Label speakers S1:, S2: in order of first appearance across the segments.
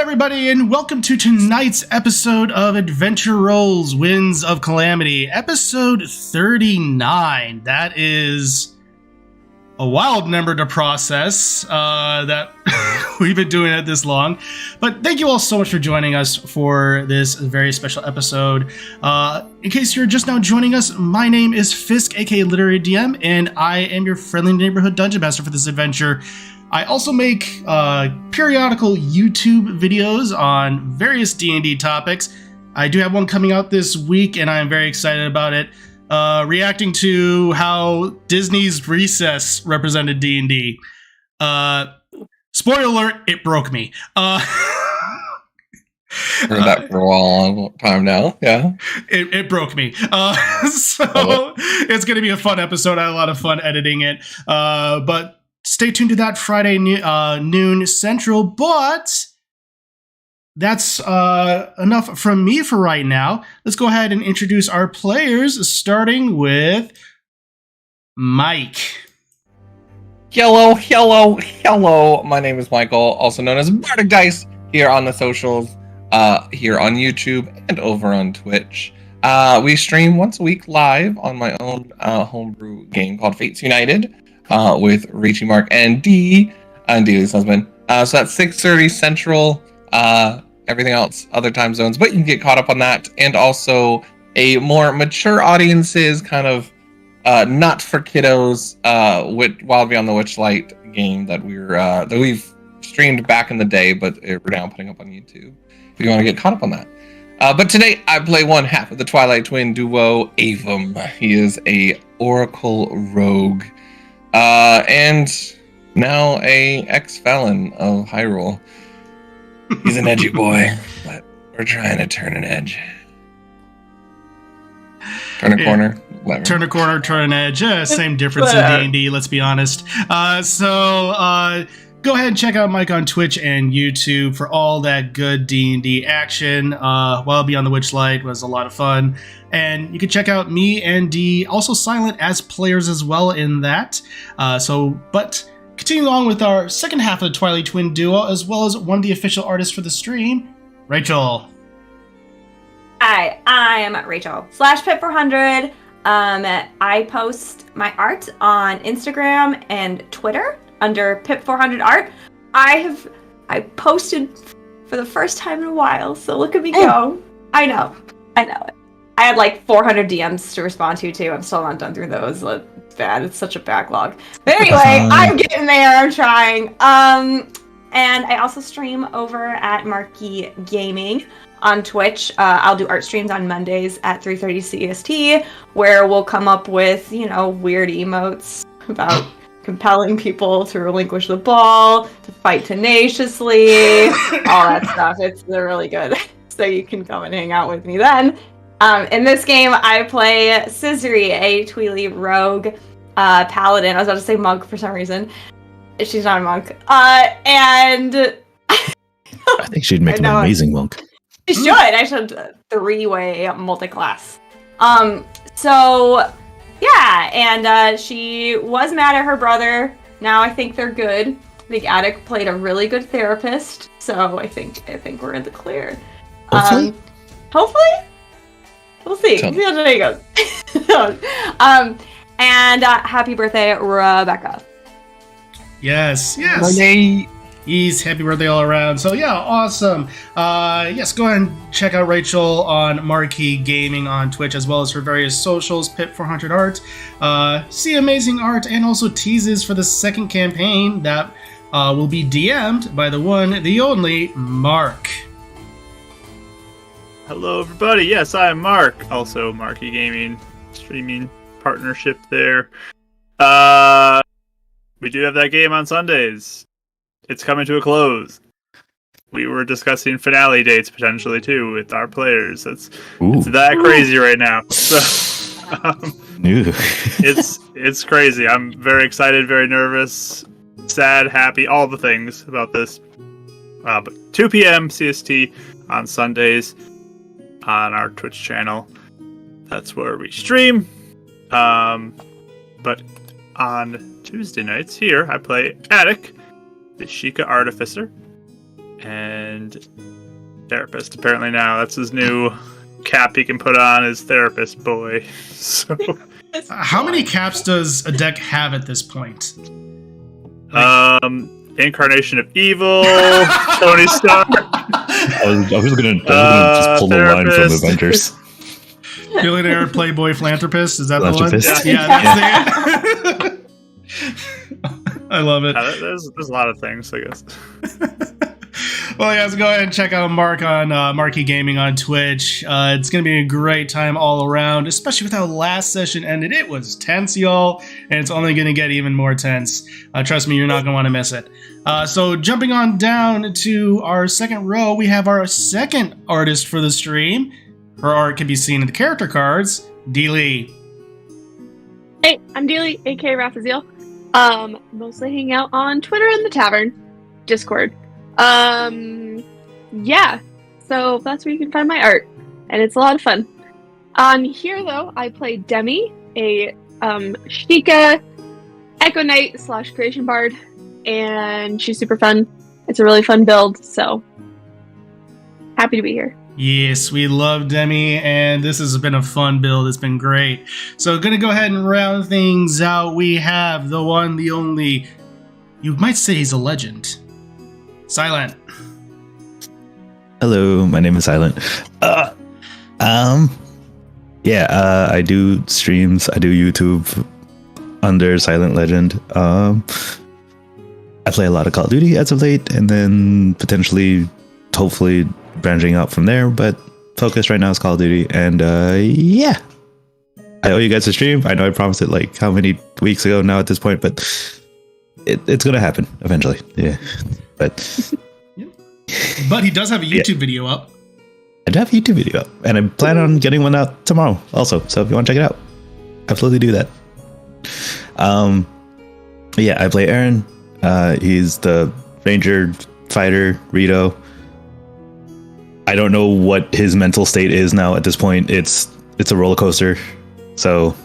S1: everybody, and welcome to tonight's episode of Adventure Rolls Winds of Calamity, episode 39. That is a wild number to process that we've been doing it this long. But thank you all so much for joining us for this very special episode. In case you're just now joining us, my name is Fisk, aka Literary DM, and I am your friendly neighborhood dungeon master for this adventure. I also make periodical YouTube videos on various D&D topics. I do have one coming out this week, and I'm very excited about it. Reacting to how Disney's Recess represented D&D. Spoiler alert, it broke me.
S2: Heard that for a long time now, yeah.
S1: It broke me. So it's going to be a fun episode. I had a lot of fun editing it. But stay tuned to that Friday noon Central. But that's enough from me for right now. Let's go ahead and introduce our players, starting with Mike.
S2: Hello. My name is Michael, also known as Bardic Dice, here on the socials, here on YouTube, and over on Twitch. We stream once a week live on my own homebrew game called Fates United, with Richie, Mark, and Dee, and Dee's husband. So that's 6:30 Central, everything else, other time zones, but you can get caught up on that, and also a more mature audiences, kind of not for kiddos, Wild Beyond the Witchlight game that we've streamed back in the day, but we're now putting up on YouTube, if you want to get caught up on that. But today I play one half of the Twilight Twin duo, Avum. He is a Oracle Rogue. And now a ex-felon of Hyrule. He's an edgy boy, but we're trying to turn an edge. Turn a corner.
S1: Turn a corner, turn an edge. Same difference in D&D, let's be honest. So go ahead and check out Mike on Twitch and YouTube for all that good D&D action. Wild Beyond the Witchlight was a lot of fun. And you can check out me and Dee, also silent as players as well in that. But continuing on with our second half of the Twilight Twin duo, as well as one of the official artists for the stream, Rachel.
S3: Hi, I'm Rachel /Pip400. I post my art on Instagram and Twitter under Pip400art. I posted for the first time in a while, so look at me go. I know it. I had like 400 DMs to respond to too. I'm still not done through those. It's bad. It's such a backlog. But anyway, I'm getting there. I'm trying. And I also stream over at Marquee Gaming on Twitch. I'll do art streams on Mondays at 3:30 CST, where we'll come up with, weird emotes about compelling people to relinquish the ball, to fight tenaciously, all that stuff. They're really good. So you can come and hang out with me then. In this game, I play Scissory, a Tweely rogue paladin. I was about to say monk for some reason. She's not a monk. And
S4: I think she'd make an amazing monk.
S3: She should. I should 3-way multi-class. So yeah, and she was mad at her brother. Now I think they're good. I think Attic played a really good therapist, so I think we're in the clear. Hopefully. We'll see. See how today goes. And happy birthday, Rebecca.
S1: Yes.
S2: Birthday.
S1: Happy birthday all around. So yeah, awesome. Yes, go ahead and check out Rachel on Marquee Gaming on Twitch, as well as her various socials, Pip400art. See amazing art and also teases for the second campaign that will be DM'd by the one, the only, Mark.
S5: Hello, everybody. Yes, I'm Mark. Also, Marquee Gaming streaming partnership there. We do have that game on Sundays. It's coming to a close. We were discussing finale dates potentially too with our players. It's that crazy right now. So it's crazy. I'm very excited, very nervous, sad, happy, all the things about this. But 2 p.m. CST on Sundays on our Twitch channel. That's where we stream. But on Tuesday nights here, I play Attic, the Sheikah Artificer. and therapist. Apparently now that's his new cap he can put on, is therapist boy. So
S1: How many caps does a deck have at this point?
S5: Incarnation of Evil, Tony Stark.
S4: I was gonna just pull the line from Avengers.
S1: Billionaire, playboy, philanthropist. Is that the one?
S4: Philanthropist.
S1: Yeah, that's it. I love it.
S5: There's a lot of things, I guess.
S1: Well, guys, go ahead and check out Mark on Marky Gaming on Twitch. It's going to be a great time all around, especially with how last session ended. It was tense, y'all, and it's only going to get even more tense. Trust me, you're not going to want to miss it. So jumping on down to our second row, we have our second artist for the stream. Her art can be seen in the character cards. Deely.
S6: Hey, I'm Deely, aka Raphaziel. Mostly hang out on Twitter and the Tavern, Discord. Yeah, so that's where you can find my art, and it's a lot of fun. On here, though, I play Demi, a Sheikah Echo Knight / Creation Bard, and she's super fun. It's a really fun build, so happy to be here.
S1: Yes, we love Demi, and this has been a fun build. It's been great. So gonna go ahead and round things out. We have the one, the only, you might say he's a legend, Silent.
S4: Hello, my name is Silent. I do streams. I do YouTube under Silent Legend. I play a lot of Call of Duty as of late, and then potentially, hopefully, branching out from there. But focus right now is Call of Duty, and I owe you guys a stream. I know I promised it like how many weeks ago now at this point, but it's gonna happen eventually. Yeah, but.
S1: But he does have a YouTube video up.
S4: I do have a YouTube video up, and I plan on getting one out tomorrow also. So if you want to check it out, absolutely do that. I play Aaron. He's the ranger fighter, Rito. I don't know what his mental state is now at this point. It's a roller coaster. So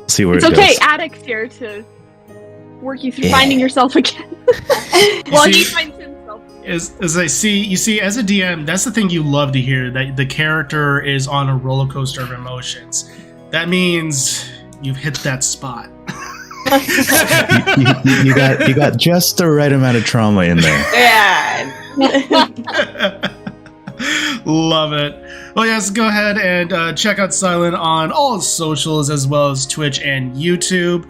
S4: see where it goes.
S6: It's okay, Addict's here to work you through finding yourself again. While he finds himself.
S1: As I see, you see, as a DM, that's the thing you love to hear, that the character is on a roller coaster of emotions. That means you've hit that spot.
S4: you got just the right amount of trauma in there.
S3: Yeah.
S1: Love it. Well, yes, go ahead and check out Silent on all his socials as well as Twitch and YouTube.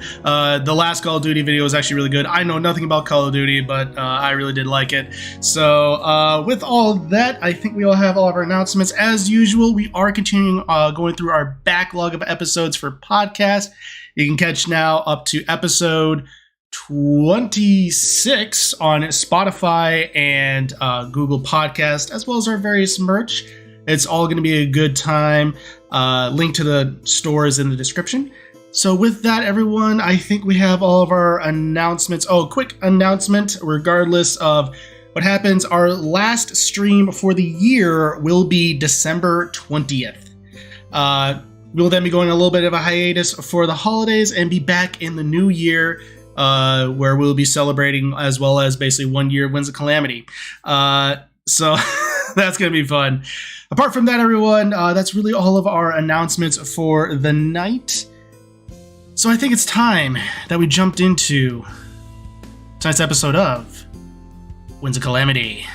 S1: The last Call of Duty video was actually really good. I know nothing about Call of Duty, but I really did like it. So with all that, I think we all have all of our announcements. As usual, we are continuing going through our backlog of episodes for podcast. You can catch now up to episode 26 on Spotify and Google Podcast, as well as our various merch. It's all going to be a good time. Link to the store is in the description. So with that, everyone, I think we have all of our announcements. Oh, quick announcement, regardless of what happens, our last stream for the year will be December 20th. We'll then be going a little bit of a hiatus for the holidays and be back in the new year, where we'll be celebrating as well as basically 1 year Winds of Calamity. So that's going to be fun. Apart from that, everyone, that's really all of our announcements for the night. So I think it's time that we jumped into tonight's episode of Winds of Calamity.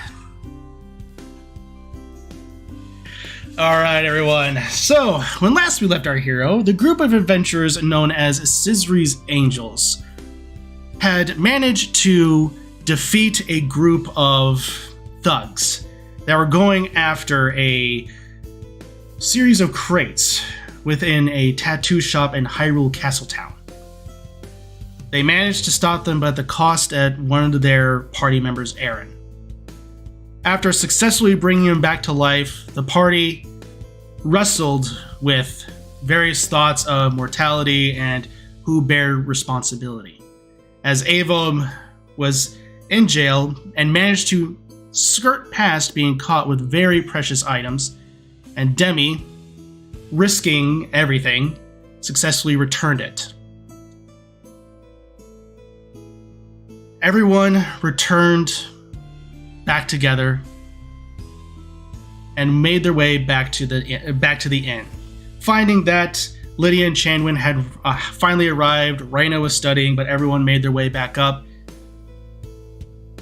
S1: Alright, everyone. So, when last we left our hero, the group of adventurers known as Sisri's Angels had managed to defeat a group of thugs that were going after a series of crates within a tattoo shop in Hyrule Castletown. They managed to stop them, but at the cost at one of their party members, Aaron. After successfully bringing him back to life, the party wrestled with various thoughts of mortality and who bear responsibility, as Avom was in jail and managed to skirt past being caught with very precious items, and Demi, risking everything, successfully returned it. Everyone returned back together and made their way back to the inn, finding that Lydia and Chanwin had finally arrived. Rhino was studying, but everyone made their way back up.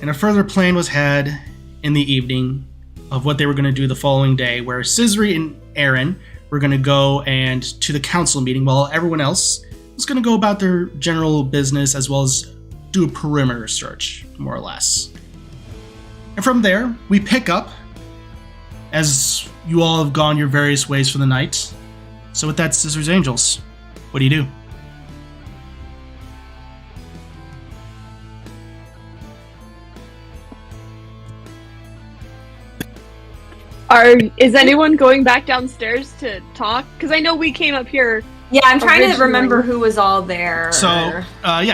S1: And a further plan was had in the evening of what they were going to do the following day, where Scissory and Aaron were going to go and to the council meeting, while everyone else was going to go about their general business as well as do a perimeter search, more or less. And from there, we pick up as you all have gone your various ways for the night. So with that, Scissors Angels, what do you do?
S6: Is anyone going back downstairs to talk? Because I know we came up here.
S3: Yeah, I'm trying to
S6: originally.
S3: remember who was all there.
S1: So,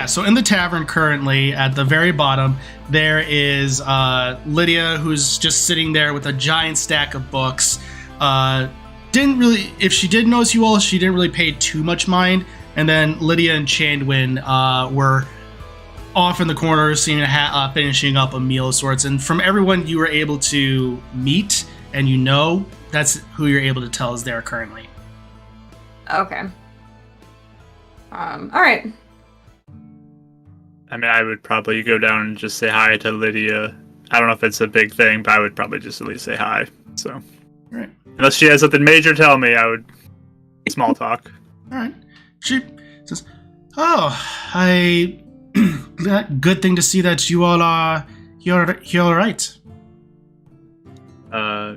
S1: so in the tavern currently, at the very bottom, there is Lydia, who's just sitting there with a giant stack of books. If she did notice you all, she didn't really pay too much mind. And then Lydia and Chandwin were off in the corner, finishing up a meal of sorts. And from everyone you were able to meet, and that's who you're able to tell is there currently.
S3: Okay. All right.
S5: I mean, I would probably go down and just say hi to Lydia. I don't know if it's a big thing, but I would probably just at least say hi. So,
S1: All right.
S5: Unless she has something major to tell me, I would small talk.
S1: All right. She says, good thing to see that you all are you're all right.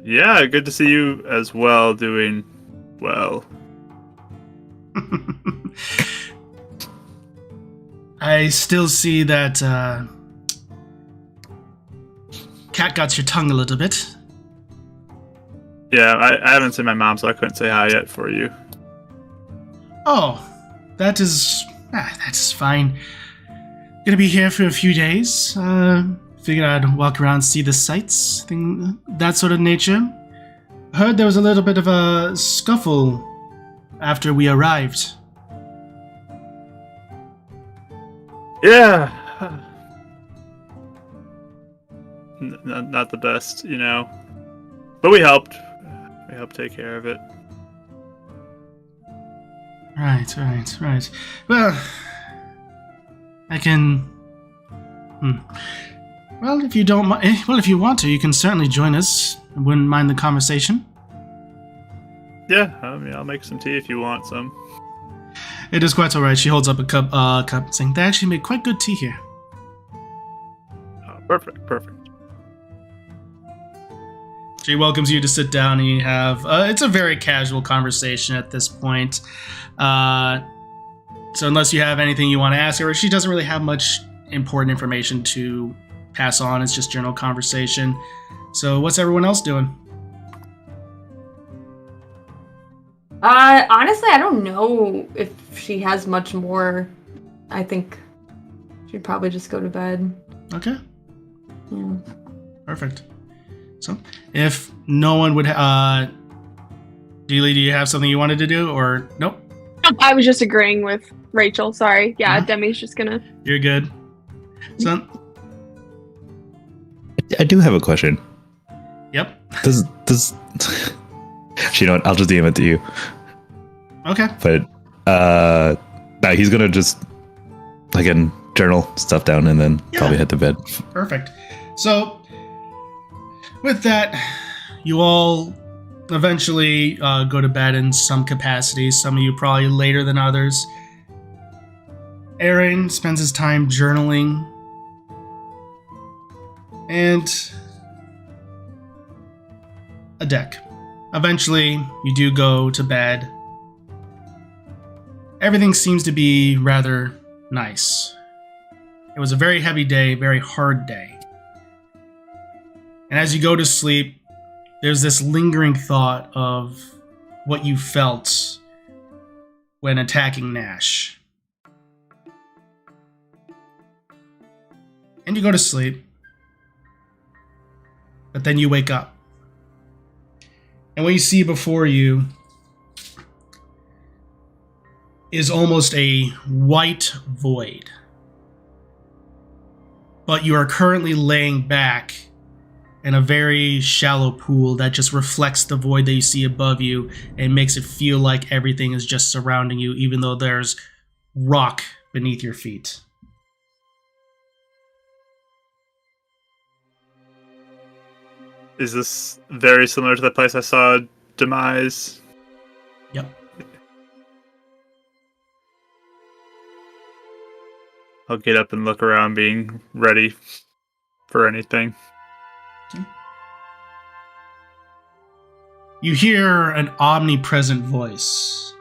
S5: Yeah, good to see you as well, doing well.
S1: I still see that cat got your tongue a little bit.
S5: Yeah, I haven't seen my mom, so I couldn't say hi yet for you.
S1: Oh, that's fine. Gonna be here for a few days. Figured I'd walk around, see the sights, that sort of nature. Heard there was a little bit of a scuffle after we arrived.
S5: Yeah. Not the best, But we helped. We helped take care of it.
S1: Right. Well, I can... Well, if you don't if you want to, you can certainly join us. I wouldn't mind the conversation.
S5: Yeah, I mean, I'll make some tea if you want some.
S1: It is quite alright. She holds up a cup saying, they actually make quite good tea here.
S5: Oh, perfect.
S1: She welcomes you to sit down and you have... it's a very casual conversation at this point. So unless you have anything you want to ask her, she doesn't really have much important information to pass on. It's just general conversation. So what's everyone else doing?
S3: Honestly, I don't know if she has much more. I think she'd probably just go to bed.
S1: Okay.
S3: Yeah.
S1: Perfect. So, if no one would... Dealey, do you have something you wanted to do, or... Nope?
S6: I was just agreeing with Rachel, sorry. Yeah,
S1: Uh-huh.
S6: Demi's just gonna...
S1: You're good. So...
S4: I do have a question.
S1: Yep.
S4: Does you know what? I'll just DM it to you.
S1: Okay.
S4: But no, he's gonna just again journal stuff down and then probably head to bed.
S1: Perfect. So, with that, you all eventually go to bed in some capacity. Some of you probably later than others. Aaron spends his time journaling. And a deck. Eventually, you do go to bed. Everything seems to be rather nice. It was a very heavy day, very hard day. And as you go to sleep, there's this lingering thought of what you felt when attacking Nash. And you go to sleep. But then you wake up. And what you see before you is almost a white void. But you are currently laying back in a very shallow pool that just reflects the void that you see above you and makes it feel like everything is just surrounding you, even though there's rock beneath your feet.
S5: Is this very similar to the place I saw Demise?
S1: Yep.
S5: I'll get up and look around, being ready for anything.
S1: You hear an omnipresent voice.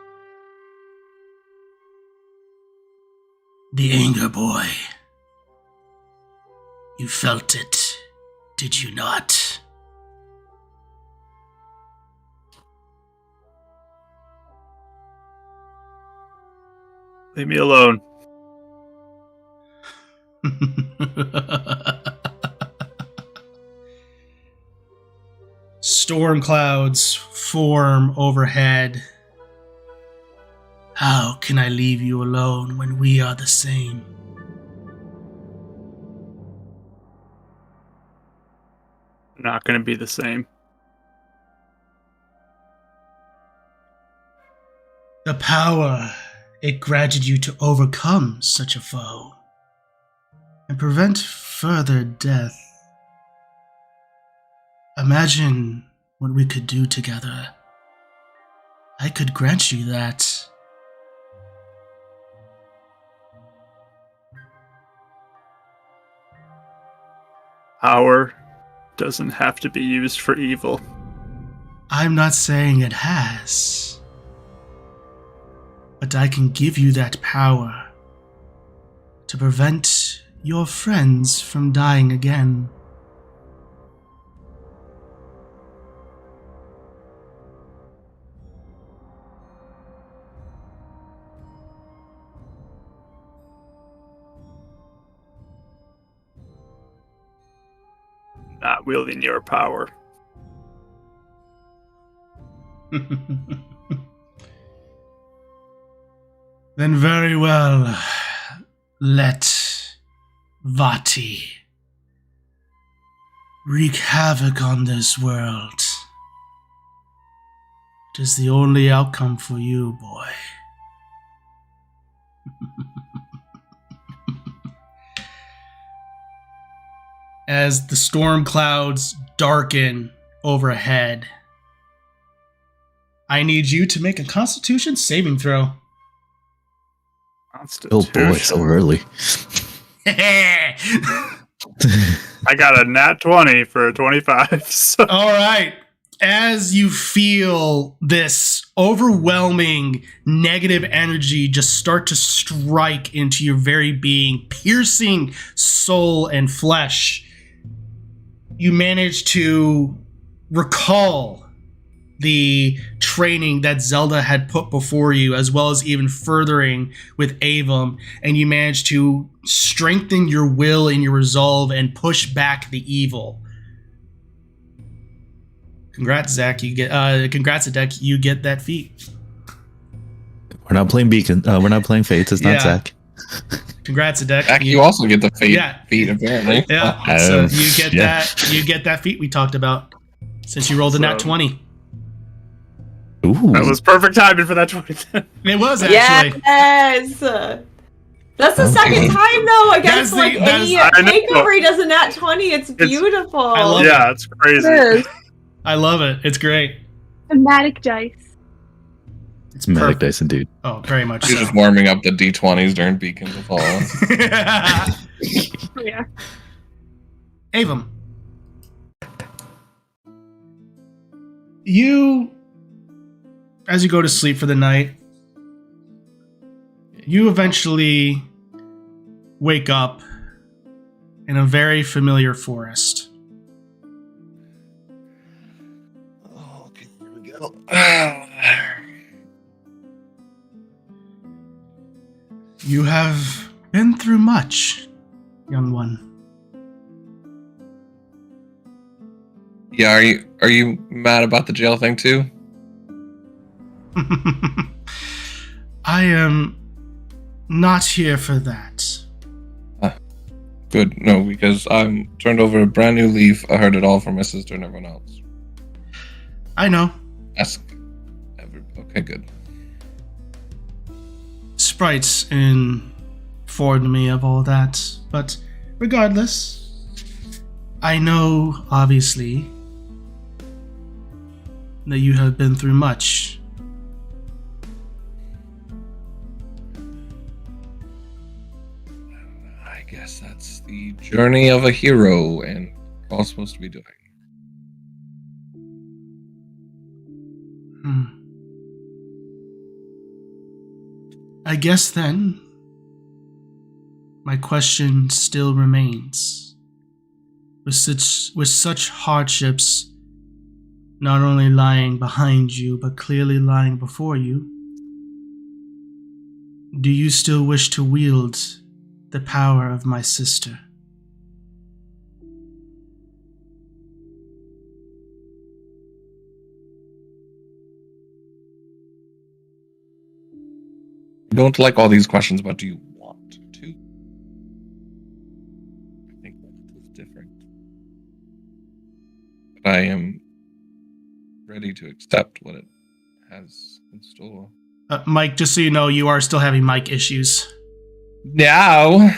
S1: The anger boy. You felt it, did you not?
S5: Leave me alone.
S1: Storm clouds form overhead. How can I leave you alone when we are the same?
S5: Not going to be the same.
S1: The power it granted you to overcome such a foe and prevent further death. Imagine what we could do together. I could grant you that.
S5: Power doesn't have to be used for evil.
S1: I'm not saying it has. But I can give you that power to prevent your friends from dying again.
S5: Not wielding your power.
S1: Then very well, let Vati wreak havoc on this world. It is the only outcome for you, boy. As the storm clouds darken overhead, I need you to make a Constitution saving throw.
S4: Oh boy, so early.
S5: I got a nat 20 for a 25. So.
S1: All right. As you feel this overwhelming negative energy just start to strike into your very being, piercing soul and flesh, you manage to recall the training that Zelda had put before you, as well as even furthering with Avum, and you manage to strengthen your will and your resolve and push back the evil. Congrats, Zach. You get congrats, Adek. You get that feat.
S4: We're not playing Beacon. We're not playing Fates. It's not Zach.
S1: Congrats, Adek.
S2: Zach, you also get the feat apparently.
S1: Yeah. So you get that. You get that feat we talked about since you rolled a nat 20.
S4: Ooh.
S5: That was perfect timing for that 20.
S1: It was actually.
S3: Yes. That's the second time though against any takeover he does a nat 20. It's beautiful.
S1: I love
S5: it. It's crazy.
S6: It is.
S1: I love it. It's great.
S6: Thematic dice.
S1: It's
S4: Thematic dice indeed.
S1: Oh, very much
S2: She's
S1: so.
S2: just warming up the D20s during Beacons of Fall.
S6: Yeah.
S1: Avum. You, as you go to sleep for the night, you eventually wake up in a very familiar forest.
S2: Okay, here we go.
S1: You have been through much, young one.
S2: Yeah, are you mad about the jail thing too?
S1: I am not here for that.
S2: Good. No, because I'm turned over a brand new leaf. I heard it all from my sister and everyone else.
S1: I know.
S2: Ask Okay, good.
S1: Sprites informed me of all that, but regardless, I know, obviously, that you have been through much.
S2: I guess that's the journey of a hero, and we're all supposed to be doing.
S1: I guess then, my question still remains. With such hardships not only lying behind you, but clearly lying before you, do you still wish to wield the power of my sister?
S2: I don't like all these questions, but do you want to? I think want is different. But I am ready to accept what it has in store.
S1: Mike, just so you know, you are still having mic issues.
S2: Now!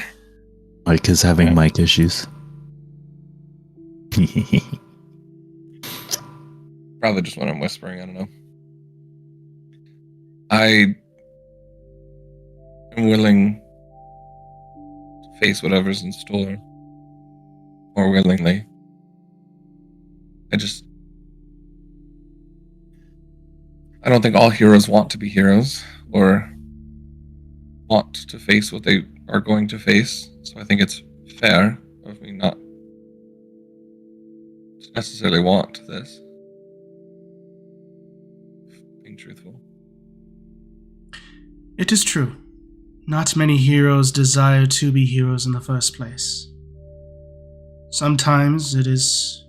S4: Mike is having mic issues.
S2: Probably just when I'm whispering, I don't know. I am willing to face whatever's in store. More willingly. I don't think all heroes want to be heroes, or want to face what they are going to face. So I think it's fair of me not to necessarily want this. Being truthful.
S1: It is true. Not many heroes desire to be heroes in the first place. Sometimes it is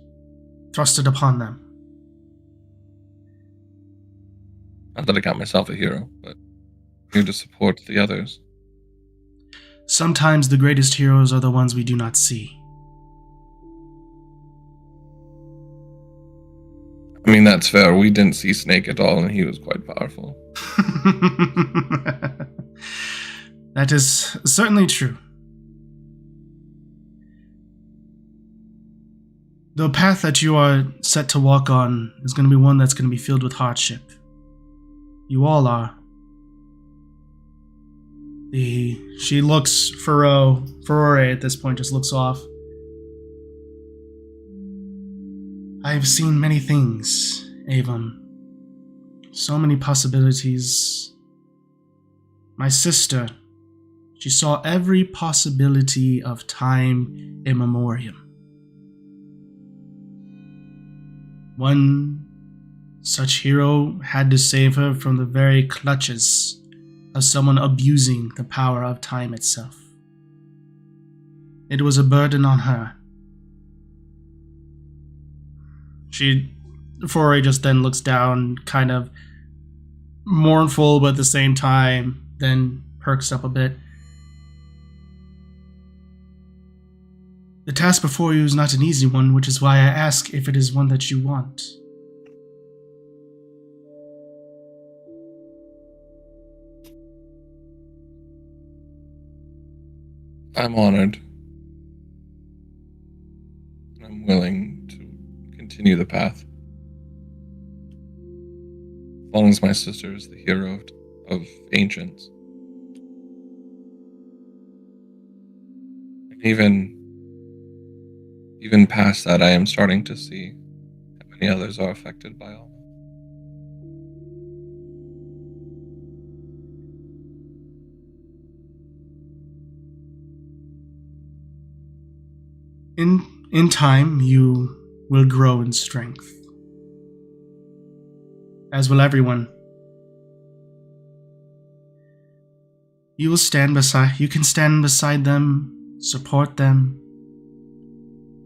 S1: thrusted upon them.
S2: Not that I got myself a hero, but I'm here to support the others.
S1: Sometimes the greatest heroes are the ones we do not see.
S2: I mean, that's fair. We didn't see Snake at all, and he was quite powerful.
S1: That is certainly true. The path that you are set to walk on is going to be one that's going to be filled with hardship. You all are. She looks, Ferrore at this point just looks off. I have seen many things, Avon. So many possibilities. My sister, she saw every possibility of time immemorial. One such hero had to save her from the very clutches of someone abusing the power of time itself. It was a burden on her. Ferrore just then looks down, kind of mournful, but at the same time, then perks up a bit. The task before you is not an easy one, which is why I ask if it is one that you want.
S2: I'm honored. I'm willing to continue the path. As long as my sister is the hero of ancients. And even past that, I am starting to see how many others are affected by all.
S1: In time, you will grow in strength. As will everyone. You can stand beside them, support them,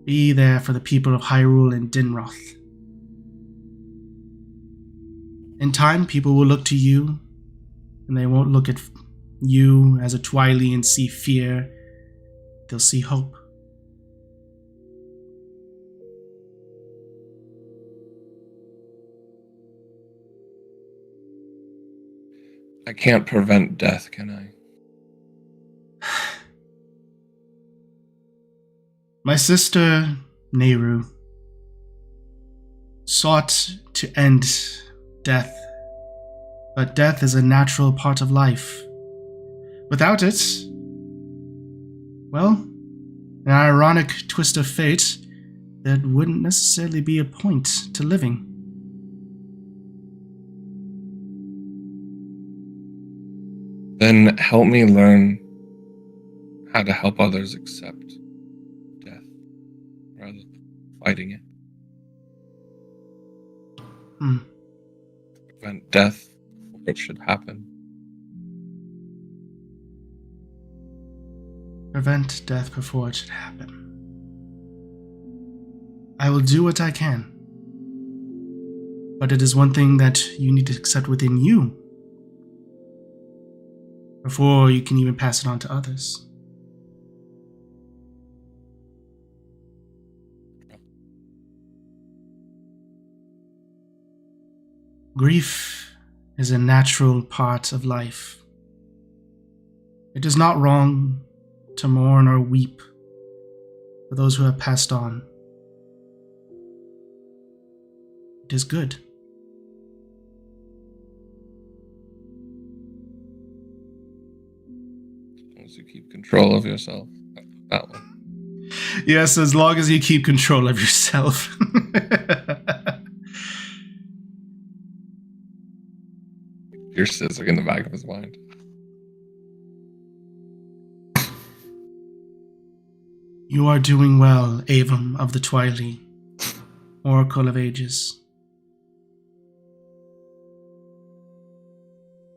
S1: be there for the people of Hyrule and Dinroth. In time, people will look to you, and they won't look at you as a Twilight and see fear. They'll see hope.
S2: I can't prevent death, can I?
S1: My sister, Nehru, sought to end death, but death is a natural part of life. Without it, well, an ironic twist of fate, there wouldn't necessarily be a point to living.
S2: Then help me learn how to help others accept death rather than fighting it. Prevent death before it should happen.
S1: Prevent death before it should happen. I will do what I can. But it is one thing that you need to accept within you before you can even pass it on to others. Grief is a natural part of life. It is not wrong to mourn or weep for those who have passed on. It is good.
S2: As long as you keep control of yourself. That one.
S1: Yes, as long as you keep control of yourself.
S2: You're sizzling in the back of his mind.
S1: You are doing well, Avum of the Twilight, Oracle of Ages.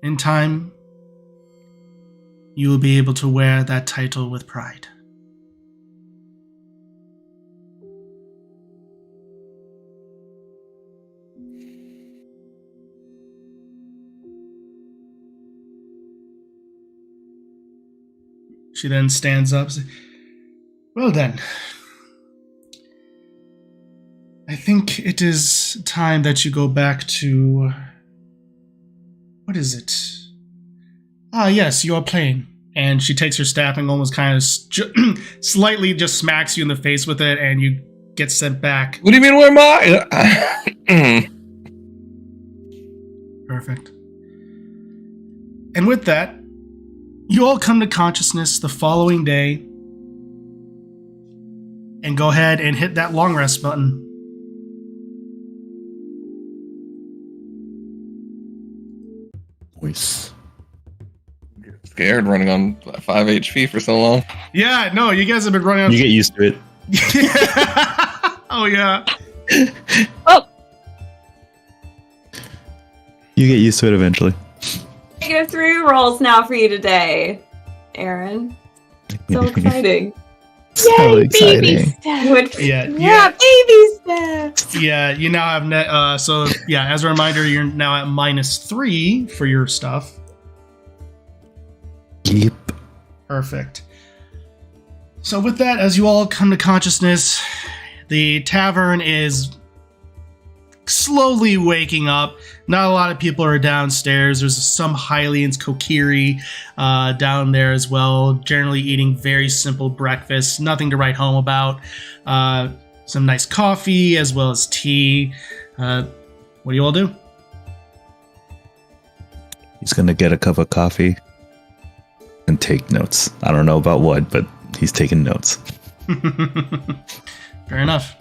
S1: In time, you will be able to wear that title with pride. She then stands up. Well then, I think it is time that you go back to... What is it? Ah, yes, your plane. And she takes her staff and almost kind of slightly just smacks you in the face with it, and you get sent back.
S2: What do you mean, where am I?
S1: Perfect. And with that, you all come to consciousness the following day and go ahead and hit that long rest button.
S4: Voice.
S2: Scared running on 5 HP for so long.
S1: Yeah, no, you guys have been running on...
S4: You get used to it.
S1: Oh, yeah.
S6: Oh,
S4: You get used to it eventually.
S3: Negative 3 rolls now for you today, Aaron. So exciting.
S4: So
S6: yay, baby
S4: exciting.
S6: steps.
S1: Yeah,
S6: Baby steps.
S1: yeah, you now have net. So yeah, as a reminder, you're now at -3 for your stuff.
S4: Yep.
S1: Perfect. So with that, as you all come to consciousness, the tavern is slowly waking up. Not a lot of people are downstairs. There's some Hylians Kokiri down there as well, generally eating very simple breakfast, nothing to write home about. Some nice coffee as well as tea. What do you all do?
S4: He's gonna get a cup of coffee and take notes. I don't know about what, but he's taking notes.
S1: Fair enough.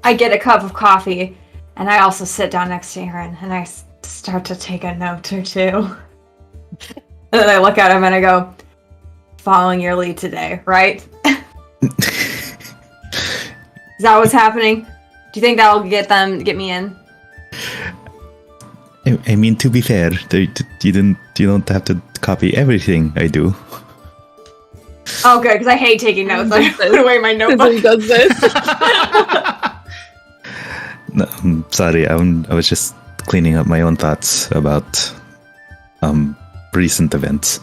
S3: I get a cup of coffee, and I also sit down next to Aaron, and I start to take a note or two. And then I look at him and I go, following your lead today, right? Is that what's happening? Do you think that will get me in?
S4: I mean, to be fair, you don't have to copy everything I do.
S3: Oh, good, because I hate taking notes. I put away my notebook.
S6: He does this.
S4: No, I'm sorry, I was just cleaning up my own thoughts about recent events.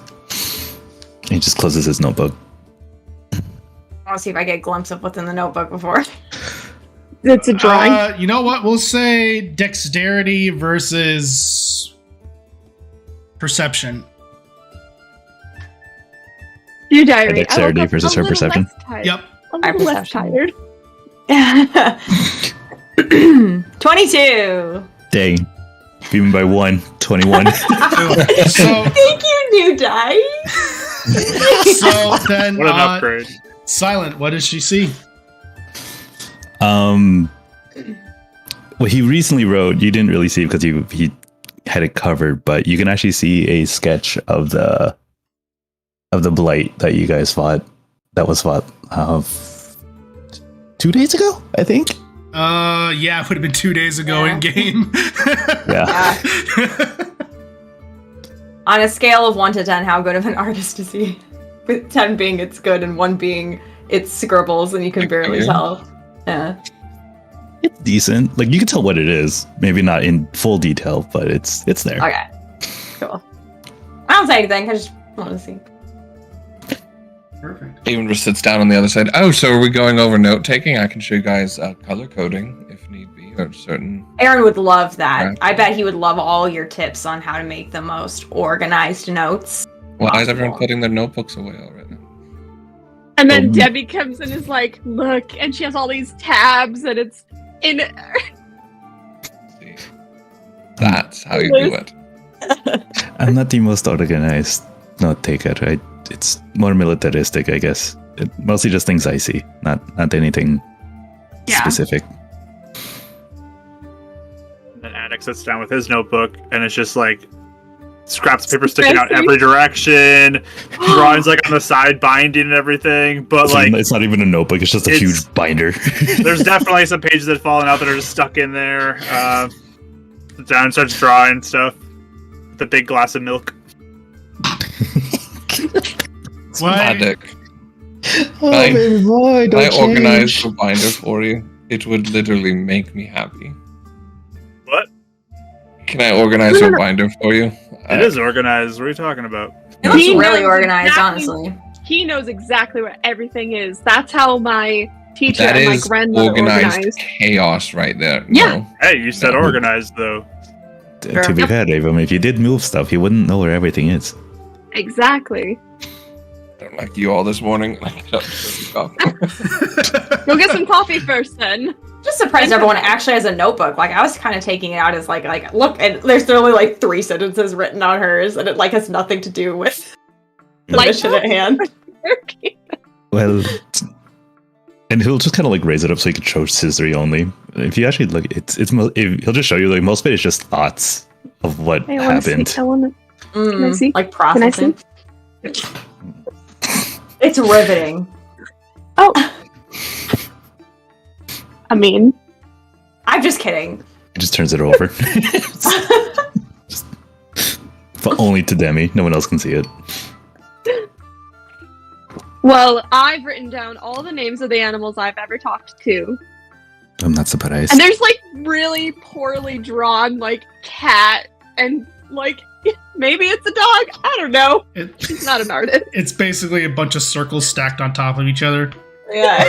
S4: He just closes his notebook.
S3: I want to see if I get a glimpse of what's in the notebook before.
S6: It's a drawing.
S1: You know what? We'll say dexterity versus perception.
S6: Your diary.
S4: Dexterity
S6: I woke up
S4: versus
S6: a
S4: her
S6: little
S4: perception.
S6: less tired.
S1: Yep.
S6: A little less
S3: perception.
S6: tired.
S3: 22.
S4: Dang. Even by 1, 21.
S1: So,
S3: Thank you, new dice.
S1: so then,
S5: What an upgrade.
S1: Silent, what does she see?
S4: Well, he recently wrote. You didn't really see it because he had it covered, but you can actually see a sketch of the blight that you guys fought. That was fought 2 days ago, I think.
S1: Yeah, it would have been 2 days ago
S3: Yeah.
S1: in game.
S4: Yeah.
S3: On a scale of 1 to 10, how good of an artist is he? With 10 being it's good and 1 being it's scribbles and you can barely tell. Yeah.
S4: It's decent. Like you can tell what it is. Maybe not in full detail, but it's there.
S3: Okay. Cool. I don't say anything. I just want to see.
S1: Perfect.
S2: Even just sits down on the other side. Oh, so are we going over note taking? I can show you guys color coding if need be, or certain.
S3: Aaron would love that.
S2: Okay.
S3: I bet he would love all your tips on how to make the most organized notes.
S2: Why is everyone
S3: Possible.
S2: putting their notebooks away already?
S6: And then
S4: Oh.
S6: Debbie comes in and is like, look, and she has all these tabs and it's in
S2: See, that's how you do it.
S4: I'm not the most organized note taker. It's more militaristic, I guess. Mostly just things I see, not anything
S3: Yeah.
S4: specific.
S5: And then Attic sits down with his notebook, and it's just like scraps of paper sticking out
S6: Fancy.
S5: every direction, drawings like on the side, binding and everything. But like,
S4: It's not even a notebook. It's just a
S5: it's-
S4: huge binder.
S5: there's definitely some pages that have fallen out that are just stuck in there. Sits down and starts drawing stuff. With a big glass of milk.
S1: Why?
S2: Attic.
S4: Oh,
S2: Fine.
S4: baby boy,
S2: Can I organize the binder for you? It would literally make me happy.
S5: What?
S2: Can I organize your binder for you?
S5: It is organized. What are you talking about?
S3: It looks
S6: He
S3: really
S6: knows
S3: organized,
S6: exactly-
S3: honestly.
S6: he knows exactly what everything is. That's how my teacher
S2: That
S6: and my
S2: is
S6: grandmother
S2: organized chaos right there.
S6: Yeah.
S2: No.
S5: Hey, you said
S2: No.
S5: organized though.
S4: To be fair, Dave, I mean, if you did move stuff, you wouldn't know where everything is.
S6: Exactly.
S2: I don't like you all this morning.
S6: Go get some coffee first then.
S3: Just surprised everyone actually has a notebook. Like I was kind of taking it out as like look, and there's only like 3 sentences written on hers, and it like has nothing to do with the
S6: Like-
S3: mission at hand.
S4: Well, and he'll just kind of like raise it up so he can show history only. If you actually look, he'll just show you like most of it is just thoughts of what
S6: Hey, I wanna see-
S4: happened.
S6: I wanna- Can I see?
S3: Like
S6: Can I see?
S3: processing. It's riveting.
S6: Oh. I mean,
S3: I'm just kidding.
S4: He just turns it over. But only to Demi. No one else can see it.
S6: well, I've written down all the names of the animals I've ever talked to.
S4: I'm not surprised.
S6: And there's like really poorly drawn like cat and like maybe it's a dog. I don't know. He's not an artist.
S1: It's basically a bunch of circles stacked on top of each other.
S3: Yeah.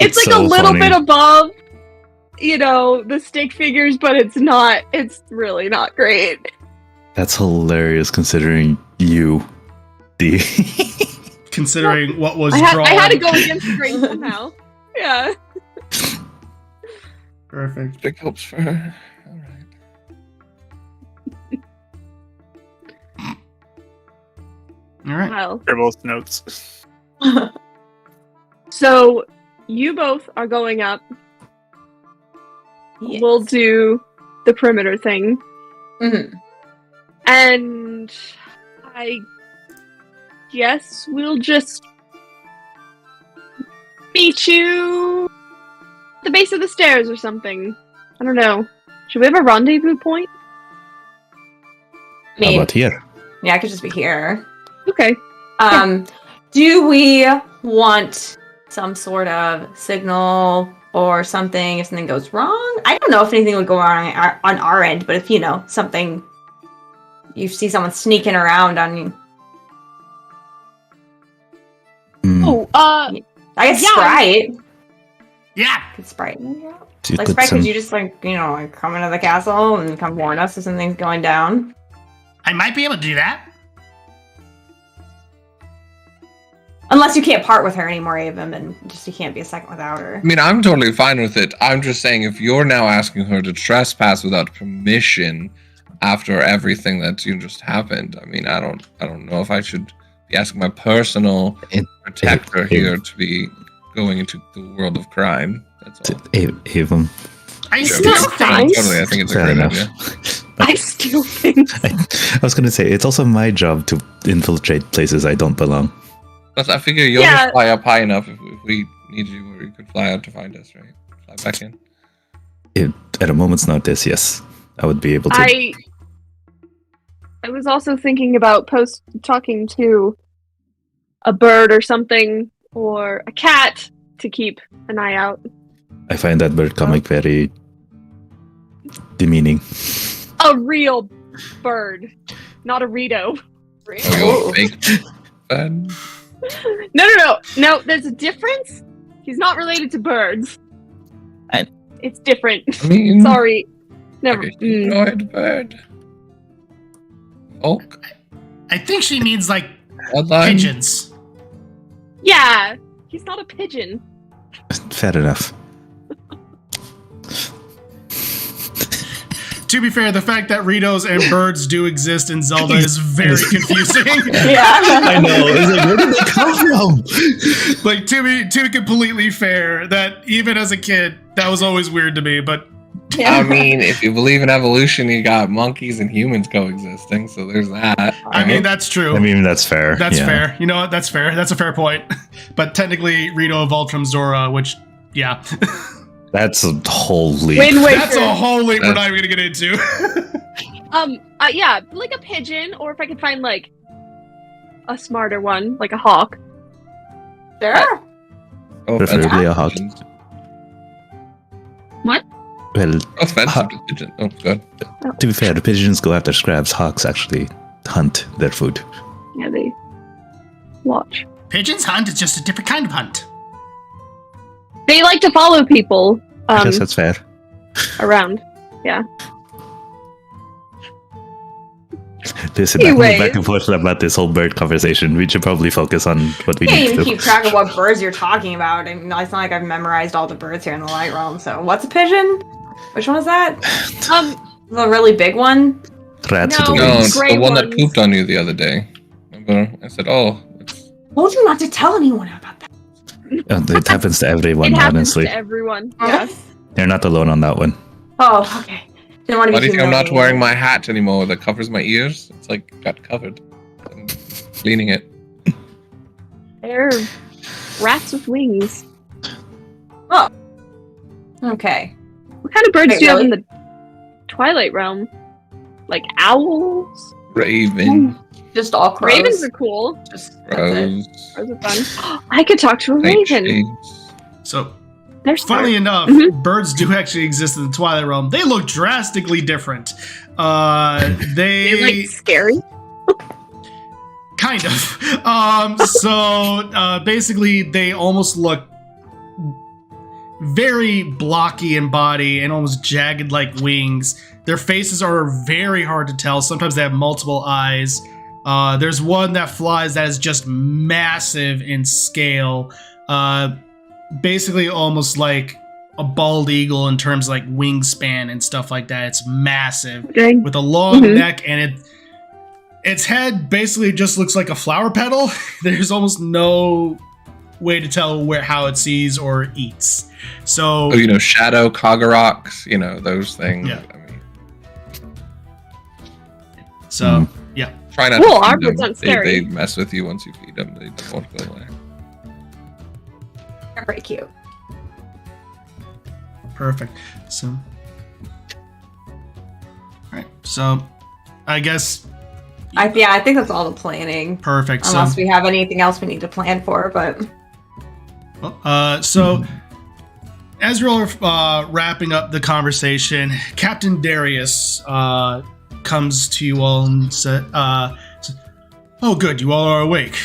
S6: It's like
S4: so
S6: a little
S4: funny.
S6: bit above, you know, the stick figures, but it's not. It's really not great.
S4: That's hilarious considering you, D.
S1: Considering what was
S6: I had
S1: drawn.
S6: to go against the grain somehow. Yeah.
S1: Perfect.
S2: Big hopes for her. All right.
S1: All right.
S6: Well,
S5: Scribbles notes.
S6: so you both are going up.
S3: Yes.
S6: We'll do the perimeter thing.
S3: Mhm.
S6: And I guess we'll just meet you at the base of the stairs or something. I don't know. Should we have a rendezvous point?
S3: I
S4: How
S3: mean,
S4: about here?
S3: yeah, I could just be here.
S6: Okay.
S3: Do we want some sort of signal or something if something goes wrong? I don't know if anything would go wrong on our end, but if you know something, you see someone sneaking around on you.
S4: Hmm.
S6: Oh,
S3: I guess
S6: Yeah,
S3: Sprite.
S1: Yeah.
S3: Could Sprite make it out?
S4: To
S3: Like
S4: put
S3: Sprite,
S4: some-
S3: could you just come into the castle and come warn us if something's going down?
S1: I might be able to do that.
S3: Unless you can't part with her anymore, Avon, and just you can't be a second without her.
S2: I mean, I'm totally fine with it. I'm just saying, if you're now asking her to trespass without permission after everything that just happened, I mean, I don't know if I should be asking my personal protector here to be going into the world of crime. That's all.
S4: Avon.
S1: I
S6: It's
S1: still
S6: not
S1: think.
S6: nice.
S2: Totally, I think it's a
S4: Fair
S2: great
S4: enough.
S2: idea.
S6: I steal things.
S4: I was gonna say it's also my job to infiltrate places I don't belong.
S2: Plus, I figure you'll
S6: Yeah.
S2: just fly up high enough if we need you, or you could fly out to find us, right? Fly back in.
S4: At a moment's notice, yes, I would be able to.
S6: I was also thinking about talking to a bird or something, or a cat to keep an eye out.
S4: I find that bird comic very demeaning.
S6: A real bird, not a Rito.
S2: Oh, you're fake fan?
S6: No. There's a difference. He's not related to birds.
S4: I-
S6: It's different.
S2: I mean,
S6: Sorry. Never.
S2: like a humanoid bird. Oak.
S1: I think she means like
S2: Bloodline.
S1: pigeons.
S6: Yeah, he's not a pigeon.
S4: Fair enough.
S1: To be fair, the fact that Ritos and birds do exist in Zelda is very confusing.
S3: Yeah.
S4: I know. It's like, where did they come from?
S1: Like to be completely fair, that even as a kid, that was always weird to me. But
S2: I mean, if you believe in evolution, you got monkeys and humans coexisting, so there's that.
S1: I mean, that's true.
S4: I mean, that's fair.
S1: That's
S4: yeah.
S1: fair. You know what? That's fair. That's a fair point. But technically, Rito evolved from Zora, which, yeah.
S4: That's a whole leap.
S6: Wind Waker.
S1: That's a whole leap we're not even going to get into.
S6: Yeah, like a pigeon, or if I could find like a smarter one, like a hawk.
S3: Sure.
S2: Oh,
S4: Preferably a hawk.
S2: pigeons.
S4: Well,
S2: Oh, fancy pigeon. Oh, good.
S4: to be fair, the pigeons go after scraps. Hawks actually hunt their food.
S6: Yeah, they watch.
S1: Pigeons hunt is just a different kind of hunt.
S6: They like to follow people
S4: I guess that's fair.
S6: around. Yeah.
S4: Listen, I'm
S6: Anyways.
S4: back and forth about this whole bird conversation. We should probably focus on what we
S3: I can't
S4: need
S3: even
S4: to
S3: keep track of what birds you're talking about. And it's not like I've memorized all the birds here in the light realm. So, what's a pigeon? Which one was that? The really big one?
S4: Rats
S6: No.
S4: with
S2: No,
S4: wings.
S2: it's
S6: Gray
S2: the one that
S6: ones.
S2: pooped on you the other day. Remember? I said, oh, it's
S3: Told you not to tell anyone about that.
S4: It happens to everyone,
S6: It happens
S4: honestly.
S6: to everyone.
S3: Huh?
S6: Yes.
S4: They're not alone on that one.
S3: Oh, okay. Didn't want to
S2: why
S3: be
S2: do you think I'm not
S3: humiliating.
S2: wearing my hat anymore that covers my ears? It's like got covered. I'm cleaning it.
S6: They're rats with wings.
S3: Okay.
S6: What kind of birds
S3: Wait,
S6: do you have
S3: really?
S6: in the Twilight Realm? Like owls?
S2: Raven.
S3: Just all crows.
S6: Ravens are cool.
S3: Just that's it.
S2: Rose.
S6: Crows are fun. I could talk to a raven.
S2: Nightshades.
S1: So,
S6: They're smart.
S1: funnily enough,
S6: Mhm.
S1: birds do actually exist in the Twilight Realm. They look drastically different. They
S6: They're like scary.
S1: kind of. Basically, they almost look very blocky in body and almost jagged like wings. Their faces are very hard to tell. Sometimes they have multiple eyes. There's one that flies that is just massive in scale. Basically almost like a bald eagle in terms of like wingspan and stuff like that. It's massive
S6: Dang.
S1: with a long
S6: Mhm.
S1: neck, and its head basically just looks like a flower petal. There's almost no way to tell how it sees or eats. So
S2: Oh, Shadow, Kogoroks, those things.
S1: Yeah.
S2: I mean,
S1: so
S2: try not
S6: Cool,
S2: to
S6: our
S2: feed them.
S6: birds aren't
S2: They
S6: scary.
S2: mess with you once you feed them. They won't go away.
S3: They're pretty cute.
S1: perfect. So alright, so I guess
S3: I think that's all the planning.
S1: perfect.
S3: Unless
S1: So
S3: we have anything else we need to plan for, but
S1: so as we're all wrapping up the conversation, Captain Darius comes to you all and says, "Oh, good, you all are awake.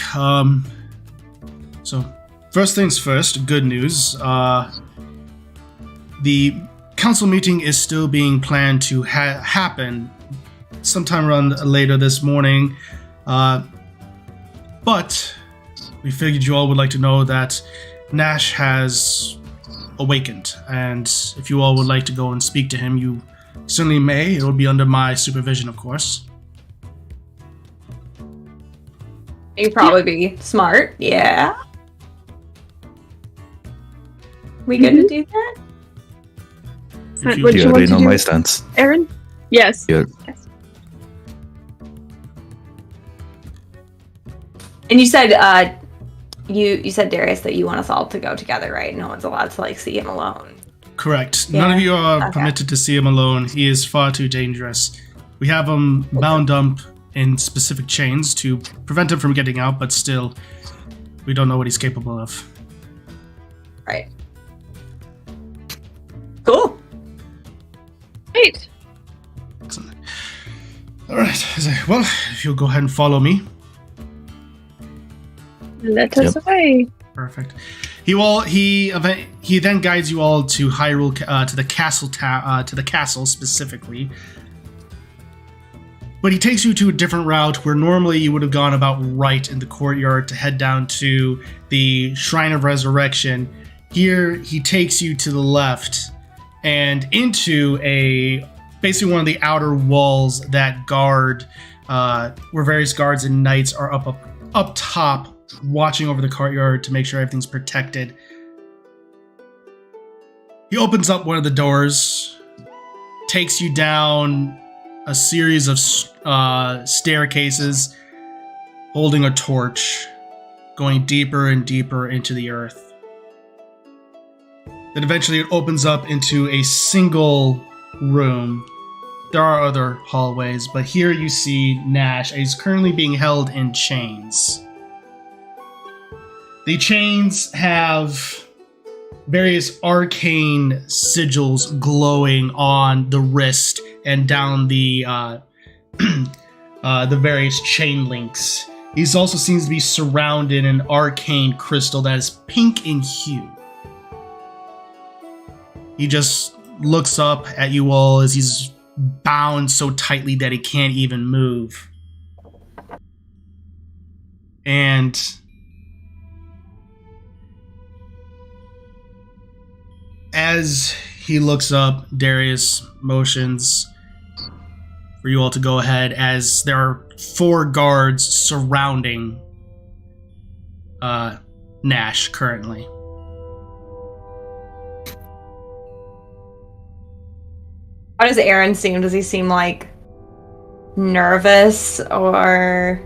S1: So, first things first, good news. the council meeting is still being planned to happen sometime around later this morning. But we figured you all would like to know that Nash has awakened, and if you all would like to go and speak to him, you certainly may. It will be under my supervision, of course.
S3: You'd probably be smart. Yeah. We good to do that?
S6: What
S4: You
S6: do you want
S4: already
S6: to
S4: know
S6: do,
S4: my stance.
S6: Aaron? Yes.
S4: Yeah.
S6: Yes.
S3: And you said you said, Darius, that you want us all to go together, right? No one's allowed to see him alone.
S1: Correct.
S3: Yeah.
S1: None of you are
S3: Okay.
S1: permitted to see him alone. He is far too dangerous. We have him bound up in specific chains to prevent him from getting out, but still, we don't know what he's capable of.
S3: Right. Cool.
S6: Great.
S1: Excellent. All right. Well, if you'll go ahead and follow me.
S6: Let us away.
S1: Perfect. He then guides you all to Hyrule, to the castle specifically. But he takes you to a different route where normally you would have gone about right in the courtyard to head down to the Shrine of Resurrection. Here he takes you to the left and into basically one of the outer walls that guard where various guards and knights are up top, watching over the courtyard to make sure everything's protected. He opens up one of the doors, takes you down a series of staircases, holding a torch, going deeper and deeper into the earth. Then eventually it opens up into a single room. There are other hallways, but here you see Nash. He's currently being held in chains. The chains have various arcane sigils glowing on the wrist and down the various chain links. He also seems to be surrounded in an arcane crystal that is pink in hue. He just looks up at you all as he's bound so tightly that he can't even move. And as he looks up, Darius motions for you all to go ahead as there are 4 guards surrounding Nash currently.
S3: How does Aaron seem? Does he seem nervous or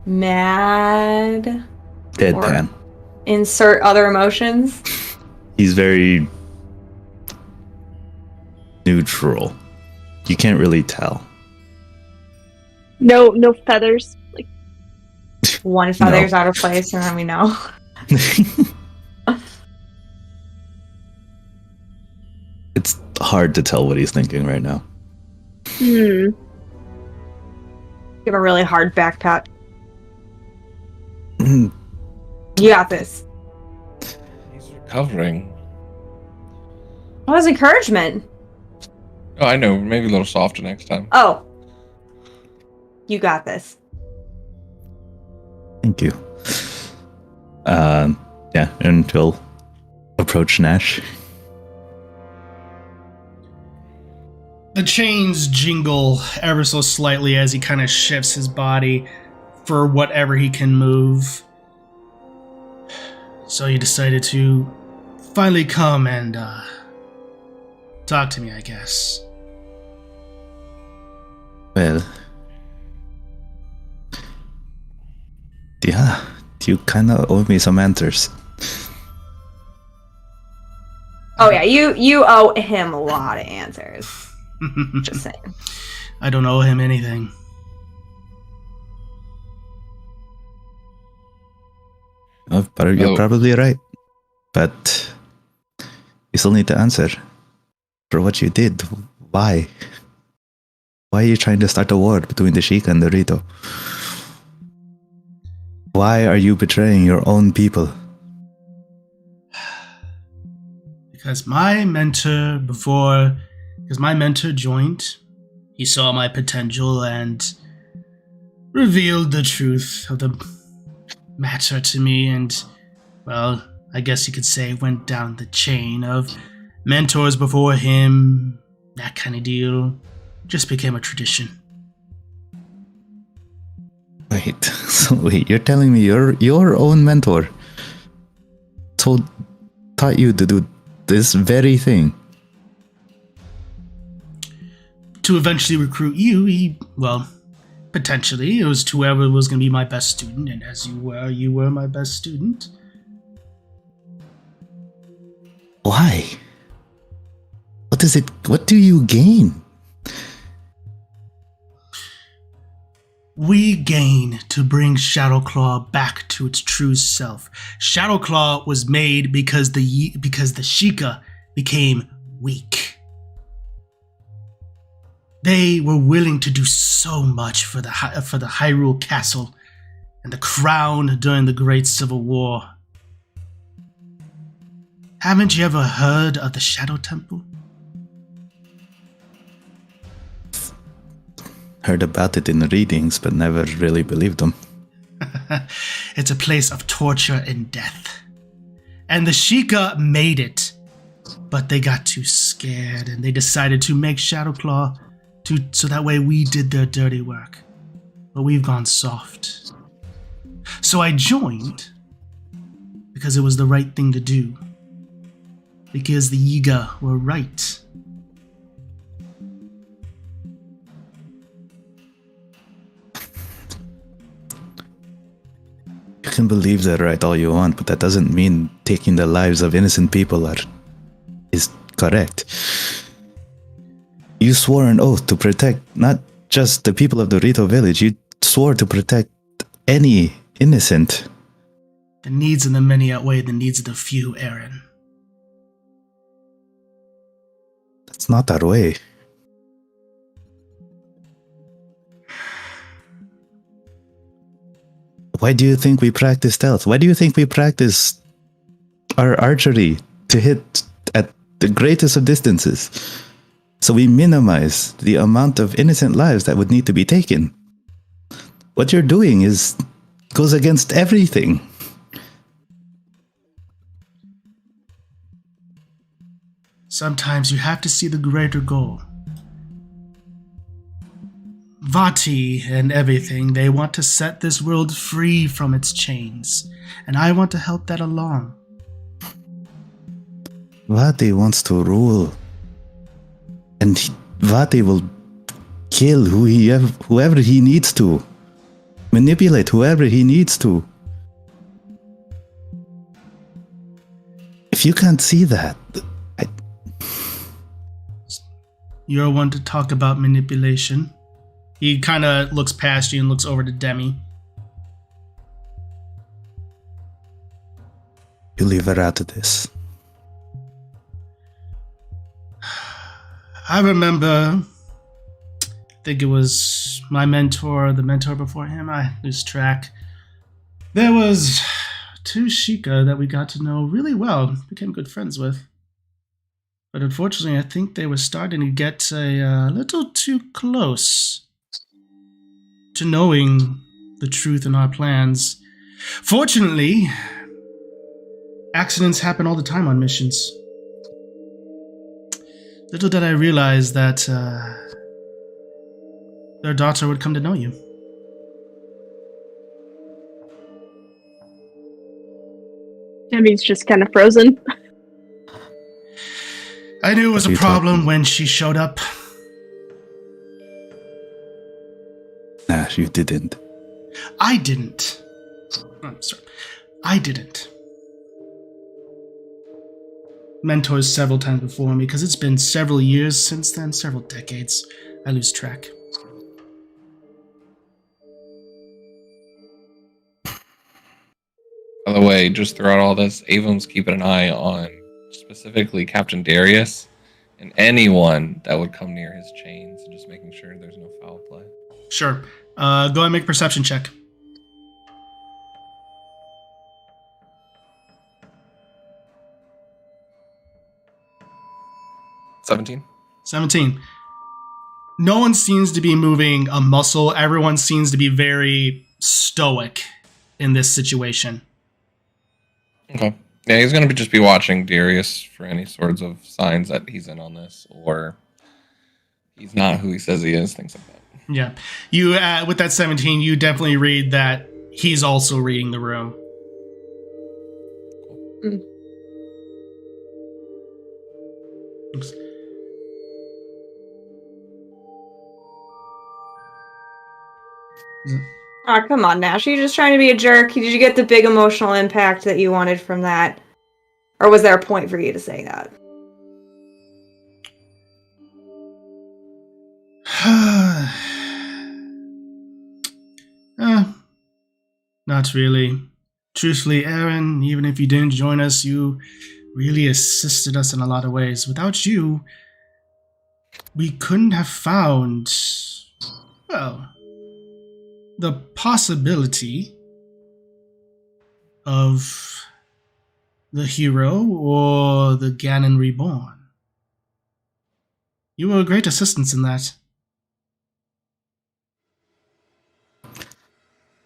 S3: mad?
S4: Deadpan.
S3: Insert other emotions.
S4: He's very neutral. You can't really tell.
S6: No feathers.
S3: One feather's out of place, and then we know.
S4: It's hard to tell what he's thinking right now.
S6: Hmm.
S3: Give a really hard back pat.
S4: Mm,
S3: You got this.
S2: He's recovering.
S3: What was encouragement?
S2: Oh, I know. Maybe a little softer next time.
S3: Oh. You got this.
S4: Thank you. Yeah, and he'll approach Nash.
S1: The chains jingle ever so slightly as he kind of shifts his body for whatever he can move. So he decided to finally come and talk to me, I guess.
S4: Well, yeah, you kind of owe me some answers.
S3: Oh yeah, you owe him a lot of answers. Just saying.
S1: I don't owe him anything.
S4: You're probably right. But you still need to answer for what you did. Why? Why are you trying to start a war between the Sheikah and the Rito? Why are you betraying your own people?
S1: Because my mentor joined, he saw my potential and revealed the truth of the matter to me, and, well, I guess you could say went down the chain of mentors before him, that kind of deal. Just became a tradition.
S4: Wait, so wait, you're telling me your own mentor taught you to do this very thing?
S1: To eventually recruit you, potentially, it was whoever was going to be my best student, and as you were my best student.
S4: Why? What do you gain?
S1: We gain to bring Shadowclaw back to its true self. Shadowclaw was made because the Sheikah became weak. They were willing to do so much for the Hyrule Castle and the crown during the Great Civil War. Haven't you ever heard of the Shadow Temple?
S4: Heard about it in readings, but never really believed them.
S1: It's a place of torture and death. And the Sheikah made it, but they got too scared and they decided to make Shadowclaw so that way we did their dirty work. But we've gone soft. So I joined because it was the right thing to do. Because the Yiga were right.
S4: You can believe that right all you want, but that doesn't mean taking the lives of innocent people is correct. You swore an oath to protect not just the people of the Rito village, you swore to protect any innocent.
S1: The needs of the many outweigh the needs of the few, Aaron.
S4: That's not our way. Why do you think we practice stealth? Why do you think we practice our archery to hit at the greatest of distances? So we minimize the amount of innocent lives that would need to be taken. What you're doing goes against everything.
S1: Sometimes you have to see the greater goal. Vati and everything, they want to set this world free from its chains, and I want to help that along.
S4: Vati wants to rule, and Vati will kill whoever he needs to, manipulate whoever he needs to. If you can't see that,
S1: You're one to talk about manipulation. He kind of looks past you and looks over to Demi.
S4: You leave her out of this.
S1: I remember, I think it was my mentor, the mentor before him, I lose track. There was two Sheikah that we got to know really well, became good friends with. But unfortunately, I think they were starting to get a little too close to knowing the truth in our plans. Fortunately, accidents happen all the time on missions. Little did I realize that their daughter would come to know you.
S6: Demi's just kind of frozen.
S1: I knew it was a
S4: You
S1: problem
S4: talking?
S1: when she showed up.
S4: Nah, you didn't.
S1: I didn't. I'm sorry. I didn't. Mentors several times before me, because it's been several years since then, several decades. I lose track.
S2: By the way, just throughout all this, Avon's keeping an eye on specifically Captain Darius and anyone that would come near his chains, and just making sure there's no foul play.
S1: Sure. Go ahead and make a perception check.
S2: 17.
S1: 17. No one seems to be moving a muscle. Everyone seems to be very stoic in this situation.
S2: Okay. Yeah, he's going to just be watching Darius for any sorts of signs that he's in on this, or he's not who he says he is, things like that.
S1: Yeah. You, with that 17, you definitely read that he's also reading the room. Oops.
S3: Oh, come on, Nash. Are you just trying to be a jerk? Did you get the big emotional impact that you wanted from that? Or was there a point for you to say that?
S1: Not really. Truthfully, Aaron, even if you didn't join us, you really assisted us in a lot of ways. Without you, we couldn't have found, well, the possibility of the hero or the Ganon Reborn. You were a great assistance in that.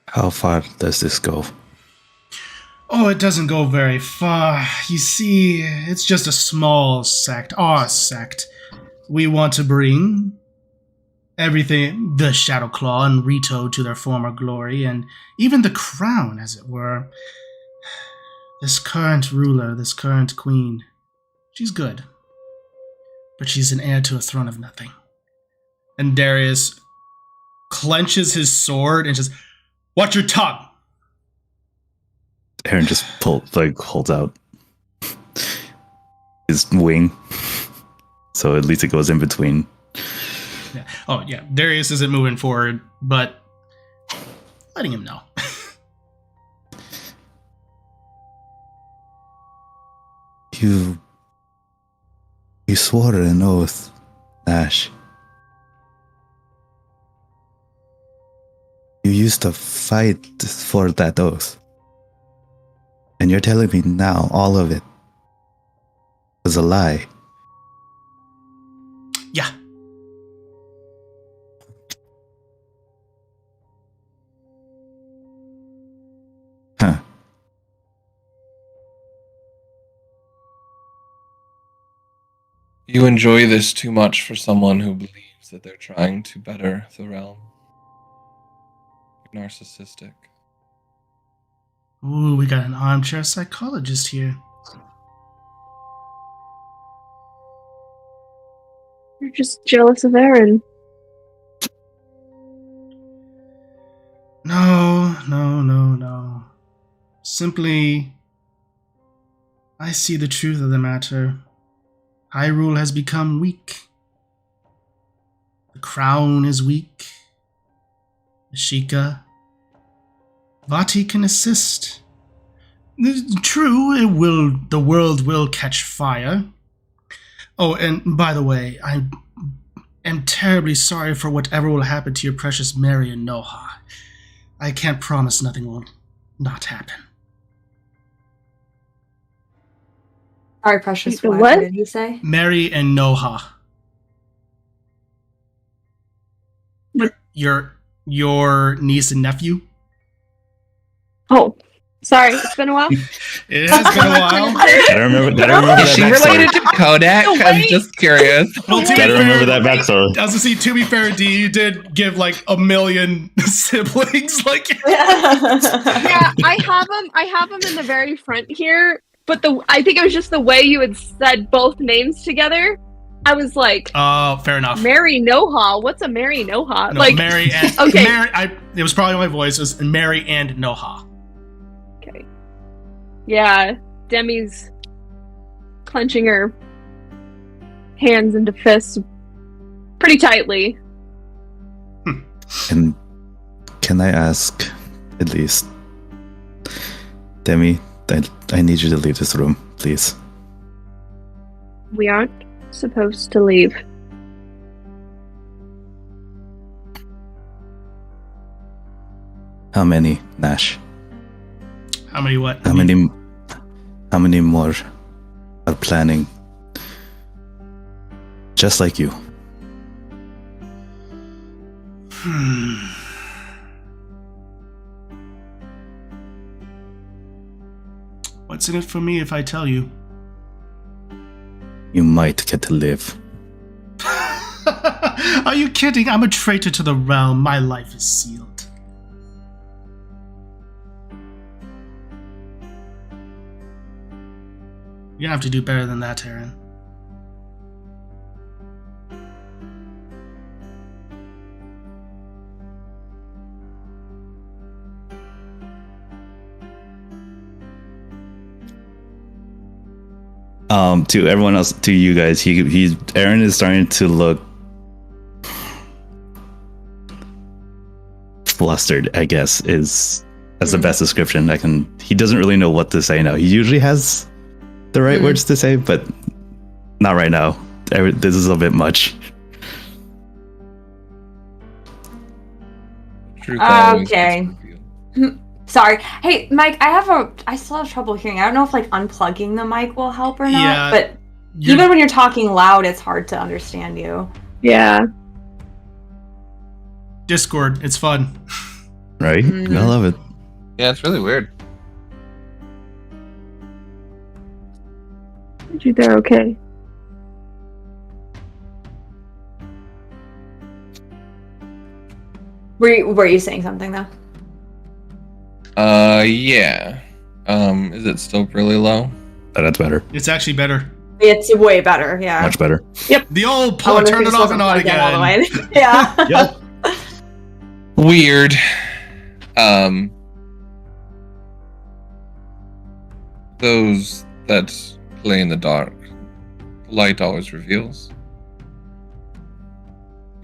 S4: How far does this go?
S1: Oh, it doesn't go very far. You see, it's just a small sect, our sect. We want to bring everything, the Shadowclaw and Rito to their former glory, and even the crown, as it were. This current ruler, this current queen, she's good. But she's an heir to a throne of nothing. And Darius clenches his sword and says, "Watch your tongue!"
S4: Aaron just holds out his wing. So at least it goes in between.
S1: Yeah. Oh, yeah. Darius isn't moving forward, but letting him know.
S4: You swore an oath, Nash. You used to fight for that oath. And you're telling me now all of it was a lie.
S1: Yeah.
S4: Huh.
S2: You enjoy this too much for someone who believes that they're trying to better the realm. You're narcissistic.
S1: Ooh, we got an armchair psychologist here.
S6: You're just jealous of Aaron.
S1: No. Simply, I see the truth of the matter. Hyrule has become weak. The crown is weak. Ashika. Vati can assist. True, the world will catch fire. Oh, and by the way, I am terribly sorry for whatever will happen to your precious Mary and Noha. I can't promise nothing will not happen.
S3: Sorry, precious.
S6: The
S3: What?
S6: what?
S3: What did he say?
S1: Mary and Noha.
S6: What?
S1: Your niece and nephew?
S6: Oh, sorry, it's been a while.
S1: It has been a while.
S4: I don't remember
S2: Is she
S4: that
S2: related
S4: backstory.
S2: to Kodak?
S6: No
S2: I'm
S6: way.
S2: just curious.
S1: Well, to
S4: I
S1: be
S4: don't remember
S1: fair,
S4: that backstory.
S1: I was to see, to be fair, D, you did give like 1 million siblings. Like,
S6: Yeah, I have them in the very front here, but I think it was just the way you had said both names together. I was like,
S1: oh, fair enough.
S6: Mary Noha. What's a Mary Noha?
S1: No,
S6: like,
S1: Mary and
S6: okay.
S1: It was probably my voice. It was Mary and Noha.
S6: Okay. Yeah, Demi's clenching her hands into fists pretty tightly.
S4: And can I ask, at least, Demi, I need you to leave this room, please.
S6: We aren't supposed to leave.
S4: How many, Nash?
S1: How many what?
S4: How many more are planning just like you.
S1: What's in it for me if I tell you?
S4: You might get to live.
S1: Are you kidding? I'm a traitor to the realm. My life is sealed. You're gonna have to do better than that, Taryn.
S4: To everyone else, to you guys, Aaron is starting to look flustered, I guess, is the best description I can. He doesn't really know what to say now. He usually has the right words to say, but not right now. This is a bit much.
S3: Okay. Sorry. Hey, Mike, I still have trouble hearing. I don't know if like unplugging the mic will help or not,
S1: Yeah,
S3: but even when you're talking loud, it's hard to understand you.
S6: Yeah.
S1: Discord, it's fun.
S4: Right?
S3: Mhm.
S4: I love it.
S2: Yeah, it's really weird.
S6: They're okay.
S3: Were you saying something though?
S2: Yeah. Is it still really low?
S4: Oh, that's better.
S1: It's actually better.
S3: It's way better, yeah.
S4: Much better.
S1: The old
S3: I
S1: pull,
S3: wonder if
S1: turn
S3: it
S1: it
S3: just
S1: off and
S3: wasn't
S1: on
S3: plugged in all the
S1: again.
S3: way. Yeah.
S1: Yep.
S2: Weird. Those that play in the dark, the light always reveals.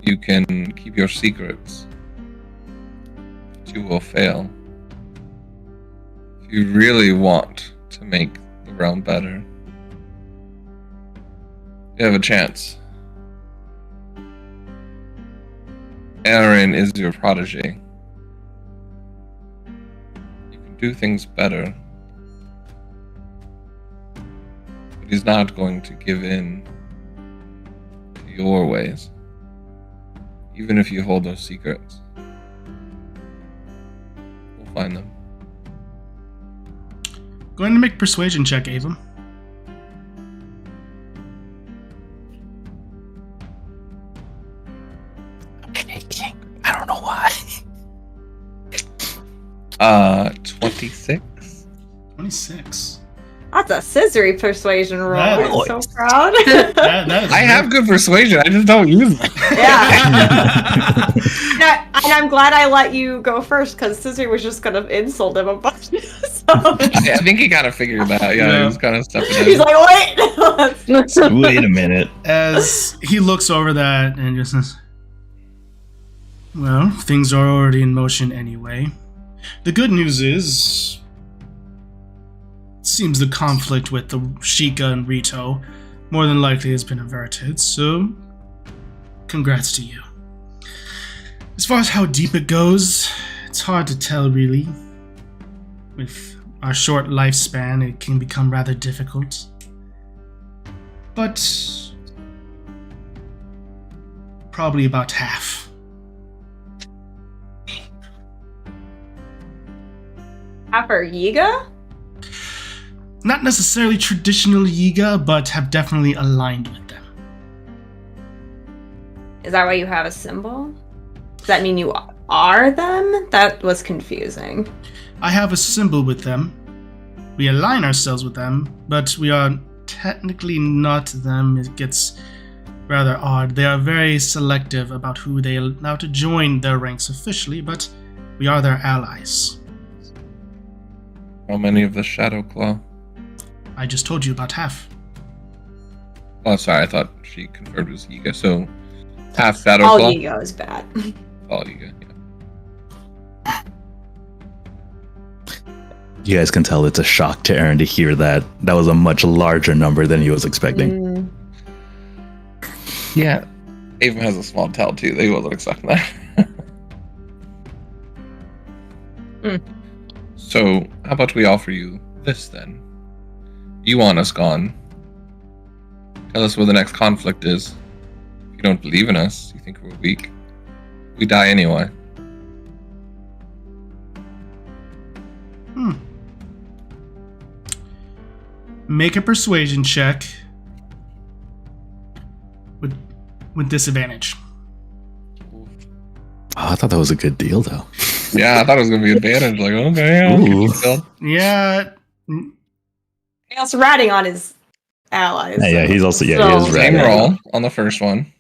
S2: You can keep your secrets, but you will fail. If you really want to make the realm better, you have a chance. Aaron is your protege. You can do things better. But he's not going to give in to your ways. Even if you hold those secrets. We'll find them.
S1: Go ahead and make a persuasion check, Avon.
S4: I don't know why.
S2: 26.
S1: 26.
S3: That's a scissory persuasion roll.
S1: That
S3: I'm so proud.
S1: That is
S2: I have good persuasion, I just don't use it.
S3: Yeah. And I'm glad I let you go first because Scissory was just gonna insult him a bunch. So
S2: I think he kind of figured that out. Yeah,
S1: Yeah.
S2: he was kind of stepping in.
S3: he's like, wait.
S4: Wait a minute.
S1: As he looks over that and just says, well, things are already in motion anyway. The good news is, it seems the conflict with the Sheikah and Rito more than likely has been averted, so congrats to you. As far as how deep it goes, it's hard to tell really. With our short lifespan, it can become rather difficult. But probably about half.
S3: Half are Yiga?
S1: Not necessarily traditional Yiga, but have definitely aligned with them.
S3: Is that why you have a symbol? Does that mean you are them? That was confusing.
S1: I have a symbol with them. We align ourselves with them, but we are technically not them. It gets rather odd. They are very selective about who they allow to join their ranks officially, but we are their allies.
S2: How many of the Shadow Claw?
S1: I just told you about half.
S2: Oh, sorry, I thought she confirmed it was Yiga. So, half Shadow
S3: All
S2: Claw?
S3: Yiga is bad.
S2: All Yiga, yeah.
S4: You guys can tell it's a shock to Aaron to hear that. That was a much larger number than he was expecting.
S2: Yeah. Avon has a small tail, too. They wasn't expecting that. So, how about we offer you this, then? You want us gone. Tell us where the next conflict is. don't believe in us. You think we're weak. We die anyway.
S1: Make a persuasion check with disadvantage.
S4: Oh, I thought that was a good deal, though.
S2: Yeah, I thought it was gonna be advantage. Like, okay,
S4: Ooh.
S1: Yeah.
S3: He's also ratting on his allies.
S4: Yeah, he's also he is
S2: same
S4: right.
S2: roll on the first one.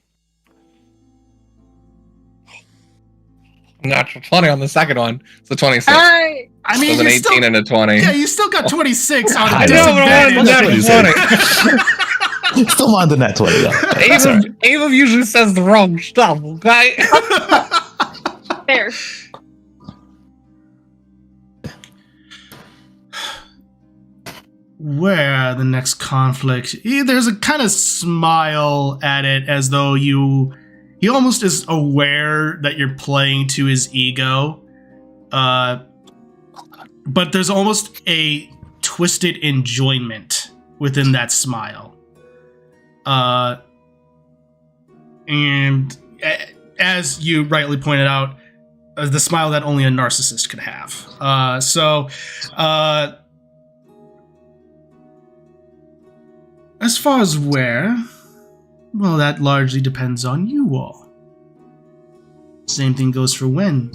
S2: Natural 20 on the second one. So 26.
S6: Alright.
S1: I mean,
S2: With an
S1: you
S2: 18
S1: still,
S2: and a 20.
S1: yeah, you still got 26 on
S4: I
S1: a
S4: know, but I
S1: disadvantage.
S4: wanted the natural Still on the net 20, though.
S2: Ava usually says the wrong stuff, okay?
S6: Fair.
S1: Where the next conflict? There's a kind of smile at it, as though he almost is aware that you're playing to his ego. But there's almost a twisted enjoyment within that smile. And as you rightly pointed out, the smile that only a narcissist could have. As far as where, well, that largely depends on you all. Same thing goes for when.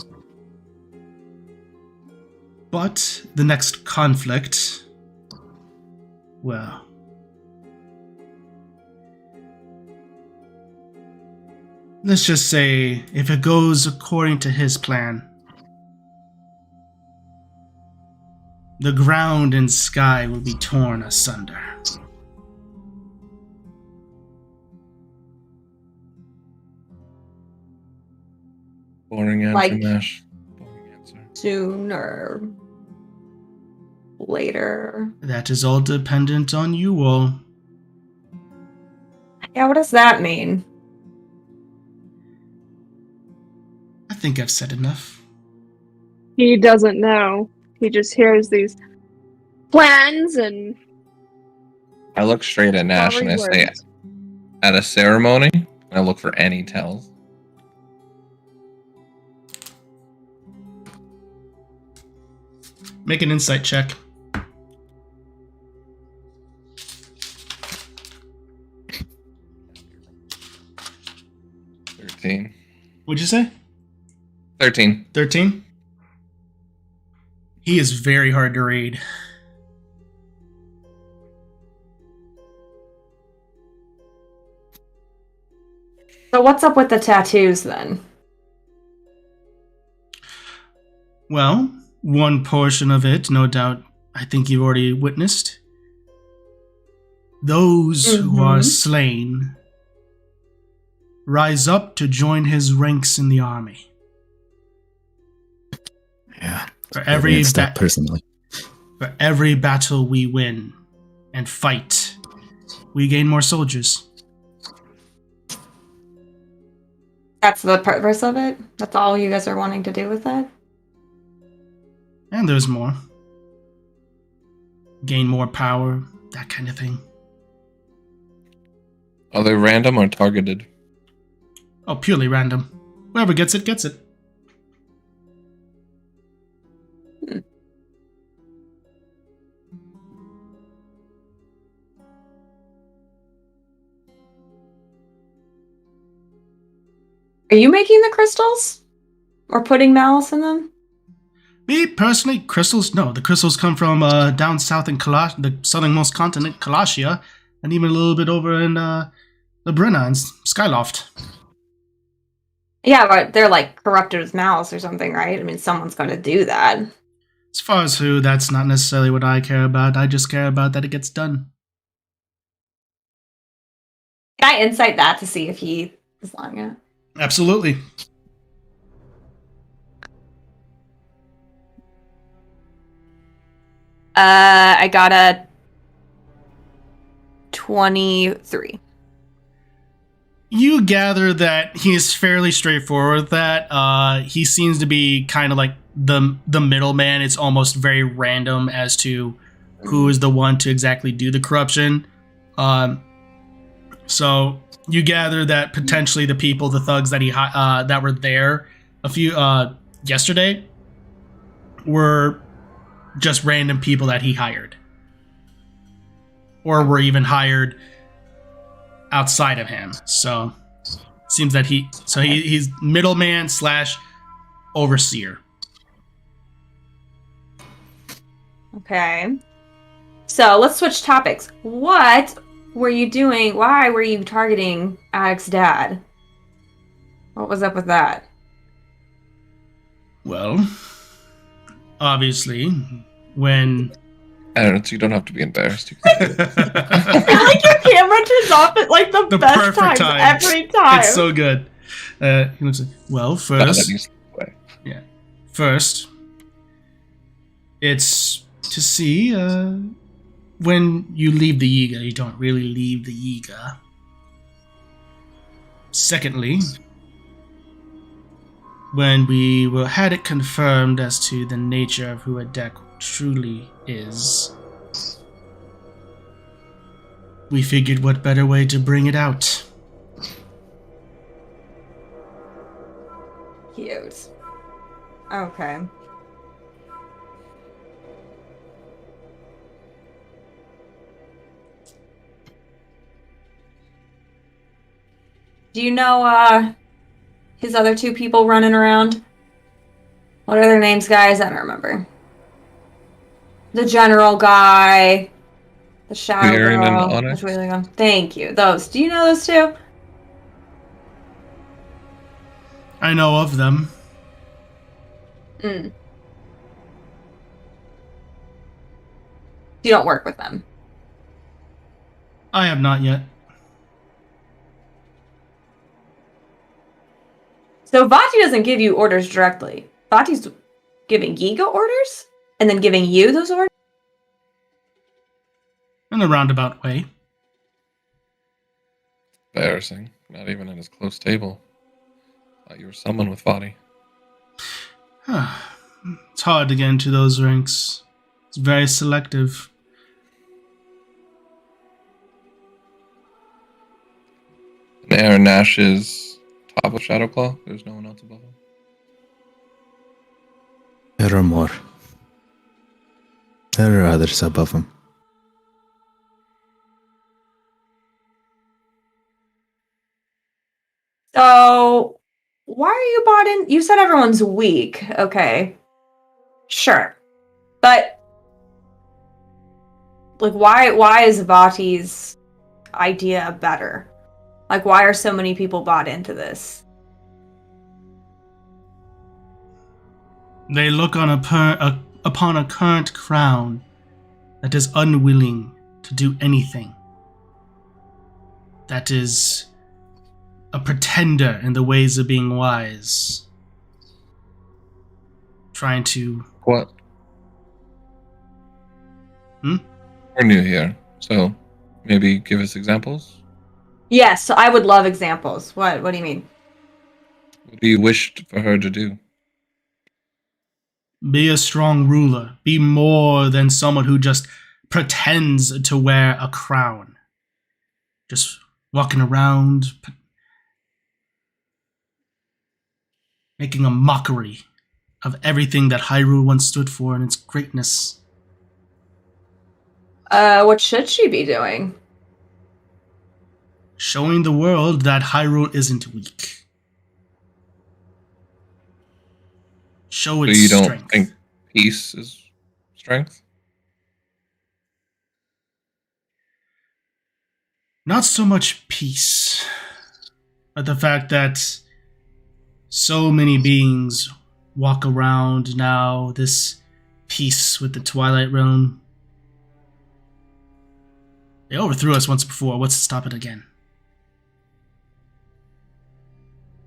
S1: But the next conflict, well, let's just say if it goes according to his plan, the ground and sky will be torn asunder.
S2: Boring answer,
S3: Like-
S2: Nash. Boring answer.
S3: Sooner. Later.
S1: That is all dependent on you all.
S3: Yeah, what does that mean?
S1: I think I've said enough.
S6: He doesn't know. He just hears these plans and
S2: I look straight at Nash and I say,
S6: words.
S2: at a ceremony, I look for any tells.
S1: Make an insight check. What'd you say?
S2: 13.
S1: 13? He is very hard to read.
S3: So what's up with the tattoos then?
S1: Well, one portion of it, no doubt, I think you've already witnessed. Those who are slain rise up to join his ranks in the army.
S4: Yeah.
S1: For every
S4: personally.
S1: For every battle we win and fight, we gain more soldiers.
S3: That's the purpose of it? That's all you guys are wanting to do with it?
S1: And there's more. Gain more power, that kind of thing.
S2: Are they random or targeted?
S1: Oh, purely random. Whoever gets it, gets it.
S3: Are you making the crystals? Or putting malice in them?
S1: Me, personally, crystals? No, the crystals come from down south in the southernmost continent, Kalashia, and even a little bit over in Labrina and Skyloft.
S3: Yeah, but they're like corrupted with malice or something, right? I mean, someone's going to do that.
S1: As far as who, that's not necessarily what I care about. I just care about that it gets done.
S3: Can I insight that to see if he is lying it?
S1: Absolutely.
S3: I got a 23.
S1: You gather that he is fairly straightforward with that. He seems to be kind of like the middleman. It's almost very random as to who is the one to exactly do the corruption. So you gather that potentially the people, the thugs that that were there a few yesterday, were just random people that he hired, or were even hired outside of him. So it seems that he's middleman / overseer.
S3: Okay. So let's switch topics. What were you doing? Why were you targeting Addict's dad? What was up with that?
S1: Well, obviously, when...
S2: I don't know, you don't have to be embarrassed.
S3: I feel like your camera turns off at like the best
S1: perfect
S3: times every time.
S1: It's so good. He looks like, well, first... Yeah. First, it's to see when you leave the Yiga, you don't really leave the Yiga. Secondly, when we had it confirmed as to the nature of who Adek truly is, we figured what better way to bring it out.
S3: Cute. Okay. Do you know his other two people running around? What are their names, guys? I don't remember. The general guy, the shadow
S2: Aaron and
S3: girl.
S2: Onyx?
S3: Which way are they going? Thank you. Those. Do you know those two?
S1: I know of them.
S3: You don't work with them.
S1: I have not yet.
S3: So Vati doesn't give you orders directly. Vati's giving Giga orders and then giving you those orders?
S1: In a roundabout way.
S2: Embarrassing. Not even at his close table. Thought you were someone with Vati.
S1: It's hard to get into those ranks. It's very selective.
S2: And Aaron Nash is top of Shadowclaw. There's no one else above him.
S4: There are more. There are others above him.
S3: So, why are you bought in? You said everyone's weak. Okay. Sure. But, like, why is Vati's idea better? Like, why are so many people bought into this?
S1: They look on upon a current crown that is unwilling to do anything. That is a pretender in the ways of being wise. Trying to...
S2: What? We're new here, so maybe give us examples?
S3: Yes, so I would love examples. What do you mean?
S2: What do you wish for her to do?
S1: Be a strong ruler. Be more than someone who just pretends to wear a crown. Just walking around, making a mockery of everything that Hyrule once stood for and its greatness.
S3: What should she be doing?
S1: Showing the world that Hyrule isn't weak. Show its
S2: So you don't
S1: strength.
S2: think peace is strength?
S1: Not so much peace, but the fact that so many beings walk around now, this peace with the Twilight Realm. They overthrew us once before. What's to stop it again?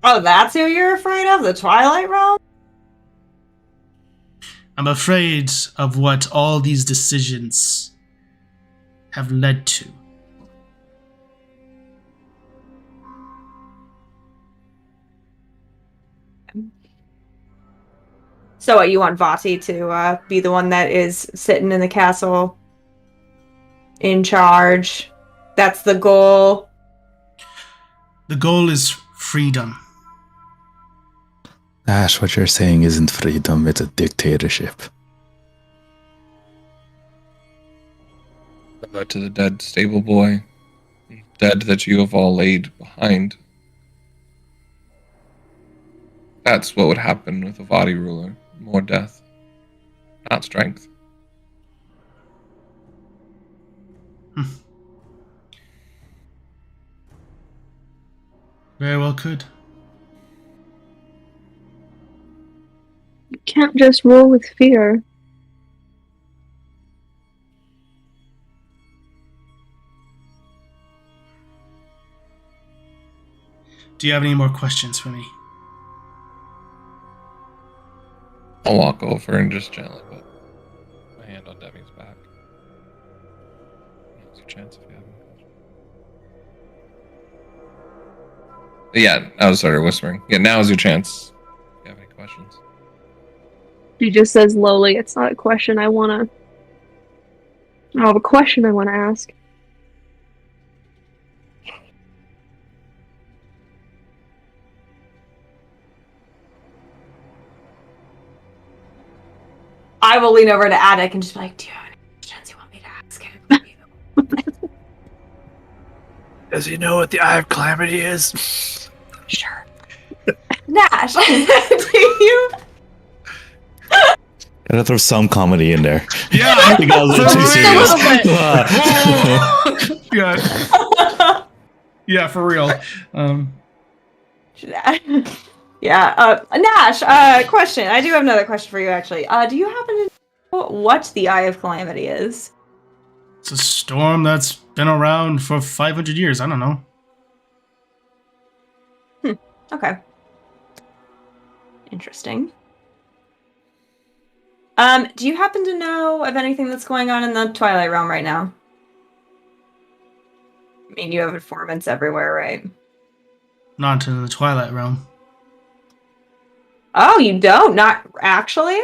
S3: Oh, that's who you're afraid of? The Twilight Realm?
S1: I'm afraid of what all these decisions have led to.
S3: So what, you want Vati to be the one that is sitting in the castle in charge? That's the goal?
S1: The goal is freedom.
S4: Ash, what you're saying isn't freedom, it's a dictatorship.
S2: To the dead stable boy. Dead that you have all laid behind. That's what would happen with a Vadi ruler. More death. Not strength.
S1: Very well could.
S6: You can't just rule with fear.
S1: Do you have any more questions for me?
S2: I'll walk over and just gently put my hand on Demi's back. Now's your chance if you have any questions. Yeah, I was started whispering. Yeah, now is your chance. If you have any questions.
S6: She just says lowly, it's not a question I have a question I wanna ask.
S3: I will lean over to Attic and just be like, do you have any questions you want me to ask him?
S5: Does he know what the Eye of Calamity is?
S3: Sure. Nash, do you?
S4: Gotta throw some comedy in there.
S1: Yeah,
S4: I think I was a little too serious.
S1: yeah. Yeah, for real.
S3: Nash, question. I do have another question for you, actually. Do you happen to know what the Eye of Calamity is?
S1: It's a storm that's been around for 500 years. I don't know.
S3: Okay. Interesting. Do you happen to know of anything that's going on in the Twilight Realm right now? I mean, you have informants everywhere, right?
S1: Not in the Twilight Realm.
S3: Oh, you don't? Not actually?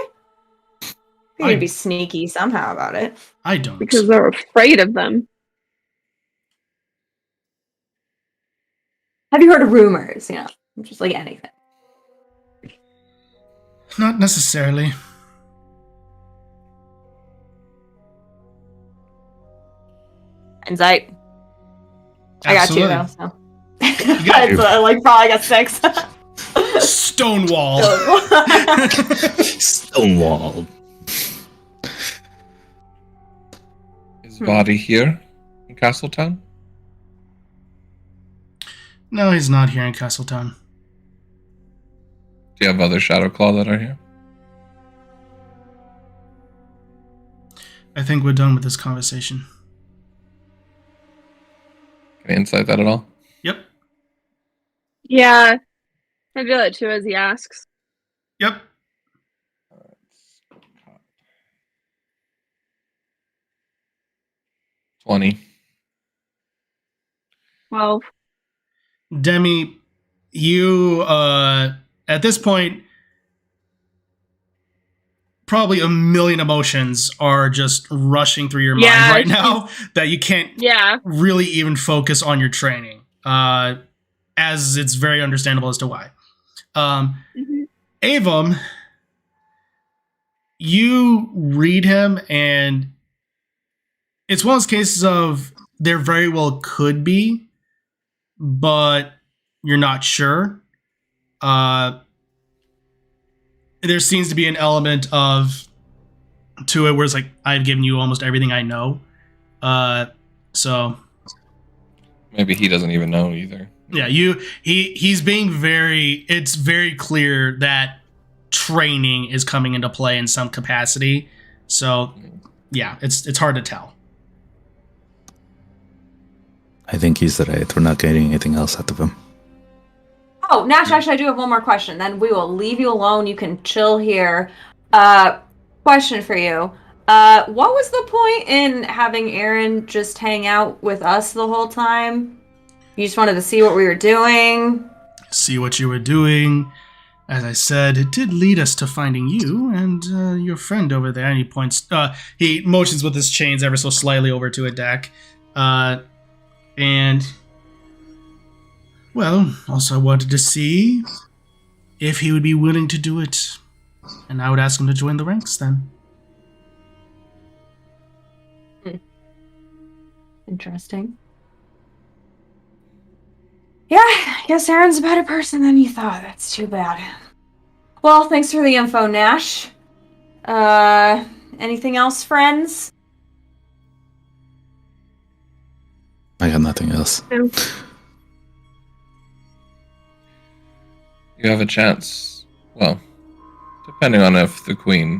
S3: You'd be sneaky somehow about it.
S1: I don't.
S6: Because they're afraid of them.
S3: Have you heard of rumors? You know, just like anything.
S1: Not necessarily.
S3: Insight. I got you, though. So.
S1: got
S3: It's like probably got 6.
S1: Stonewall.
S4: Stonewall.
S2: Is Vadi here in Castletown?
S1: No, he's not here in Castletown.
S2: Do you have other Shadowclaw that are here?
S1: I think we're done with this conversation.
S2: Can you insight that at all?
S1: Yep.
S6: Yeah. I feel it too as he asks.
S1: Yep.
S2: 20.
S6: 12.
S1: Demi, you, at this point, probably a million emotions are just rushing through your mind right now that you can't really even focus on your training, as it's very understandable as to why. Avum, you read him, and it's one of those cases of there very well could be, but you're not sure. There seems to be an element of to it where it's like, I've given you almost everything I know. So
S2: maybe he doesn't even know either.
S1: Yeah, he's being it's very clear that training is coming into play in some capacity. So yeah, it's hard to tell.
S4: I think he's right. We're not getting anything else out of him.
S3: Oh, Nash, actually, I do have one more question. Then we will leave you alone. You can chill here. Question for you. What was the point in having Aaron just hang out with us the whole time? You just wanted to see what we were doing?
S1: See what you were doing. As I said, it did lead us to finding you and your friend over there. And he points, he motions with his chains ever so slightly over to a deck. And Well, also I wanted to see if he would be willing to do it. And I would ask him to join the ranks then.
S3: Interesting. Yeah, I guess Aaron's a better person than you thought. That's too bad. Well, thanks for the info, Nash. Anything else, friends?
S4: I got nothing else.
S6: No.
S2: You have a chance. Well, depending on if the queen,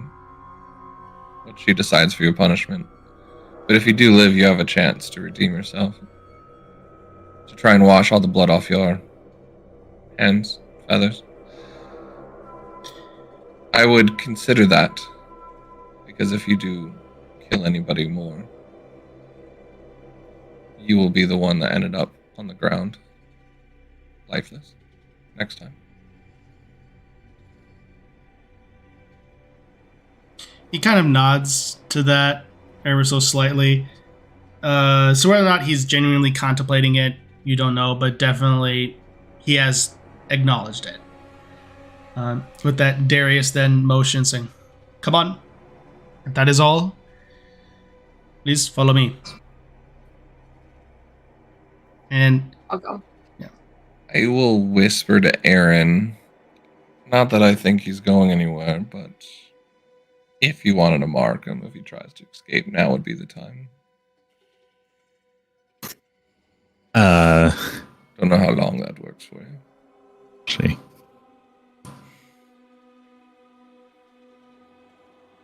S2: what she decides for your punishment. But if you do live, you have a chance to redeem yourself. To try and wash all the blood off your hands, feathers. I would consider that. Because if you do kill anybody more, you will be the one that ended up on the ground, lifeless, next time.
S1: He kind of nods to that ever so slightly. So whether or not he's genuinely contemplating it, you don't know, but definitely he has acknowledged it. With that, Darius then motions saying, "Come on. If that is all, please follow me." And
S3: I'll go.
S2: I will whisper to Aaron, not that I think he's going anywhere, but if you wanted to mark him, if he tries to escape, now would be the time. Don't know how long that works for you.
S4: See.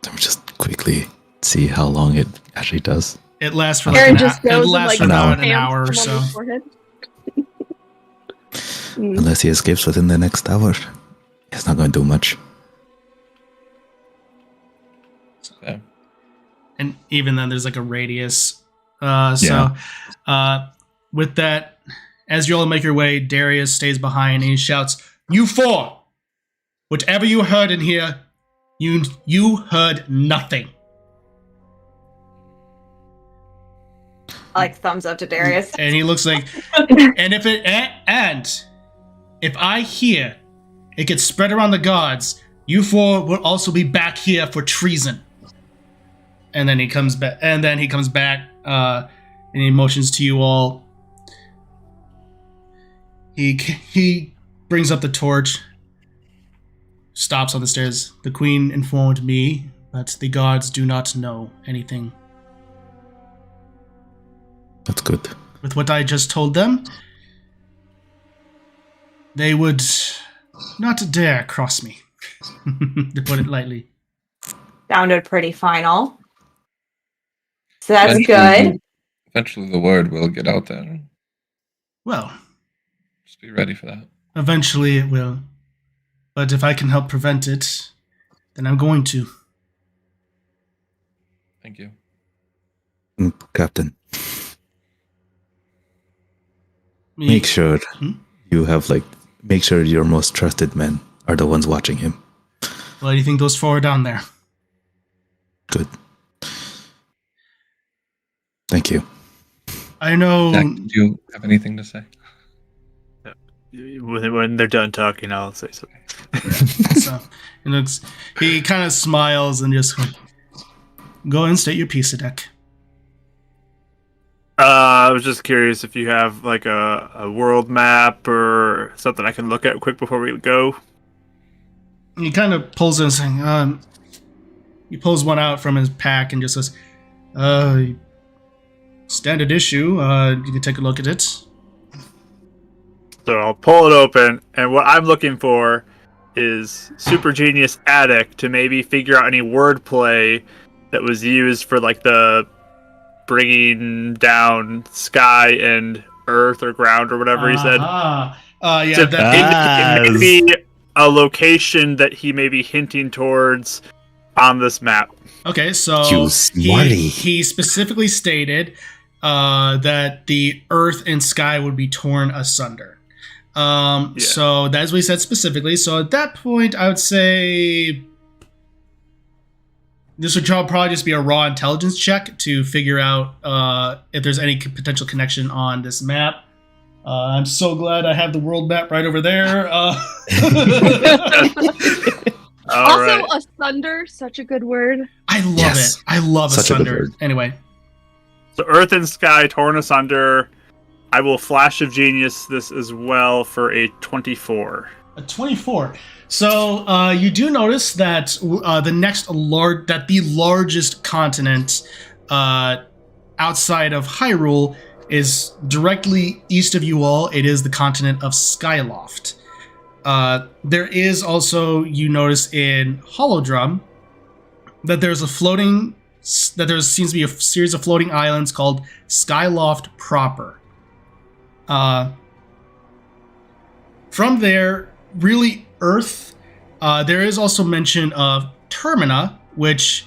S4: Let me just quickly see how long it actually does.
S1: it lasts for
S6: Aaron
S1: like
S6: just
S1: it
S6: goes
S1: lasts
S6: and
S1: for
S6: like
S1: about an hour or
S6: hands
S1: so.
S6: on his forehead.
S4: Unless he escapes within the next hour. It's not going to do much.
S2: Okay.
S1: And even then, there's like a radius. With that, as you all make your way, Darius stays behind and he shouts, "You four! Whatever you heard in here, you heard nothing."
S3: I like thumbs up to Darius.
S1: And he looks like, and if I hear it gets spread around the gods, you four will also be back here for treason. And then he comes back. And he motions to you all. He brings up the torch. Stops on the stairs. "The queen informed me, but the gods do not know anything.
S4: That's good.
S1: With what I just told them, they would not dare cross me," to put it lightly.
S3: Sounded pretty final. So that's
S2: Eventually-
S3: good.
S2: Eventually the word will get out there.
S1: Well,
S2: Just be ready for that.
S1: eventually it will. But if I can help prevent it, then I'm going to.
S2: Thank you.
S4: Captain, make sure make sure your most trusted men are the ones watching him.
S1: Well, do you think those four are down there?
S4: Good. Thank you.
S1: I know.
S2: Jack, do you have anything to say?
S5: When they're done talking, I'll say something.
S1: So he kind of smiles and just go and state your piece, Sadek.
S5: I was just curious if you have like a world map or something I can look at quick before we go.
S1: He kind of pulls in saying, he pulls one out from his pack and just says, "Standard issue. You can take a look at it."
S5: So I'll pull it open, and what I'm looking for is Super Genius Attic to maybe figure out any wordplay that was used for like the bringing down sky and earth or ground or whatever he said.
S1: Yeah,
S5: So
S1: that,
S5: it may be a location that he may be hinting towards on this map.
S1: okay, so
S4: You smarty.
S1: he specifically stated that the earth and sky would be torn asunder. So that's what he said specifically. So at that point, I would say this would probably just be a raw intelligence check to figure out if there's any potential connection on this map. I'm so glad I have the world map right over there.
S5: All right.
S6: Asunder, such a good word.
S1: I love
S4: Yes.
S1: it. I love
S4: Such a good
S1: Asunder.
S4: word.
S1: Anyway,
S5: So Earth and Sky torn asunder. I will Flash of Genius this as well for a 24.
S1: a 24. So you do notice that the largest continent outside of Hyrule is directly east of you all. It is the continent of Skyloft. There is also, you notice in Holodrum, that there seems to be a series of floating islands called Skyloft proper. From there, really Earth. There is also mention of Termina, which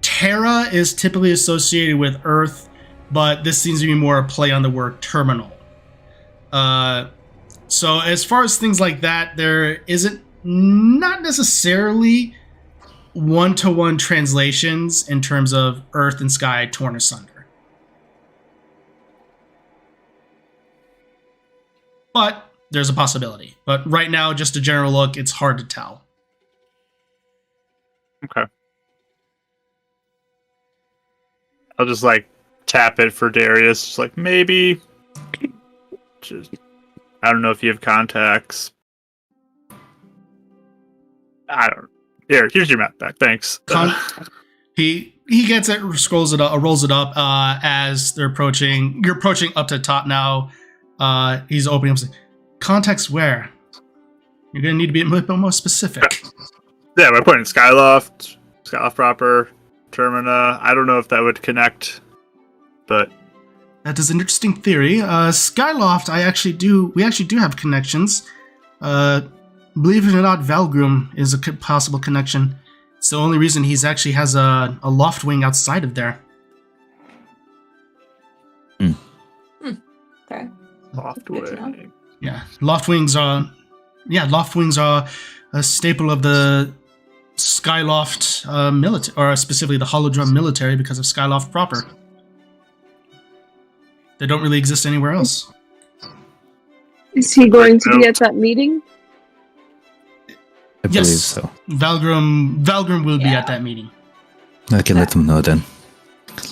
S1: Terra is typically associated with Earth, but this seems to be more a play on the word terminal. So as far as things like that, there isn't not necessarily one-to-one translations in terms of Earth and Sky torn asunder. But there's a possibility. But right now, just a general look, it's hard to tell.
S5: Okay. I'll just like tap it for Darius. Just like maybe. Just I don't know if you have contacts. I don't. Here's your map back. Thanks.
S1: He gets it, rolls it up as they're approaching. You're approaching up to the top now. He's opening up. Contacts where? You're gonna need to be a little bit more specific.
S5: Yeah, we're putting Skyloft proper, Termina. I don't know if that would connect, but
S1: That is an interesting theory. Skyloft, we actually do have connections. Believe it or not, Valgrim is a possible connection. It's the only reason he's actually has a loft wing outside of there.
S3: Okay.
S5: Loftway.
S1: Yeah, loft wings are a staple of the Skyloft military, or specifically the Holodrum military, because of Skyloft proper. They don't really exist anywhere else.
S6: Is he going to be at that meeting?
S4: I believe
S1: Yes.
S4: so.
S1: Valgrim will be at that meeting.
S4: I can let them know then.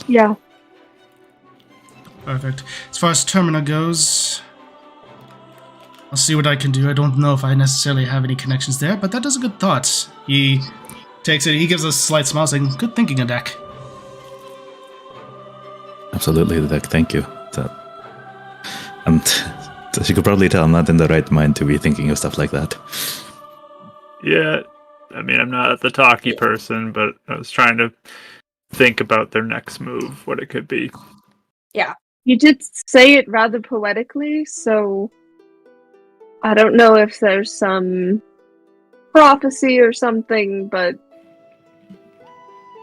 S6: Yeah.
S1: Perfect. As far as Termina goes, I'll see what I can do. I don't know if I necessarily have any connections there, but that is a good thought. He takes it, he gives a slight smile saying, good thinking, Adek.
S4: Absolutely, Deck. Thank you. As you could probably tell, I'm not in the right mind to be thinking of stuff like that.
S5: Yeah, I mean, I'm not the talky person, but I was trying to think about their next move, what it could be.
S6: You did say it rather poetically, so I don't know if there's some prophecy or something, but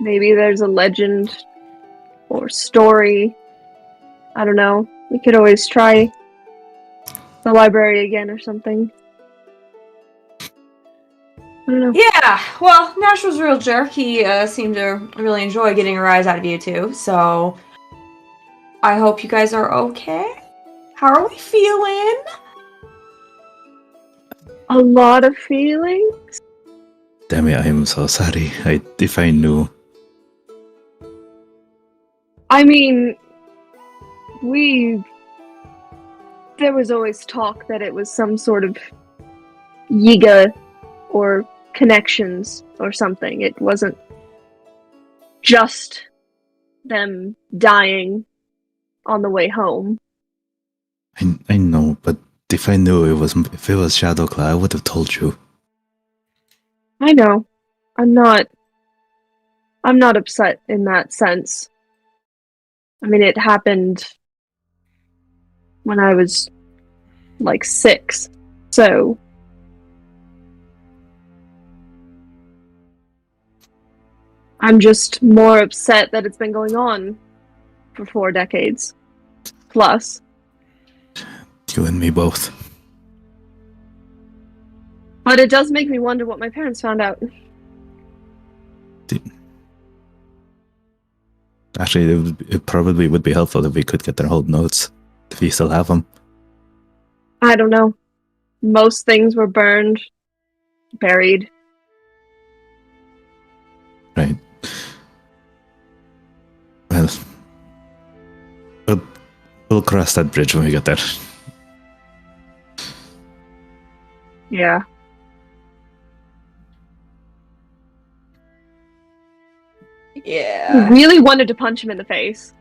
S6: maybe there's a legend or story. I don't know. We could always try the library again or something. I don't know.
S3: Yeah, well, Nash was a real jerk. He seemed to really enjoy getting a rise out of you two, so I hope you guys are okay. How are we feeling?
S6: A lot of feelings.
S4: Damn it, I am so sorry. If I knew.
S6: I mean, there was always talk that it was some sort of Yiga or connections or something. It wasn't just them dying on the way home.
S4: I know, but if I knew if it was Shadowclaw, I would have told you.
S6: I know. I'm not upset in that sense. I mean, it happened when I was like 6, so I'm just more upset that it's been going on for 4 decades plus.
S4: You and me both.
S6: But it does make me wonder what my parents found out.
S4: Actually, it probably would be helpful if we could get their old notes, if you still have them.
S6: I don't know. Most things were burned, buried.
S4: Right. Well, we'll cross that bridge when we get there.
S6: Yeah.
S3: Yeah.
S6: Really wanted to punch him in the face.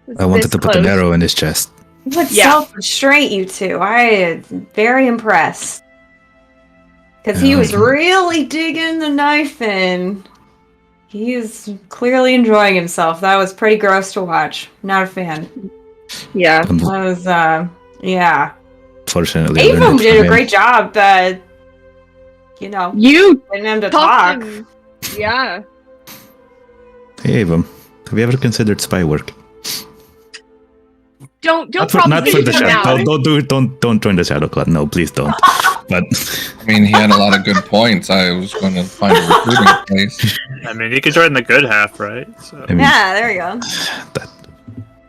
S6: It was
S4: I wanted
S6: this
S4: to put an
S6: close.
S4: arrow in his chest.
S3: What
S6: Yeah.
S3: self-restraint, you two. I am very impressed. Because he
S4: Yeah.
S3: was really digging the knife in. He is clearly enjoying himself. That was pretty gross to watch. Not a fan.
S6: Yeah.
S3: That was, yeah.
S4: Fortunately, I learned
S3: Avon
S4: it
S3: did
S4: from
S3: a
S4: him.
S3: great job, you know,
S6: You
S3: getting him to talk.
S6: talked him. Yeah.
S4: Hey, Avon, have you ever considered spy work?
S6: Don't
S4: Not for
S6: proposition
S4: the
S6: him
S4: shadow.
S6: now.
S4: Don't do it. Don't join the shadow clan. No, please don't. But
S2: I mean, he had a lot of good points. I was going to find a recruiting place.
S5: I mean, you could join the good half, right? So.
S4: I mean,
S3: Yeah, there you go.
S4: that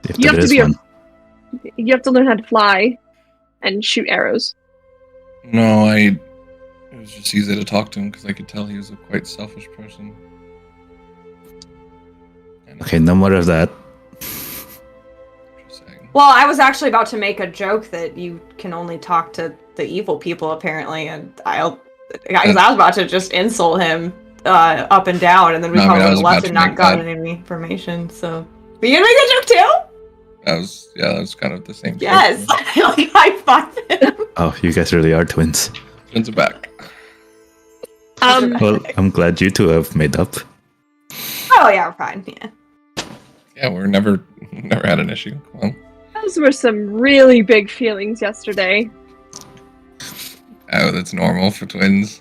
S4: if
S6: You
S4: there
S6: have to
S4: is
S6: be a-
S4: one.
S6: You have to learn how to fly and shoot arrows.
S2: No, it was just easy to talk to him because I could tell he was a quite selfish person.
S4: Okay, no more of that.
S2: Just saying.
S3: Well, I was actually about to make a joke that you can only talk to the evil people, apparently, and I was about to just insult him up and down, and then we
S2: No, I mean,
S3: probably
S2: I
S3: would
S2: was
S3: have left
S2: about
S3: and
S2: to
S3: not
S2: make
S3: gotten
S2: that.
S3: any information, so... Were you gonna make that joke too?
S2: That was kind of the same.
S3: Yes! Like, high five him!
S4: Oh, you guys really are twins.
S2: Twins are back.
S4: Well, I'm glad you two have made up.
S3: Oh, yeah, we're fine, yeah.
S2: Yeah, we're never had an issue. Well,
S6: Those were some really big feelings yesterday.
S2: oh, that's normal for twins.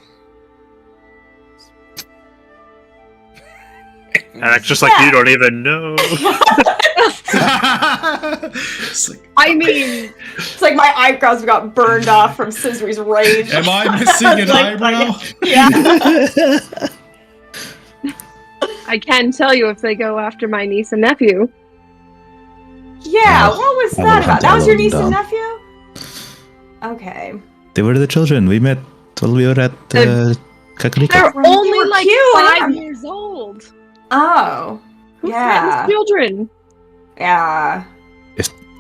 S5: And it's just like
S3: Yeah.
S5: you don't even know.
S1: It's like,
S6: I mean,
S3: It's like my eyebrows got burned off from Scissory's rage.
S1: am I missing an
S3: Like,
S1: eyebrow?
S3: Yeah.
S6: I can tell you if they go after my niece and nephew.
S3: Yeah,
S4: Oh,
S3: what was
S4: I will
S3: that about?
S4: hunt
S3: That was your
S4: all of
S3: niece
S4: them
S3: and
S4: down.
S3: nephew? Okay.
S4: They were the children we met while we were at Kakariko.
S6: They're
S3: Well, they
S6: only
S3: were
S6: like
S3: cute.
S6: 5 years old.
S3: Oh.
S6: Who
S3: Yeah.
S6: threatens children?
S3: Yeah.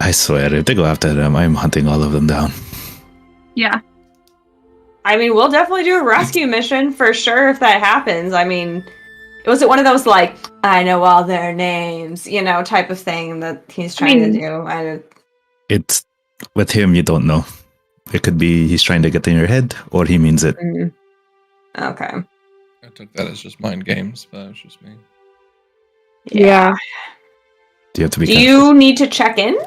S4: I swear, if they go after them, I'm hunting all of them down.
S6: Yeah.
S3: I mean, we'll definitely do a rescue mission for sure if that happens. I mean, was it one of those like, I know all their names, type of thing that he's trying to do?
S4: It's with him, you don't know. It could be he's trying to get in your head, or he means it.
S3: Okay.
S2: I took that as just mind games, but it was just me.
S6: Yeah.
S4: You have to be
S3: Do
S4: careful.
S3: you need to check in?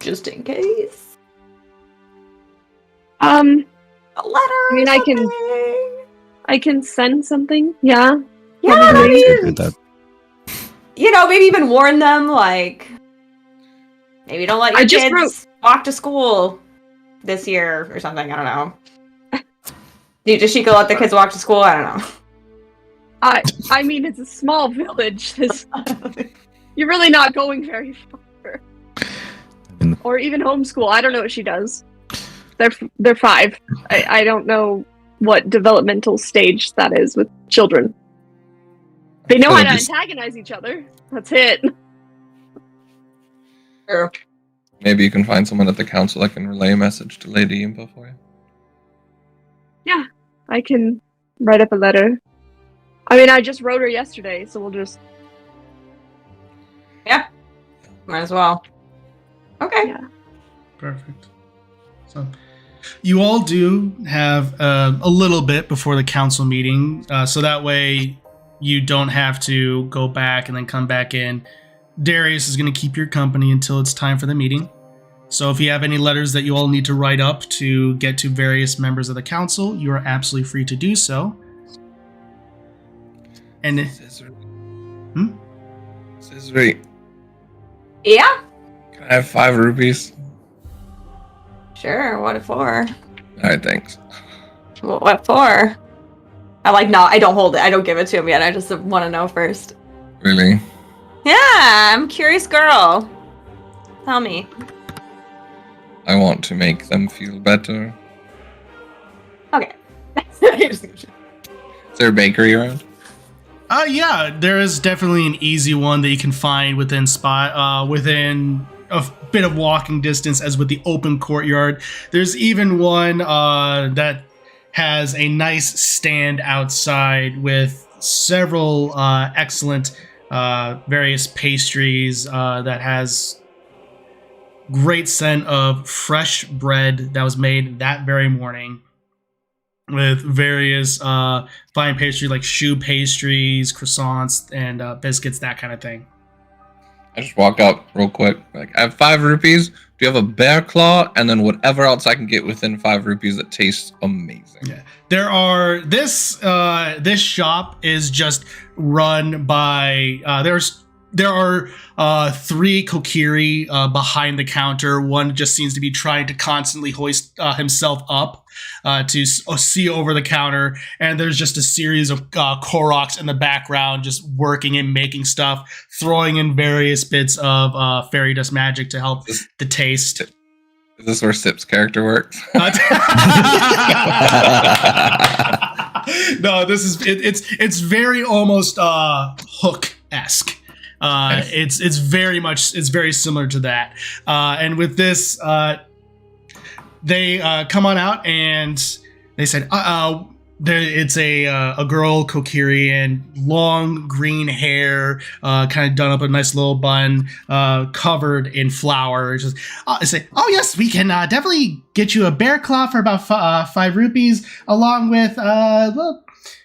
S3: Just in case. A letter?
S6: I mean, I can-
S3: something?
S6: I can send something. Yeah.
S3: Yeah,
S6: Probably.
S3: I mean,
S4: Did that.
S3: maybe even warn them, like, maybe don't let your
S6: I just
S3: kids walk to school this year or something. I don't know. Does Sheikah let the kids walk to school? I don't know.
S6: I mean, it's a small village. You're really not going very far.
S4: mean-
S6: Or even homeschool. I don't know what she does. They're 5. I don't know what developmental stage that is with children. They know how to antagonize each other. That's it.
S3: Sure.
S2: Maybe you can find someone at the council that can relay a message to Lady Impa for you.
S6: I can write up a letter. I mean, I just wrote her yesterday, so we'll just...
S3: Might as well. Okay.
S6: Yeah.
S1: Perfect. So, you all do have a little bit before the council meeting, so that way you don't have to go back and then come back in. Darius is going to keep your company until it's time for the meeting. So if you have any letters that you all need to write up to get to various members of the council, you are absolutely free to do so. And
S2: Scissory,
S3: Yeah?
S2: can I have 5 rupees?
S3: Sure. What for?
S2: Alright, thanks.
S3: What for? I don't hold it. I don't give it to him yet. I just want to know first.
S2: Really?
S3: Yeah, I'm a curious girl. Tell me.
S2: I want to make them feel better
S3: Okay.
S2: Is there a bakery around?
S1: Yeah, there is definitely an easy one that you can find within a bit of walking distance, as with the open courtyard. There's even one that has a nice stand outside with several excellent various pastries that has great scent of fresh bread that was made that very morning, with various fine pastry like choux pastries, croissants, and biscuits, that kind of thing.
S2: I just walk up real quick. Like, I have 5 rupees. Do you have a bear claw? And then whatever else I can get within 5 rupees that tastes amazing.
S1: Yeah, there are this shop is just run by there are 3 kokiri behind the counter. One just seems to be trying to constantly hoist himself up to see over the counter, and there's just a series of Koroks in the background just working and making stuff, throwing in various bits of fairy dust magic to help the taste.
S2: Is this where Sip's character works?
S1: No, this is it's very almost Hook-esque. It's very similar to that. And with this, they come on out and they said, it's a girl kokiri and long green hair, kind of done up a nice little bun, covered in flour. Just I say, oh yes, we can definitely get you a bear claw for about 5 rupees, along with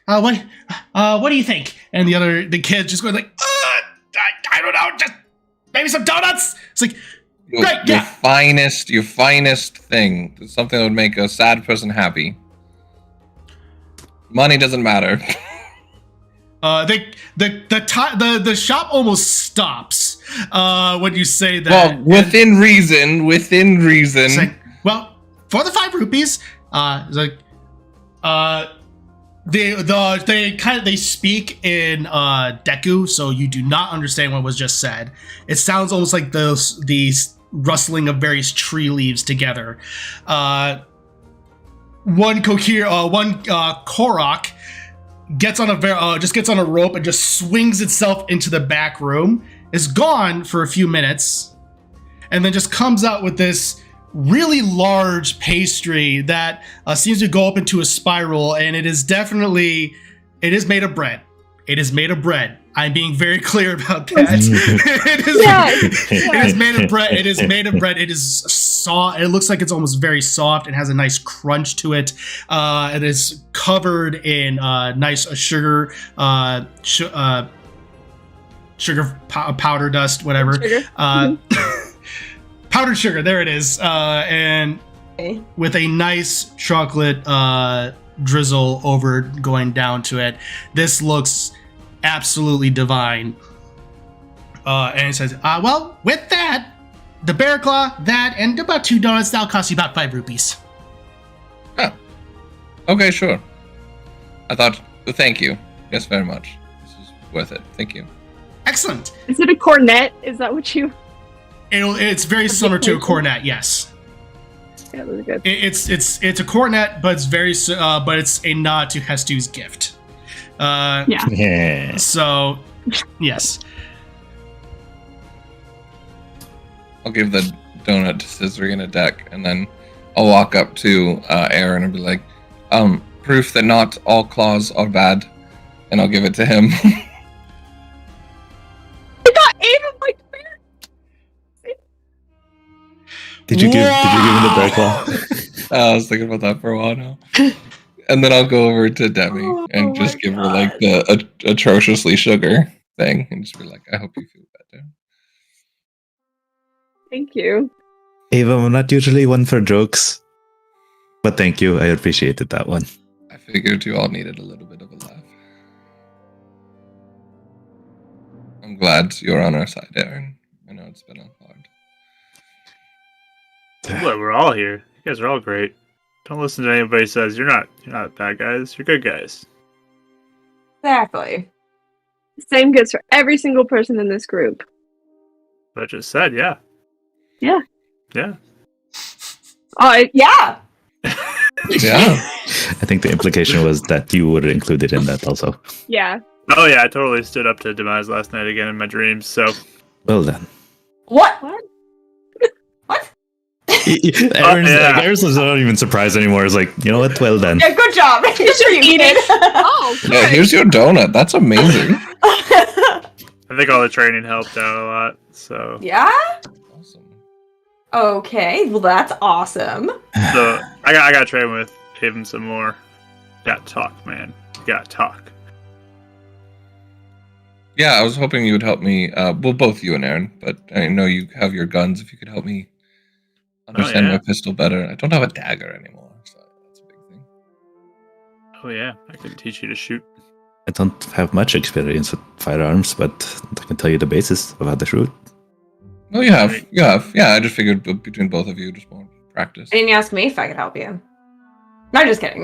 S1: what do you think? And the kid just going like, I don't know, just maybe some donuts. It's like, great, yeah.
S2: Your finest thing. Something that would make a sad person happy. Money doesn't matter.
S1: The shop almost stops when you say that.
S2: Well, within reason.
S1: It's like, well, for the 5 rupees, it's like, they speak in Deku, so you do not understand what was just said. It sounds almost like the rustling of various tree leaves together. One Korok gets on a rope and just swings itself into the back room, is gone for a few minutes, and then just comes out with this really large pastry that seems to go up into a spiral, and it is made of bread. It is made of bread. I'm being very clear about that. It is made of bread. It is made of bread. It is soft. It looks like it's almost very soft. It has a nice crunch to it. It is covered in nice sugar, sugar powder dust, whatever. Powdered sugar. There it is. And with a nice chocolate drizzle over going down to it. This looks absolutely divine. And it says, well, with that, the bear claw, that, and about 2 donuts, that'll cost you about 5 rupees.
S2: Oh. Okay, sure. Thank you. Yes, very much. This is worth it. Thank you.
S1: Excellent.
S6: Is it a cornet? Is that what you...
S1: It's very similar to a cornet, yes.
S6: Yeah, those are good.
S1: It's a cornet, but it's a nod to Hestu's gift.
S6: Yeah.
S1: So, yes.
S2: I'll give the donut to Scissory in a deck, and then I'll walk up to Aaron and be like, proof that not all claws are bad, and I'll give it to him.
S6: I got 8 of my bear.
S4: Did you give him the bear claw?
S2: I was thinking about that for a while now. And then I'll go over to Demi and just give her like the atrociously sugar thing and just be like, I hope you feel better.
S6: Thank you.
S4: Ava, I'm not usually one for jokes, but thank you. I appreciated that one.
S2: I figured you all needed a little bit of a laugh. I'm glad you're on our side, Aaron. I know it's been hard.
S5: Look, we're all here. You guys are all great. Don't listen to anybody who says you're not bad guys. You're good guys.
S3: Exactly.
S6: Same goes for every single person in this group.
S5: What I just said, yeah.
S6: Yeah.
S5: Yeah.
S6: Oh,
S3: Yeah.
S2: Yeah.
S4: I think the implication was that you were included in that also.
S6: Yeah.
S5: Oh yeah, I totally stood up to Demise last night again in my dreams. So
S4: Well then.
S3: What?
S6: What?
S3: What?
S4: Aaron's not even surprised anymore. It's like, you know what? Well then.
S3: Yeah, good job. Good for you,
S6: eat
S3: kid.
S6: it. Oh, good.
S2: Yeah, here's your donut. That's amazing.
S5: I think all the training helped out a lot. So
S3: Yeah?
S2: Awesome.
S3: Okay, well that's awesome.
S5: So I got to train with him some more. Got to talk, man. Got to talk.
S2: Yeah, I was hoping you would help me. Well, both you and Aaron, but I know you have your guns. If you could help me understand my pistol better. I don't have a dagger anymore, so that's a big thing.
S5: Oh yeah, I can teach you to shoot.
S4: I don't have much experience with firearms, but I can tell you the basis of how to shoot.
S2: No, you have. You have. Yeah, I just figured between both of you, just more practice.
S3: And you ask me if I could help you. No, I'm just kidding.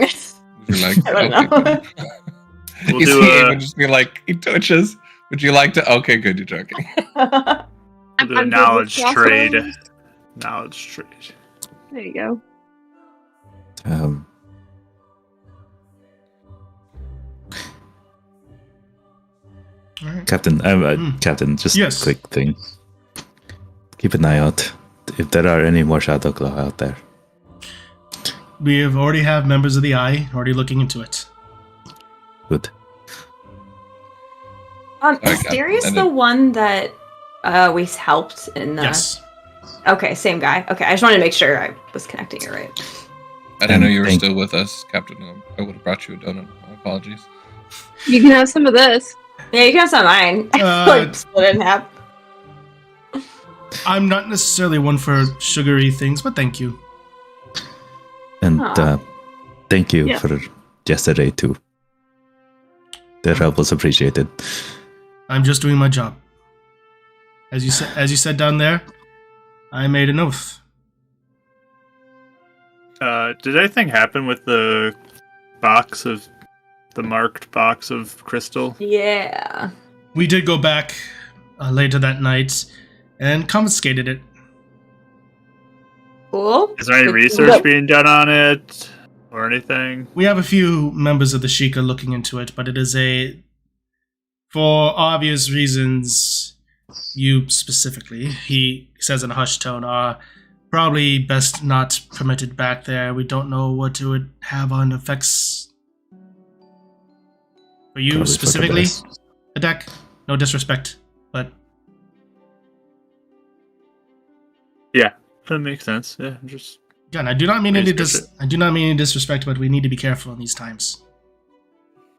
S2: You're like,
S3: I don't know.
S5: We'll
S2: you
S5: do
S2: see,
S5: a-
S2: it would just be like, he touches. Would you like to? Okay, good, you're joking.
S5: We'll do a
S6: I'm good
S5: knowledge
S6: with
S5: trade.
S6: crossbows.
S5: Knowledge trade.
S6: There you go.
S1: All right.
S4: Captain, Captain, just
S1: Yes.
S4: a quick thing. Keep an eye out if there are any more Shadow Claw out there.
S1: We have already have members of the Eye already looking into it.
S4: Good.
S3: Is
S2: God,
S3: Darius
S2: I
S3: the
S2: didn't-
S3: one that we helped in the...
S1: Yes.
S3: Okay, same guy. Okay, I just wanted to make sure I was connecting it right.
S2: I didn't know you were
S4: Thank-
S2: still with us, Captain. I would have brought you a donut. My apologies.
S6: You can have some of this.
S3: Yeah, you can have some of mine. Like, split it in half.
S1: I'm not necessarily one for sugary things, but thank you.
S4: And
S3: Aw.
S4: thank you
S6: Yeah.
S4: for yesterday too. Their help was appreciated.
S1: I'm just doing my job. As you said down there, I made an oath.
S5: Did anything happen with the marked box of crystal?
S3: Yeah.
S1: We did go back later that night and confiscated it.
S3: Cool.
S5: Is there any
S3: Good-
S5: research
S3: Yep.
S5: being done on it or anything?
S1: We have a few members of the Sheikah looking into it, but it is for obvious reasons, you specifically, he says in a hushed tone, are probably best not permitted back there. We don't know what it would have on effects for you
S4: Probably for the
S1: specifically.
S4: best.
S1: Adak, no disrespect, but
S5: Yeah, that makes sense. Yeah, I'm just
S1: again, I do not mean any
S5: Research it.
S1: I do not mean any disrespect, but we need to be careful in these times.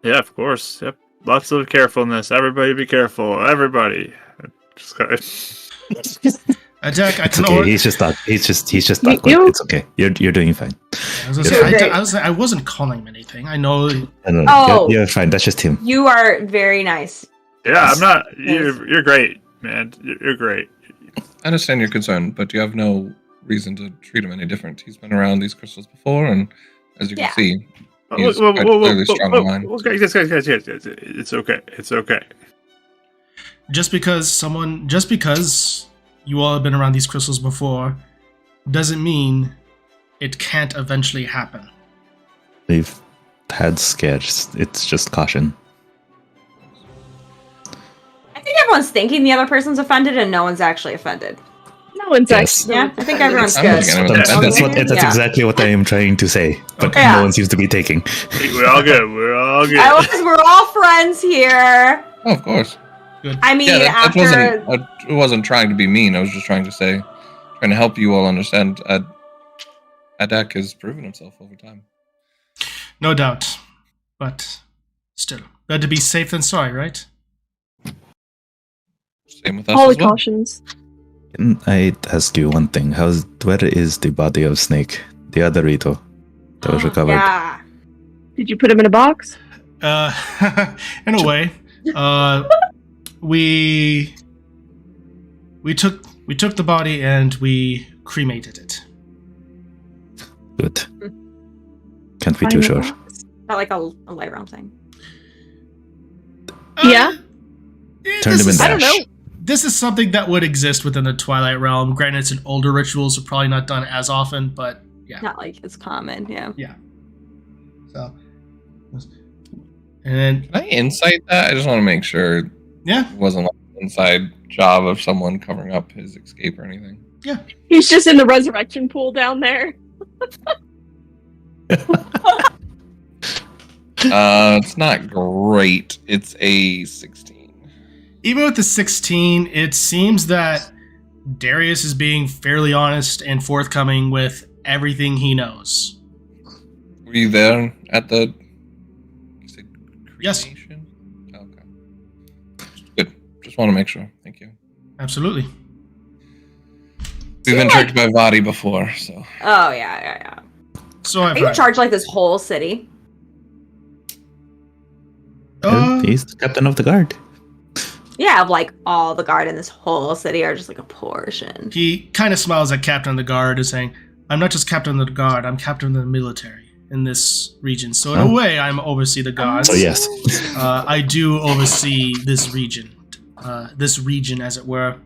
S5: yeah, of course. Yep, lots of carefulness. Everybody, be careful. Everybody. Just gotta...
S1: Adak, I
S4: It's
S1: can
S4: okay.
S1: order.
S4: He's just not
S6: You-
S4: awkward.
S6: you-
S4: It's okay. You're doing fine.
S1: I was gonna
S4: You're
S1: say,
S3: fine.
S1: I wasn't calling him anything. I know.
S4: No, no,
S3: Oh.
S4: you're fine. That's just him.
S3: You are very nice.
S5: Yeah, I'm not.
S3: Yes.
S5: You're great, man. You're great.
S2: I understand your concern, but you have no reason to treat him any different. He's been around these crystals before, and as you
S3: Yeah.
S2: can see,
S5: Whoa,
S2: he's
S5: whoa,
S2: quite
S5: whoa, whoa,
S2: clearly
S5: whoa,
S2: strong
S5: whoa,
S2: in mind.
S5: whoa, guys, it's okay. It's okay.
S1: Just because you all have been around these crystals before doesn't mean it can't eventually happen.
S4: We've had scares. It's just caution.
S3: I think everyone's thinking the other person's offended and no one's actually offended.
S6: No one's
S4: Yes.
S6: actually.
S3: Yeah, I think everyone's
S2: I don't
S3: good.
S2: think anyone's
S4: That's,
S2: offended.
S4: that's
S3: Yeah.
S4: exactly what I am trying to say, but
S1: Okay.
S3: Yeah.
S4: no one seems to be taking.
S5: We're all good. We're all good.
S3: We're all friends here.
S2: Oh, of course.
S3: I mean,
S2: Yeah, that
S3: after
S2: wasn't trying to be mean. I was just trying to help you all understand. Adak has proven himself over time.
S1: No doubt. But still, better to be safe than sorry, right?
S2: Same with us
S6: All
S2: as well.
S6: cautions.
S4: Can I ask you one thing? Where is the body of Snake, the other Rito that was recovered?
S3: yeah.
S6: Did you put him in a box?
S1: In a way, we took the body and we cremated it.
S4: Good. Can't be
S6: Fine
S4: too
S6: with
S4: sure.
S6: that.
S3: Not like a light round thing.
S6: Yeah.
S4: Turn them in
S6: I don't
S4: ash.
S6: know.
S1: This is something that would exist within the Twilight Realm. Granted, it's an older ritual, so probably not done as often, but yeah.
S3: Not like it's common, yeah.
S1: So, and then
S2: Can I insight that? I just want to make sure
S1: yeah,
S2: it wasn't like an inside job of someone covering up his escape or anything.
S1: yeah.
S6: He's just in the resurrection pool down there.
S2: It's not great. It's a 16.
S1: Even with the 16, it seems that Darius is being fairly honest and forthcoming with everything he knows.
S2: Were you there at the
S1: Yes.
S2: cremation? Okay. Good. Just want to make sure. Thank you.
S1: Absolutely.
S2: We've been tricked by Vadi before, so.
S3: Oh yeah.
S1: So I've
S3: Are you in
S1: heard.
S3: charge like this whole city?
S4: And he's the captain of the guard.
S3: Yeah, of like all the guard in this whole city, or just like a portion.
S1: He kind of smiles at Captain of the Guard and saying, I'm not just Captain of the Guard, I'm Captain of the military in this region. So in a way, I'm oversee the gods.
S4: So yes.
S1: I do oversee this region. This region, as it were.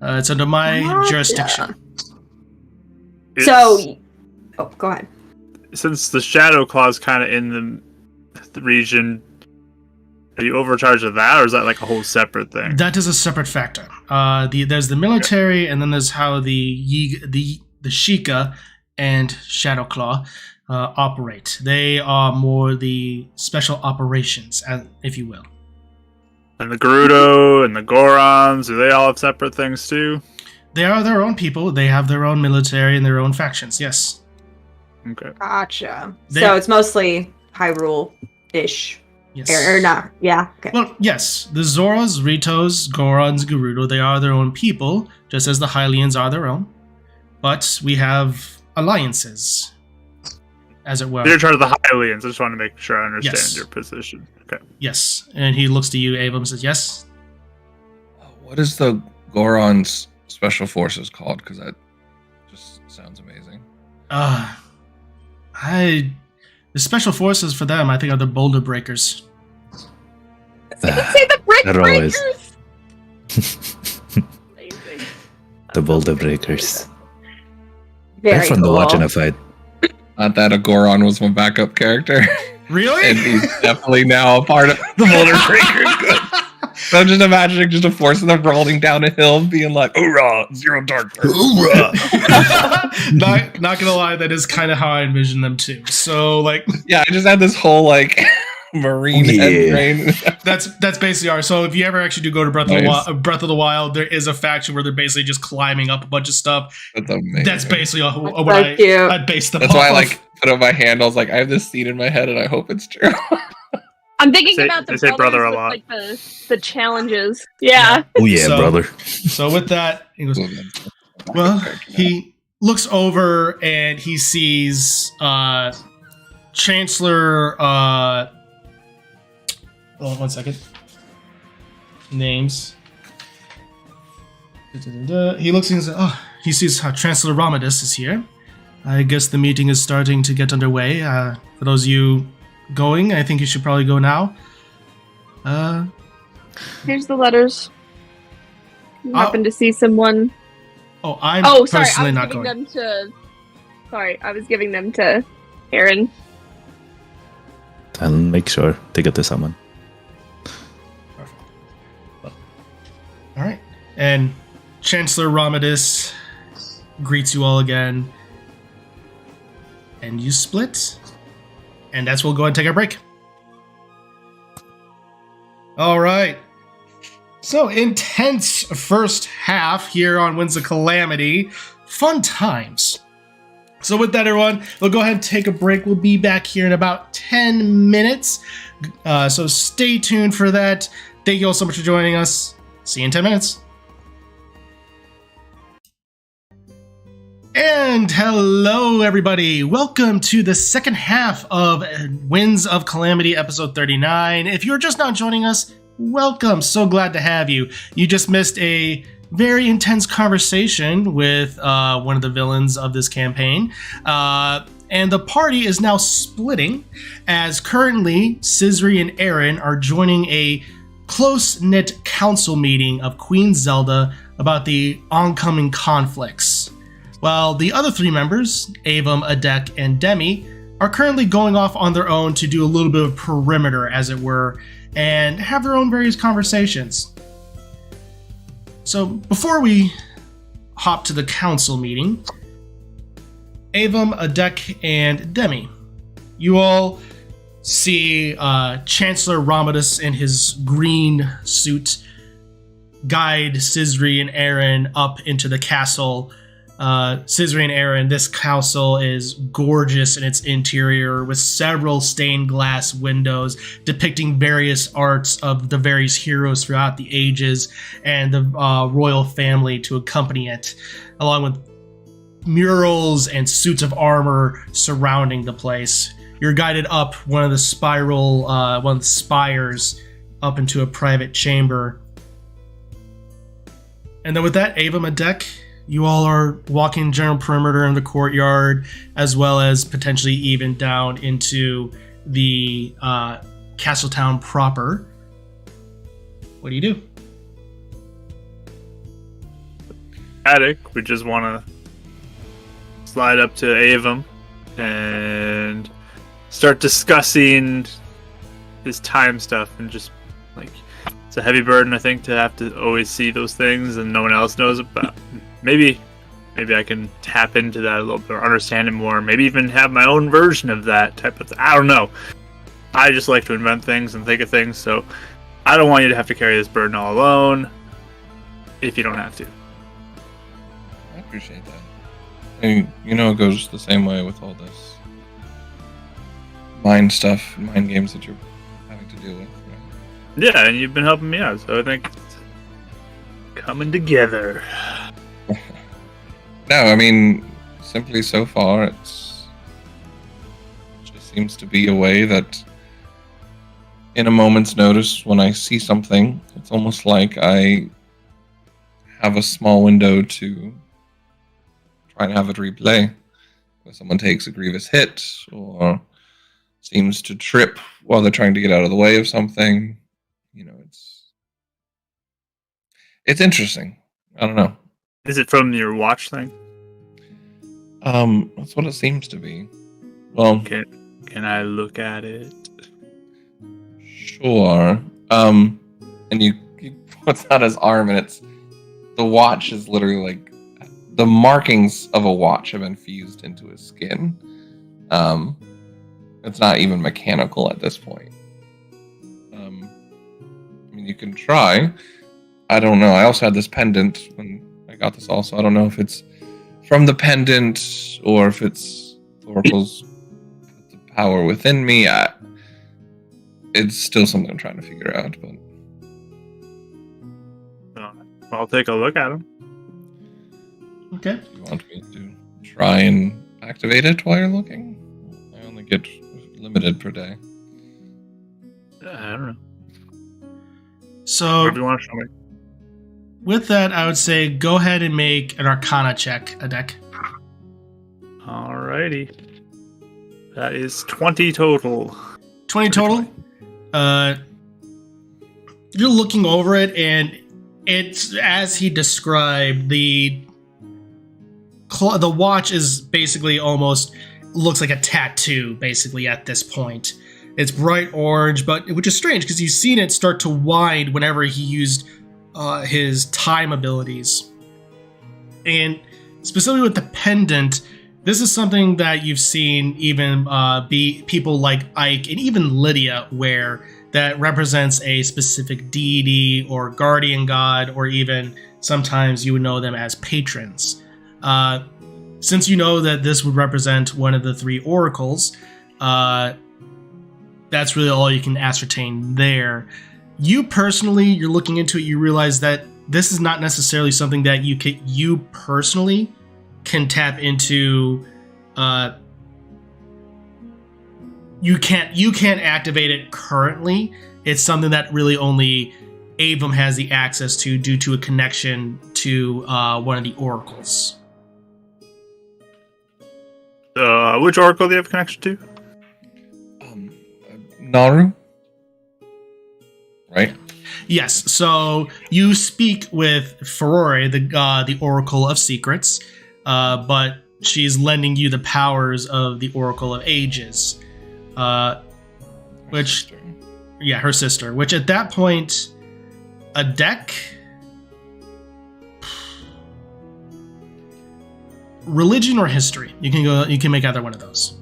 S1: It's under my
S3: Gotcha.
S1: jurisdiction.
S3: So, go ahead.
S5: Since the Shadow Claw's kind of in the region, are you overcharged of that, or is that like a whole separate thing?
S1: That is a separate factor. There's the military, and then there's how the Sheikah and Shadowclaw operate. They are more the special operations, if you will.
S5: And the Gerudo and the Gorons, do they all have separate things too?
S1: They are their own people. They have their own military and their own factions, yes.
S5: Okay.
S3: Gotcha.
S1: They-
S3: So it's mostly Hyrule-ish.
S1: Yes.
S3: Or not. Yeah. Okay.
S1: Well, yes, the Zoras, Ritos, Gorons, Gerudo, they are their own people, just as the Hylians are their own. But we have alliances, as it were.
S5: You're in charge of the Hylians. I just want to make sure I understand
S1: Yes.
S5: your position. Okay.
S1: Yes. And he looks to you, Ava, and says, yes.
S2: What is the Goron's special forces called? Because that just sounds amazing.
S1: The special forces for them, I think, are the Boulder Breakers.
S6: Say the brick
S4: They're always
S6: breakers. Amazing.
S4: the boulder breakers.
S3: Very
S4: They're fun to
S3: cool.
S4: watch in a fight.
S2: Not that a Goron was my backup character.
S1: Really?
S2: And he's definitely now a part of the Boulder Breakers. So I'm just imagining just a force of them rolling down a hill being like, hoorah, zero dark.
S1: not gonna lie, that is kind of how I envision them too. So, like,
S2: Yeah, I just had this whole like marine head train.
S1: that's basically ours. So if you ever actually do go to
S2: Nice.
S1: Breath of the Wild, there is a faction where they're basically just climbing up a bunch of stuff.
S2: That's amazing.
S1: That's basically what
S3: so cute.
S1: I based them
S2: That's
S1: off
S2: why I
S1: of.
S2: like put up my hand. I was like, I have this scene in my head and I hope it's true.
S6: I'm thinking
S5: Say-
S6: about the
S5: they say brother
S6: brothers
S5: a lot.
S6: with, like the challenges. Yeah.
S4: Oh yeah,
S1: So-
S4: brother.
S1: So with that, he goes, well, he looks over and he sees Chancellor. Hold on 1 second. Names. He looks and says, "Oh, he sees Chancellor Ramadus is here. I guess the meeting is starting to get underway. For those of you going, I think you should probably go now.
S6: Here's the letters. You
S1: Oh.
S6: happen to see someone.
S1: Oh, I'm
S6: Oh, sorry. I
S1: personally
S6: was
S1: not
S6: giving
S1: going.
S6: them to. Sorry, I was giving them to Aaron.
S4: I'll make sure to get to someone.
S1: All right. And Chancellor Ramadus greets you all again. And you split. And that's where we'll go ahead and take our break. All right. So, intense first half here on Winds of Calamity. Fun times. So with that, everyone, we'll go ahead and take a break. We'll be back here in about 10 minutes. So stay tuned for that. Thank you all so much for joining us. See you in 10 minutes. And hello, everybody. Welcome to the second half of Winds of Calamity, episode 39. If you're just now joining us, welcome. So glad to have you. You just missed a very intense conversation with one of the villains of this campaign. And the party is now splitting, as currently Scisri and Aaron are joining a close-knit council meeting of Queen Zelda about the oncoming conflicts. While the other three members, Avum, Adek, and Demi, are currently going off on their own to do a little bit of perimeter, as it were, and have their own various conversations. So before we hop to the council meeting, Avum, Adek, and Demi, you all see Chancellor Romadus in his green suit guide Sizri and Aaron up into the castle. Sizri and Aaron, this castle is gorgeous in its interior with several stained glass windows depicting various arts of the various heroes throughout the ages and the royal family to accompany it, along with murals and suits of armor surrounding the place. You're guided up one of the spires up into a private chamber. And then with that, Avum, Adek, you all are walking general perimeter in the courtyard, as well as potentially even down into the castle town proper. What do you do?
S5: Attic, we just want to slide up to Avum and start discussing his time stuff, and just like, it's a heavy burden, I think, to have to always see those things and no one else knows about. Maybe I can tap into that a little bit or understand it more. Maybe even have my own version of that type of thing. I don't know. I just like to invent things and think of things, so I don't want you to have to carry this burden all alone if you don't have to.
S2: I appreciate that. And, it goes the same way with all this mind stuff, mind games that you're having to deal with. Right?
S5: Yeah, and you've been helping me out, so I think it's coming together.
S2: No, I mean, simply so far, it just seems to be a way that, in a moment's notice, when I see something, it's almost like I have a small window to try and have it replay. Where someone takes a grievous hit, or seems to trip while they're trying to get out of the way of something. It's interesting. I don't know.
S5: Is it from your watch thing?
S2: That's what it seems to be. Well,
S5: can I look at it?
S2: Sure. And he puts out his arm, and the watch is literally like the markings of a watch have been fused into his skin. It's not even mechanical at this point. I mean, you can try. I don't know. I also had this pendant when I got this also. I don't know if it's from the pendant or if it's Oracle's the power within me. It's still something I'm trying to figure out. But
S5: I'll take a look at them.
S1: Okay.
S2: Do you want me to try and activate it while you're looking? I only get limited per day.
S5: I don't know.
S1: So,
S5: whatever you want to show me.
S1: With that, I would say go ahead and make an Arcana check, Adek.
S5: Alrighty. That is 20 total.
S1: 20 total? You're looking over it, and it's as he described. The watch is basically almost looks like a tattoo, basically, at this point. It's bright orange, which is strange because you've seen it start to wind whenever he used his time abilities. And specifically with the pendant, this is something that you've seen even be people like Ike and even Lydia wear, that represents a specific deity or guardian god, or even sometimes you would know them as patrons. Since you know that this would represent one of the three oracles, that's really all you can ascertain there. You personally, you're looking into it, you realize that this is not necessarily something that you personally can tap into. You can't activate it currently. It's something that really only Avum has the access to due to a connection to one of the oracles.
S5: Which oracle do you have a connection to?
S2: Naru? Right?
S1: Yes, so you speak with Ferrore, the Oracle of Secrets, but she's lending you the powers of the Oracle of Ages. Which, yeah, her sister. Which at that point, a deck, religion or history. You can make either one of those.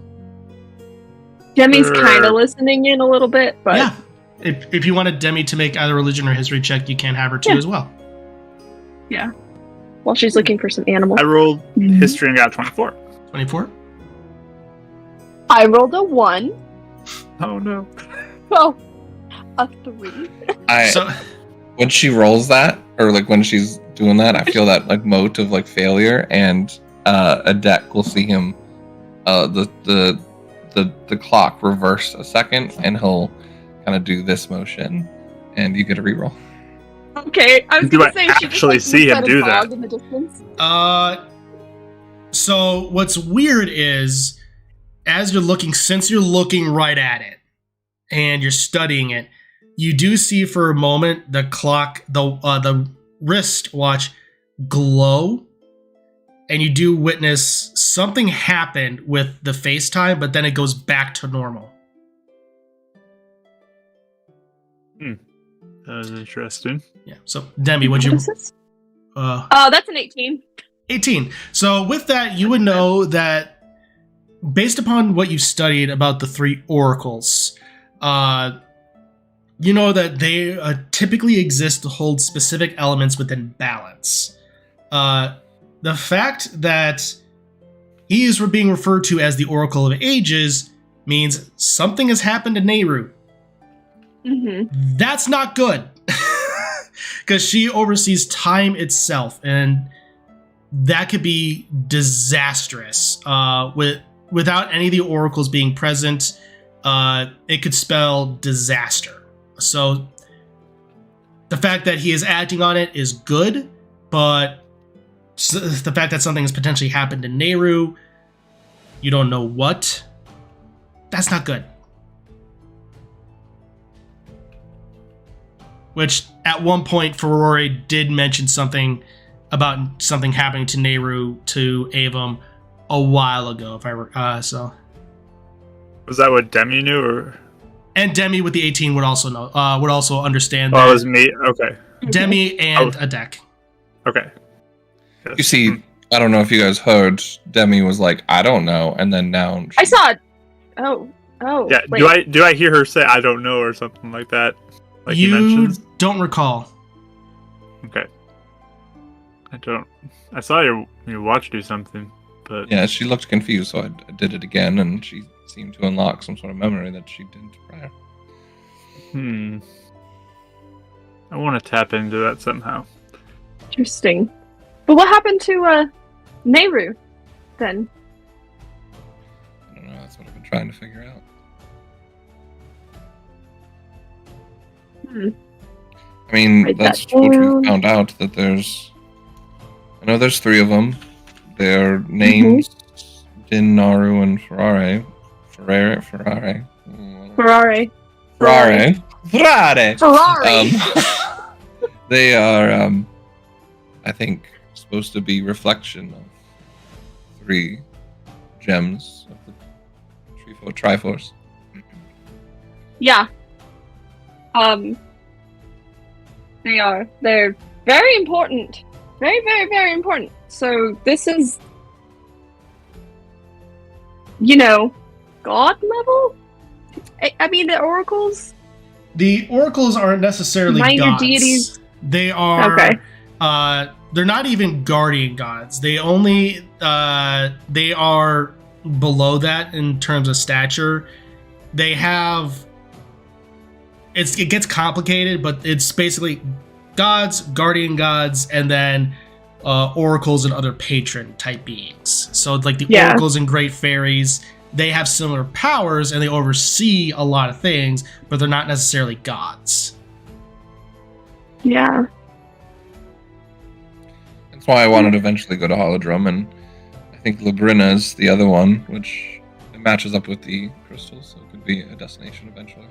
S6: Demi's kind of listening in a little bit, but
S1: yeah, if you wanted Demi to make either religion or history check, you can have her too as well.
S6: Yeah. While she's looking for some animals.
S5: I rolled history and got 24.
S1: 24.
S6: I rolled a 1.
S5: Oh no.
S6: Well, a 3.
S2: When she rolls that, or like when she's doing that, I feel that like mote of like failure, and a deck will see him, the clock reverse a second, and he'll kind of do this motion, and you get a reroll.
S6: Okay, I was
S5: Do
S6: gonna
S5: I
S6: say
S5: actually
S6: she just,
S5: see him
S6: at a
S5: do that?
S6: dog in the distance.
S1: So what's weird is, as you're looking, since you're looking right at it, and you're studying it, you do see for a moment the clock, the wristwatch glow, and you do witness something happened with the FaceTime, but then it goes back to normal.
S5: That was interesting.
S1: Yeah. So Demi, what'd you?
S6: What is this? That's an 18.
S1: 18. So with that, you would know that based upon what you studied about the 3 oracles, you know that they typically exist to hold specific elements within balance. The fact that he is being referred to as the Oracle of Ages means something has happened to Nehru.
S6: Mm-hmm.
S1: That's not good. Because she oversees time itself, and that could be disastrous. Without any of the oracles being present, it could spell disaster. So the fact that he is acting on it is good, but the fact that something has potentially happened to Nehru, you don't know what, that's not good. Which at one point Ferrari did mention something about something happening to Nehru to Avum a while ago, if I so.
S5: Was that what Demi knew, or?
S1: And Demi with the 18 would also know, would also understand
S5: Oh,
S1: that.
S5: it was me. Okay.
S1: Demi and a deck.
S5: Okay.
S2: You see, I don't know if you guys heard, Demi was like, I don't know, and then now
S6: I saw it. Oh.
S5: Yeah.
S6: Wait.
S5: Do I hear her say I don't know or something like that? Like
S1: you
S5: mentions?
S1: don't recall.
S5: Okay. I don't. I saw your watch do something, but
S2: yeah, she looked confused, so I did it again, and she seemed to unlock some sort of memory that she didn't prior.
S5: I want to tap into that somehow.
S6: Interesting. But what happened to Nehru then?
S2: I don't know, that's what I've been trying to figure out. I mean,
S6: Write
S2: that's
S6: that
S2: what
S6: down.
S2: we found out, that I know there's 3 of them. Their names, Din, Naru, and Ferrari. Ferrari. They are, I think, supposed to be reflection of 3 gems of the Triforce.
S6: Yeah. They are. They're very important. Very, very, very important. So this is, God level? I mean, the oracles?
S1: The oracles aren't necessarily
S6: Minor
S1: gods.
S6: deities.
S1: They are.
S6: Okay.
S1: They're not even guardian gods. They only. They are below that in terms of stature. They have. It gets complicated, but it's basically gods, guardian gods, and then oracles and other patron type beings. So like the oracles and great fairies, they have similar powers and they oversee a lot of things, but they're not necessarily gods.
S6: Yeah.
S2: That's why I wanted to eventually go to Holodrum, and I think Labrina is the other one, which it matches up with the crystals, so it could be a destination eventually.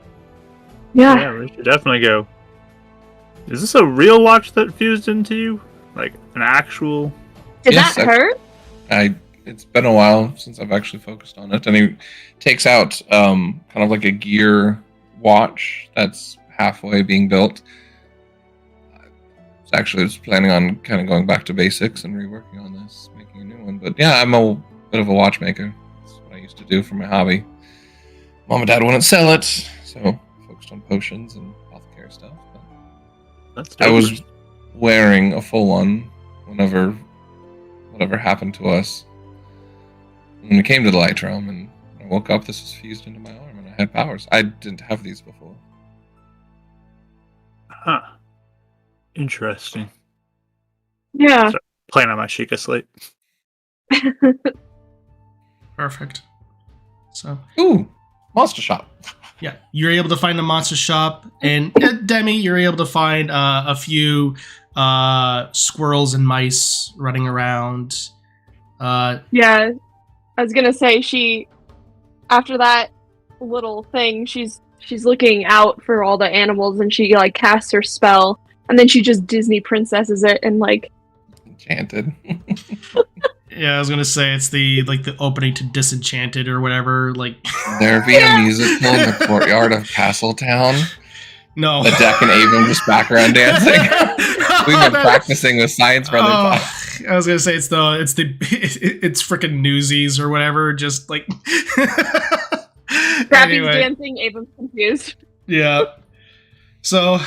S6: Yeah.
S5: We should definitely go. Is this a real watch that fused into you? Like an actual?
S6: Is
S2: Yes,
S6: that her?
S2: It's been a while since I've actually focused on it. And he takes out kind of like a gear watch that's halfway being built. Actually, I was planning on kind of going back to basics and reworking on this, making a new one. But yeah, I'm a bit of a watchmaker. That's what I used to do for my hobby. Mom and Dad wouldn't sell it, so I focused on potions and apothecary stuff. But
S5: That's
S2: I was wearing a full one whatever happened to us. When we came to the Light Realm and I woke up, this was fused into my arm and I had powers. I didn't have these before.
S5: Huh. Interesting.
S6: Yeah.
S5: So, playing on my Sheikah slate.
S1: Perfect. So,
S2: Ooh, monster shop.
S1: yeah, you're able to find a monster shop, and Demi, you're able to find a few squirrels and mice running around.
S6: Yeah. I was gonna say after that little thing, she's looking out for all the animals and she like casts her spell and then she just Disney princesses it and like
S2: Enchanted.
S1: Yeah, I was gonna say it's the opening to Disenchanted or whatever. Like
S2: There be a musical in the courtyard of Castletown.
S1: no,
S2: The Deck and Avon just background dancing. We've been practicing with Science Brothers.
S1: I was gonna say it's freaking Newsies or whatever. Just like
S6: Scrappy's
S1: anyway,
S6: dancing, Avon's confused.
S1: yeah. So,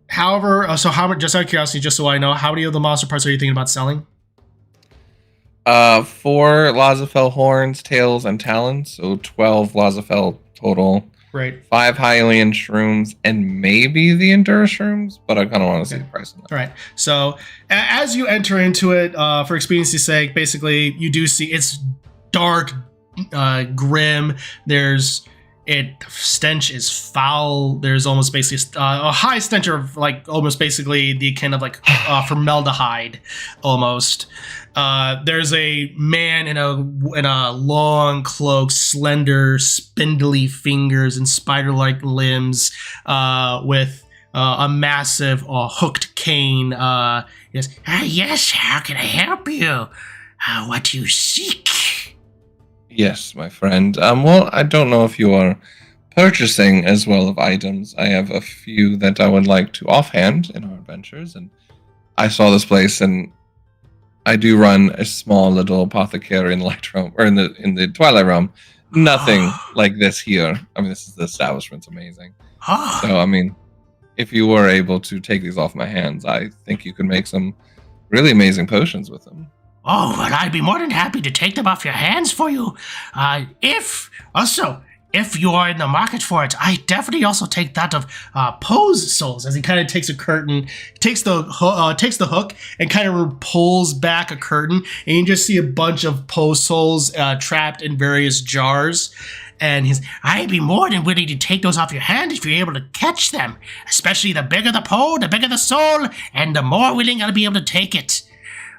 S1: however, how much? Just out of curiosity, just so I know, how many of the monster parts are you thinking about selling?
S2: 4 Lazafel horns, tails, and talons. So 12 Lazafel total.
S1: Right.
S2: 5 Hylian shrooms, and maybe the Endura shrooms, but I kind of want to see the price on that.
S1: All right. So as you enter into it, for expediency's sake, basically you do see it's dark, grim. The stench is foul. There's almost basically a high stench of like almost basically the kind of like formaldehyde almost. There's a man in a long cloak, slender, spindly fingers and spider-like limbs, with a massive hooked cane. Yes, yes. How can I help you? What do you seek?
S2: Yes, my friend. Well, I don't know if you are purchasing as well of items. I have a few that I would like to offhand in our adventures, and I saw this place, and I do run a small little apothecary in the Light Realm, or in the Twilight Realm. Nothing like this here. I mean, the establishment's amazing. So, I mean, if you were able to take these off my hands, I think you could make some really amazing potions with them.
S1: Oh, well, I'd be more than happy to take them off your hands for you. If you are in the market for it, I definitely also take that of Poe's souls. As he kind of takes a curtain, takes the hook, and kind of pulls back a curtain, and you just see a bunch of Poe's souls trapped in various jars. And I'd be more than willing to take those off your hand if you're able to catch them. Especially the bigger the Poe, the bigger the soul, and the more willing I'll be able to take it.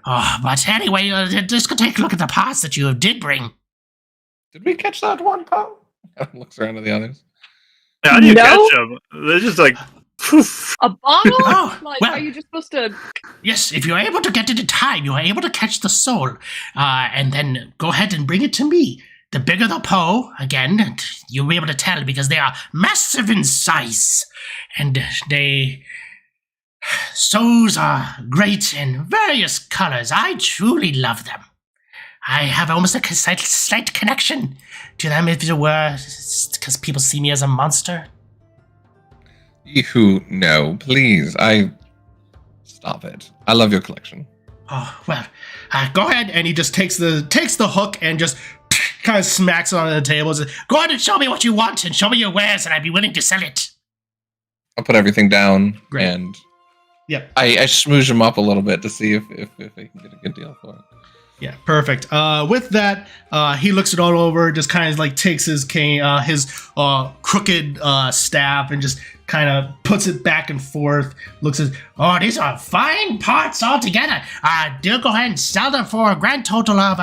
S1: Oh, but anyway, just go take a look at the parts that you did bring.
S2: Did we catch that one, Poe? Looks around at the others.
S5: Yeah, how do you catch them? They're just like, poof.
S6: A bottle?
S1: Oh,
S6: Like,
S1: well.
S6: are you just supposed to...
S1: Yes, if you're able to get it in time, you are able to catch the soul, and then go ahead and bring it to me. The bigger the Poe, again, you'll be able to tell because they are massive in size, and souls are great in various colors. I truly love them. I have almost a slight connection to them, if it were, because people see me as a monster.
S2: No, please. Stop it. I love your collection.
S1: Oh, well, go ahead, and he just takes the hook and just kind of smacks it on the table and says, go ahead and show me what you want and show me your wares, and I'd be willing to sell it.
S2: I'll put everything down.
S1: Great.
S2: And
S1: Yep.
S2: I smoosh him up a little bit to see if I can get a good deal for it.
S1: Yeah, perfect. With that, he looks it all over, just kind of like takes his cane, his crooked staff, and just kind of puts it back and forth. Looks at, oh, these are fine parts altogether. Do go ahead and sell them for a grand total of,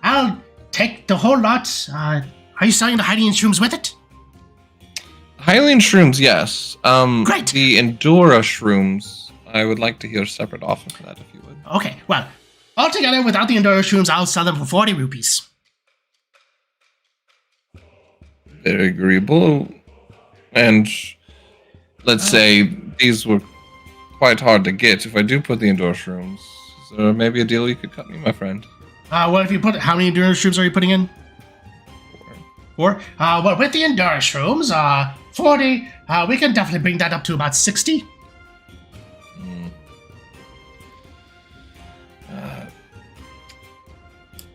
S1: I'll take the whole lot. Are you selling the Hylian shrooms with it?
S2: Hylian shrooms, yes.
S1: Great.
S2: The Endura shrooms, I would like to hear a separate offer for that, if you would.
S1: Okay, well, Altogether, without the indoor shrooms, I'll sell them for 40 rupees.
S2: Very agreeable. And let's say these were quite hard to get. If I do put the indoor shrooms, is there maybe a deal you could cut me, my friend?
S1: What if you put? How many indoor shrooms are you putting in? 4. Well, with the indoor shrooms, 40. We can definitely bring that up to about 60.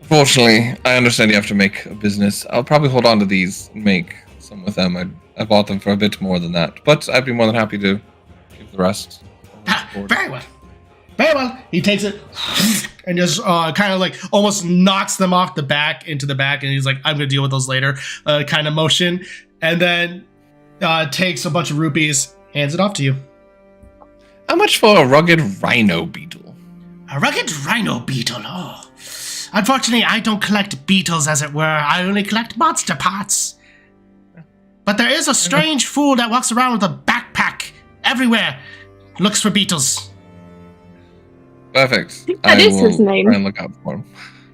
S2: Unfortunately, I understand you have to make a business. I'll probably hold on to these and make some with them. I bought them for a bit more than that, but I'd be more than happy to give the rest.
S1: Very well. Very well. He takes it and just kind of like almost knocks them off the back into the back, and he's like, I'm going to deal with those later, kind of motion. And then takes a bunch of rupees, hands it off to you.
S2: How much for a rugged rhino beetle?
S1: A rugged rhino beetle, oh. Unfortunately, I don't collect beetles, as it were. I only collect monster parts. But there is a strange fool that walks around with a backpack everywhere. Looks for beetles.
S2: Perfect.
S6: That is his name.
S2: Try and look out for him.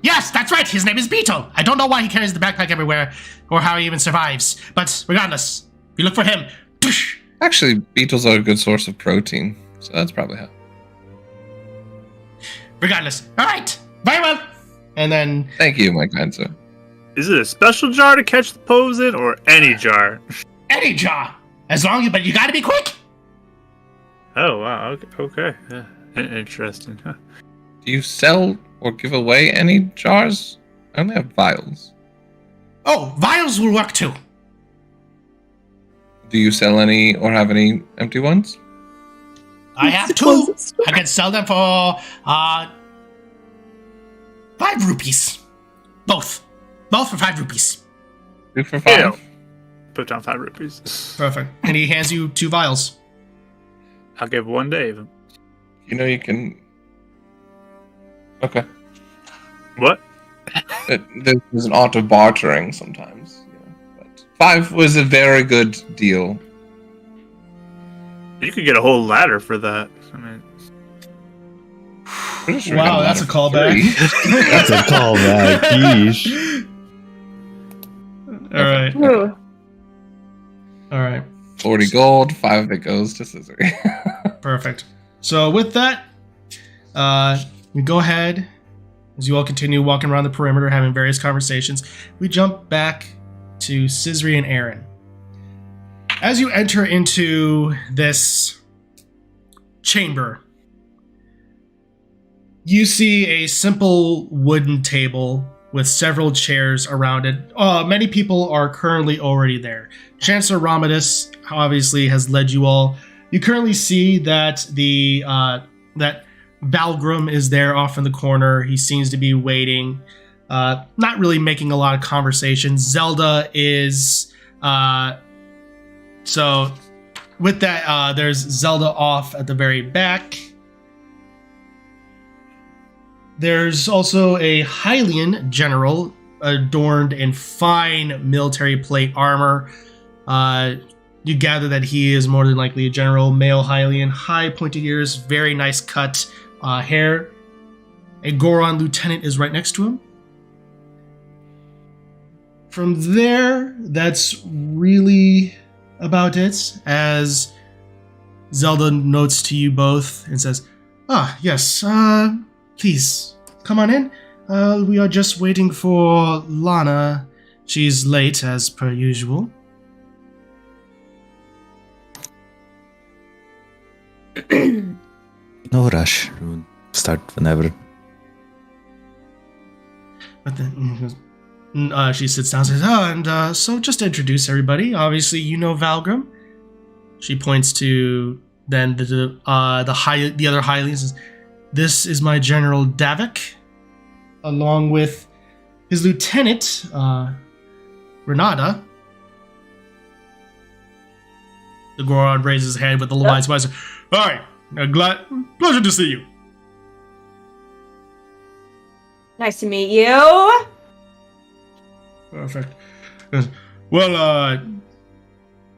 S1: Yes, that's right. His name is Beetle. I don't know why he carries the backpack everywhere or how he even survives. But regardless, if you look for him, poosh.
S2: Actually, beetles are a good source of protein, so that's probably how.
S1: Regardless. All right. Very well. And then...
S2: Thank you, my kind sir.
S5: Is it a special jar to catch the pose in, or any jar?
S1: Any jar. But you gotta be quick.
S5: Oh, wow. Okay. Yeah. Interesting. Huh.
S2: Do you sell or give away any jars? I only have vials.
S1: Oh, vials will work too.
S2: Do you sell any or have any empty ones?
S1: I have 2. I can sell them for 5 rupees. Both for 5 rupees.
S2: 2 for 5?
S5: Yeah. Put down 5 rupees.
S1: Perfect. And he hands you 2 vials.
S5: I'll give 1 Dave.
S2: You know you can... Okay.
S5: What?
S2: There's an art of bartering sometimes. You know, but 5 was a very good deal.
S5: You could get a whole ladder for that. I mean...
S1: Wow, that's a callback.
S4: That's a callback. Yeesh.
S1: All right.
S6: Ooh.
S1: All right.
S2: 40 gold, 5 of it goes to Scissory.
S1: Perfect. So with that, we go ahead, as you all continue walking around the perimeter, having various conversations, we jump back to Scissory and Aaron. As you enter into this chamber, you see a simple wooden table with several chairs around it. Many people are currently already there. Chancellor Romadus obviously has led you all. You currently see that that Valgrim is there off in the corner. He seems to be waiting, not really making a lot of conversation. Zelda is so with that. There's Zelda off at the very back. There's also a Hylian general adorned in fine military plate armor. You gather that he is more than likely a general, male Hylian, high pointed ears, very nice cut hair. A Goron lieutenant is right next to him. From there, that's really about it, as Zelda notes to you both and says, yes, please, come on in. We are just waiting for Lana. She's late, as per usual.
S4: No rush. We'll start whenever.
S1: But then she sits down and says, so just to introduce everybody, obviously you know Valgrim. She points to then the other Hylians and says, this is my General Davik, along with his lieutenant, Renata. The Goron raises his hand with a little wide smile. All right, pleasure to see you.
S3: Nice to meet you.
S1: Perfect. Well,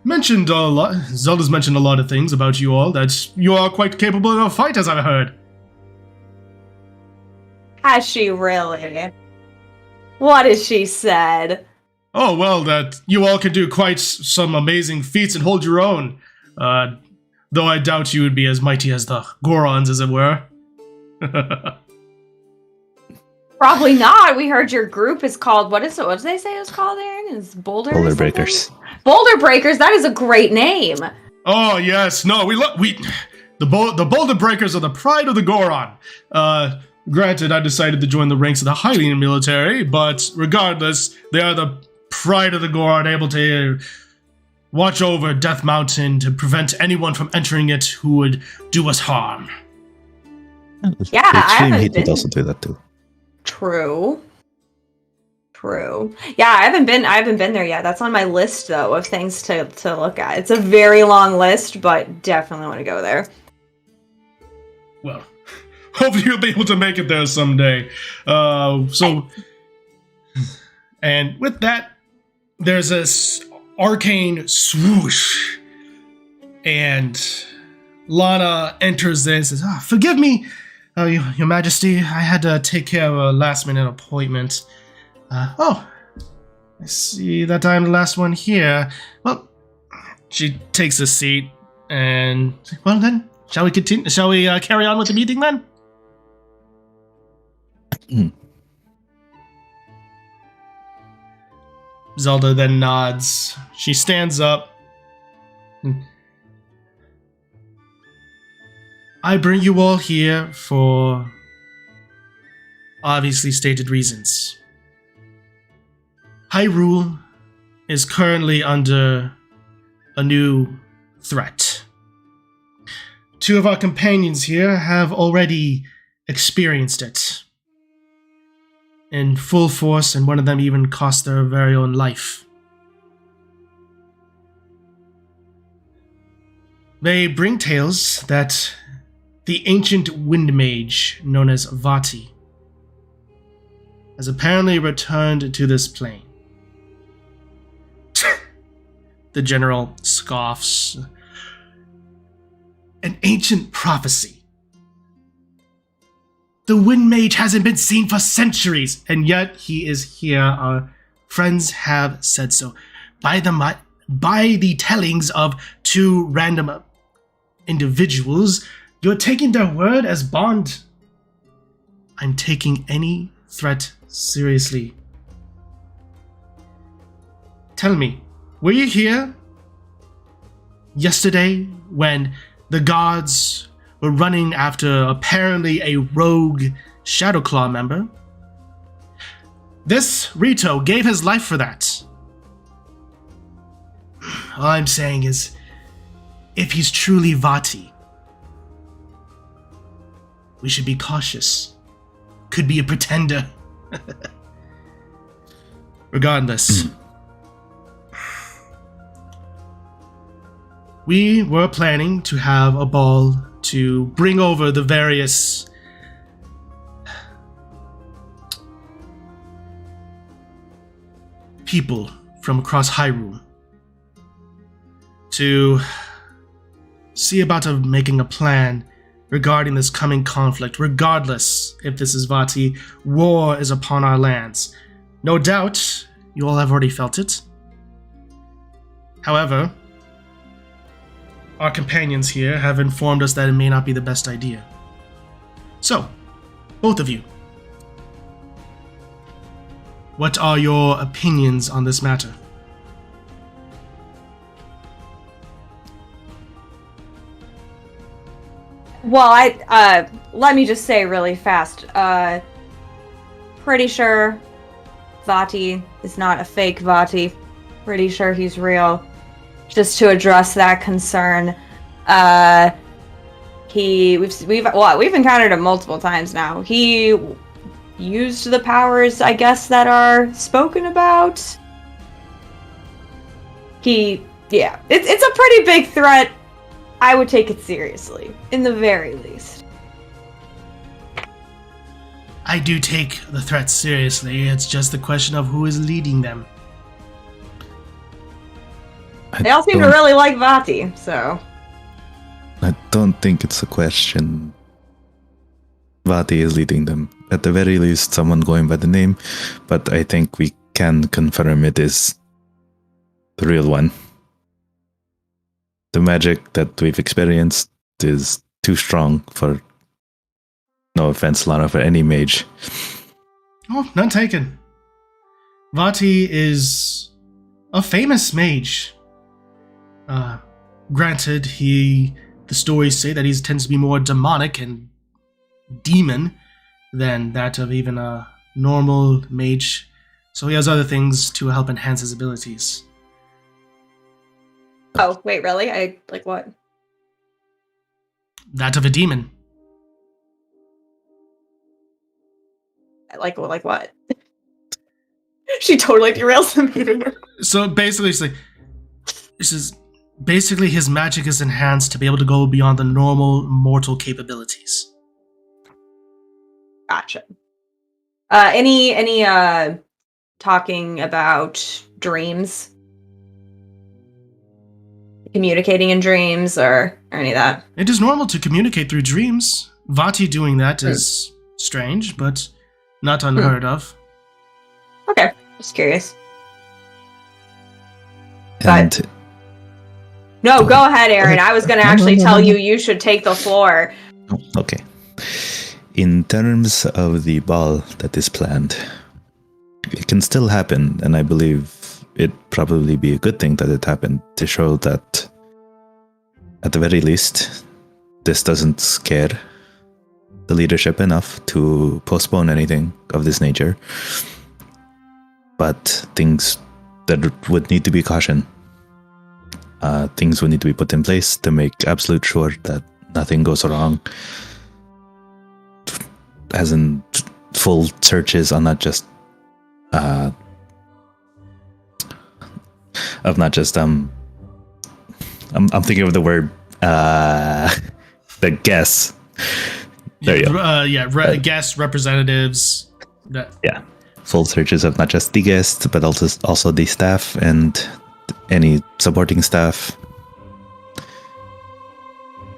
S1: mentioned a lot. Zelda's mentioned a lot of things about you all. That you are quite capable in a fight, as I've heard.
S3: Has she really? What has she said?
S1: Oh, well, that you all can do quite some amazing feats and hold your own. Though I doubt you would be as mighty as the Gorons, as it were.
S3: Probably not. We heard your group is called, what did they say it was called, Aaron? Is Boulder?
S4: Boulder Breakers.
S3: Boulder Breakers, that is a great name.
S1: Oh, yes. No, the Boulder Breakers are the pride of the Goron. Granted, I decided to join the ranks of the Hylian military, but regardless, they are the pride of the Goron, able to watch over Death Mountain to prevent anyone from entering it who would do us harm.
S3: Yeah, I haven't
S4: he
S3: been.
S4: did also do that too.
S3: True. Yeah, I haven't been there yet. That's on my list though of things to look at. It's a very long list, but definitely want to go there.
S1: Well, hopefully you'll be able to make it there someday. And with that, there's this arcane swoosh, and Lana enters there and says, "Forgive me, Your Majesty. I had to take care of a last-minute appointment. I see that I'm the last one here. Well," she takes a seat, and, well then, shall we continue? Shall we carry on with the meeting then? Zelda then nods. She stands up. I bring you all here for obviously stated reasons. Hyrule is currently under a new threat. Two of our companions here have already experienced it in full force, and one of them even cost their very own life. They bring tales that the ancient wind mage known as Vati has apparently returned to this plane. The general scoffs. An ancient prophecy. The wind mage hasn't been seen for centuries, and yet he is here. Our friends have said so. By the tellings of two random individuals, you're taking their word as bond. I'm taking any threat seriously. Tell me, were you here yesterday when the guards were running after apparently a rogue Shadowclaw member? This Rito gave his life for that. All I'm saying is, if he's truly Vati, we should be cautious. Could be a pretender. Regardless, we were planning to have a ball to bring over the various people from across Hyrule to see about making a plan regarding this coming conflict. Regardless if this is Vati, war is upon our lands. No doubt you all have already felt it. However, our companions here have informed us that it may not be the best idea. So, both of you, what are your opinions on this matter?
S3: Well, let me just say really fast. Pretty sure Vati is not a fake Vati. Pretty sure he's real. Just to address that concern, we've encountered him multiple times now. He used the powers, I guess, that are spoken about. It's a pretty big threat. I would take it seriously, in the very least.
S1: I do take the threat seriously. It's just a question of who is leading them.
S3: They all seem to really like Vati, so...
S4: I don't think it's a question. Vati is leading them. at the very least someone going by the name, but I think we can confirm it is the real one. The magic that we've experienced is too strong for, no offense, Lana, for any mage.
S1: Oh, none taken. Vati is a famous mage. Granted, the stories say that he tends to be more demonic and demon than that of even a normal mage, so he has other things to help enhance his abilities.
S3: Oh, wait, really? Like what?
S1: That of a demon.
S3: Like what? She totally derails the meeting.
S1: So basically, basically his magic is enhanced to be able to go beyond the normal mortal capabilities.
S3: Gotcha. Any talking about dreams? Communicating in dreams or any of that?
S1: It is normal to communicate through dreams. Vati doing that is strange, but not unheard of.
S3: Okay, just curious.
S4: And
S3: No, go ahead, Aaron. I was going to actually tell you should take the floor.
S4: okay. In terms of the ball that is planned, it can still happen, and I believe it'd probably be a good thing that it happened to show that, at the very least, this doesn't scare the leadership enough to postpone anything of this nature. But things that would need to be cautioned. Things would need to be put in place to make absolute sure that nothing goes wrong. As in full searches on not just I'm thinking of the word the guests. There you go.
S1: Guests, representatives.
S4: Yeah. Full searches of not just the guests, but also the staff and any supporting staff.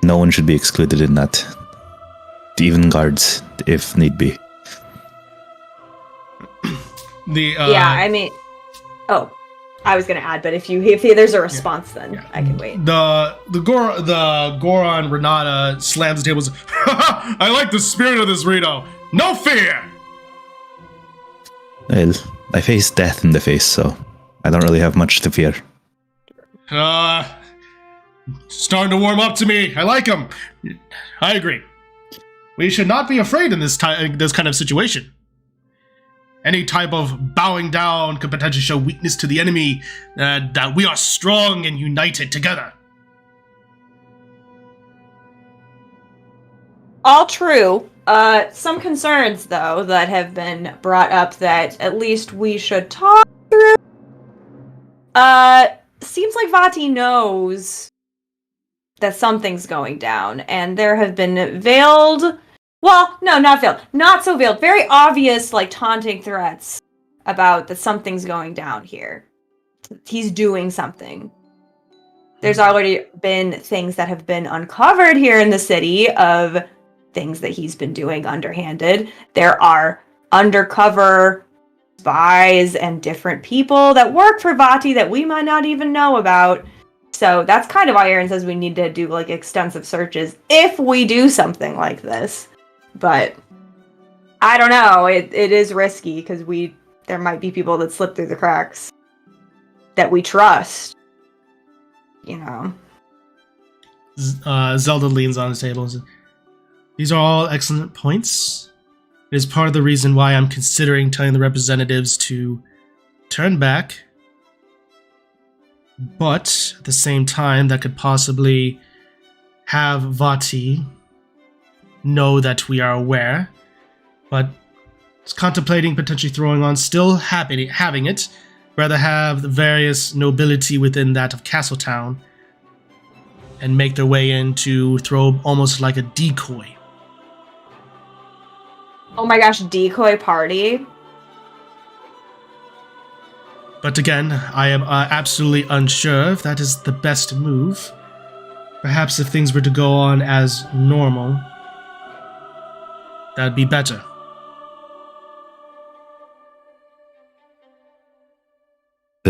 S4: No one should be excluded in that. Even guards, if need be.
S3: I was gonna add, but if there's a response, then I can wait.
S1: The Goron Renata slams the table. I like the spirit of this Rito. No fear.
S4: Well, I face death in the face, so I don't really have much to fear.
S1: Starting to warm up to me. I like him. I agree. We should not be afraid in this kind of situation. Any type of bowing down could potentially show weakness to the enemy, that we are strong and united together.
S3: All true. Some concerns, though, that have been brought up that at least we should talk through. Seems like Vati knows that something's going down, and there have been veiled... Well, no, not veiled. Not so veiled. Very obvious, like, taunting threats about that something's going down here. He's doing something. There's already been things that have been uncovered here in the city of things that he's been doing underhanded. There are undercover spies and different people that work for Vati that we might not even know about. So that's kind of why Aaron says we need to do, like, extensive searches if we do something like this. But I don't know. It is risky because there might be people that slip through the cracks that we trust. You know.
S1: Zelda leans on the table and says, "These are all excellent points. It is part of the reason why I'm considering telling the representatives to turn back. But at the same time, that could possibly have Vati know that we are aware, but it's contemplating potentially throwing on, still having it, rather have the various nobility within that of Castletown and make their way in to throw almost like a decoy."
S3: Oh my gosh, decoy party?
S1: But again, I am absolutely unsure if that is the best move. Perhaps if things were to go on as normal, that'd be better.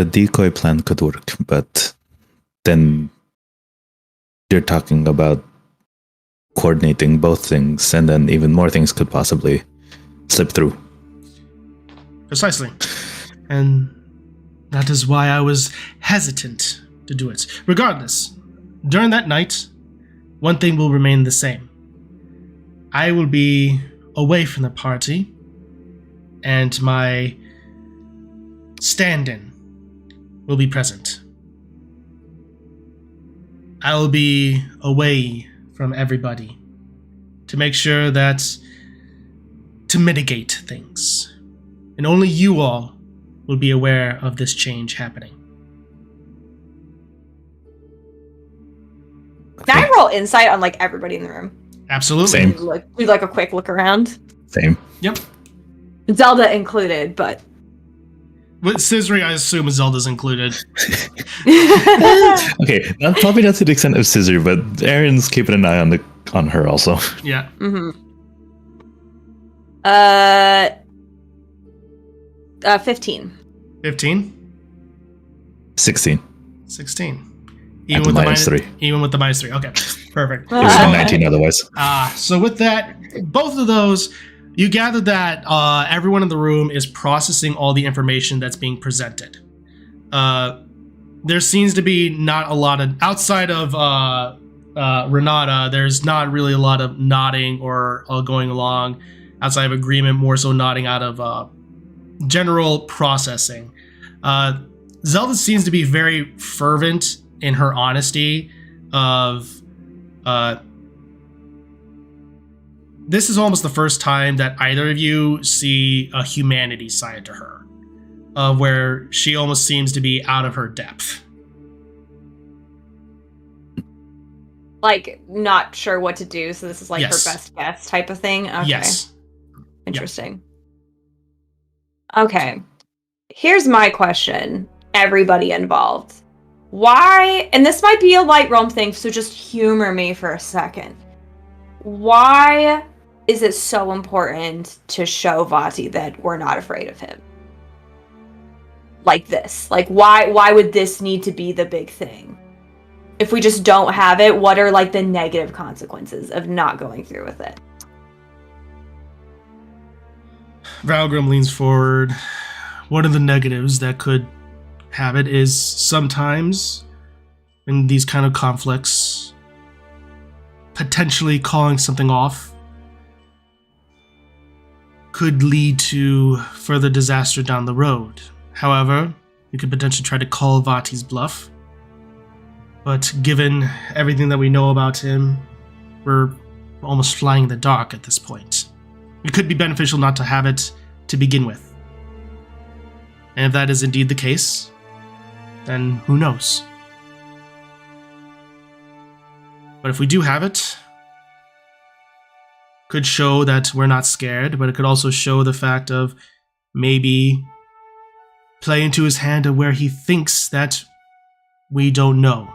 S4: the decoy plan could work, but then you're talking about coordinating both things, and then even more things could possibly slip through.
S1: Precisely. And that is why I was hesitant to do it. Regardless, during that night, one thing will remain the same. I will be away from the party, and my stand-in will be present. I will be away from everybody to make sure that to mitigate things. And only you all will be aware of this change happening.
S3: Can I roll insight on like everybody in the room?
S1: Absolutely.
S4: Same.
S3: Do like a quick look around.
S4: Same.
S1: Yep.
S3: Zelda included, but
S1: With scissoring, I assume Zelda's included.
S4: Okay, probably not to the extent of Scissor, but Aaron's keeping an eye on her also.
S1: Yeah.
S3: Mm-hmm. 15.
S1: 15?
S4: 16.
S1: 16.
S4: At the minus 3.
S1: Even with the minus 3. Okay, perfect.
S4: It was 19 otherwise.
S1: So with that, both of those, you gather that everyone in the room is processing all the information that's being presented. There seems to be not a lot of, outside of Renata, there's not really a lot of nodding or going along outside of agreement, more so nodding out of general processing. Zelda seems to be very fervent in her honesty of this is almost the first time that either of you see a humanity side to her, where she almost seems to be out of her depth.
S3: Like, not sure what to do, so this is like
S1: Yes.
S3: her best guess type of thing? Okay.
S1: Yes.
S3: Interesting. Okay. Here's my question, everybody involved. Why, and this might be a light realm thing, so just humor me for a second. Why is it so important to show Vati that we're not afraid of him? Like this. Like, why would this need to be the big thing? If we just don't have it, what are like the negative consequences of not going through with it?
S1: Valgrim leans forward. One of the negatives that could have it is sometimes in these kind of conflicts, potentially calling something off could lead to further disaster down the road. However, you could potentially try to call Vati's bluff. But given everything that we know about him, we're almost flying in the dark at this point. It could be beneficial not to have it to begin with. And if that is indeed the case, then who knows? But if we do have it, could show that we're not scared, but it could also show the fact of maybe play into his hand of where he thinks that we don't know.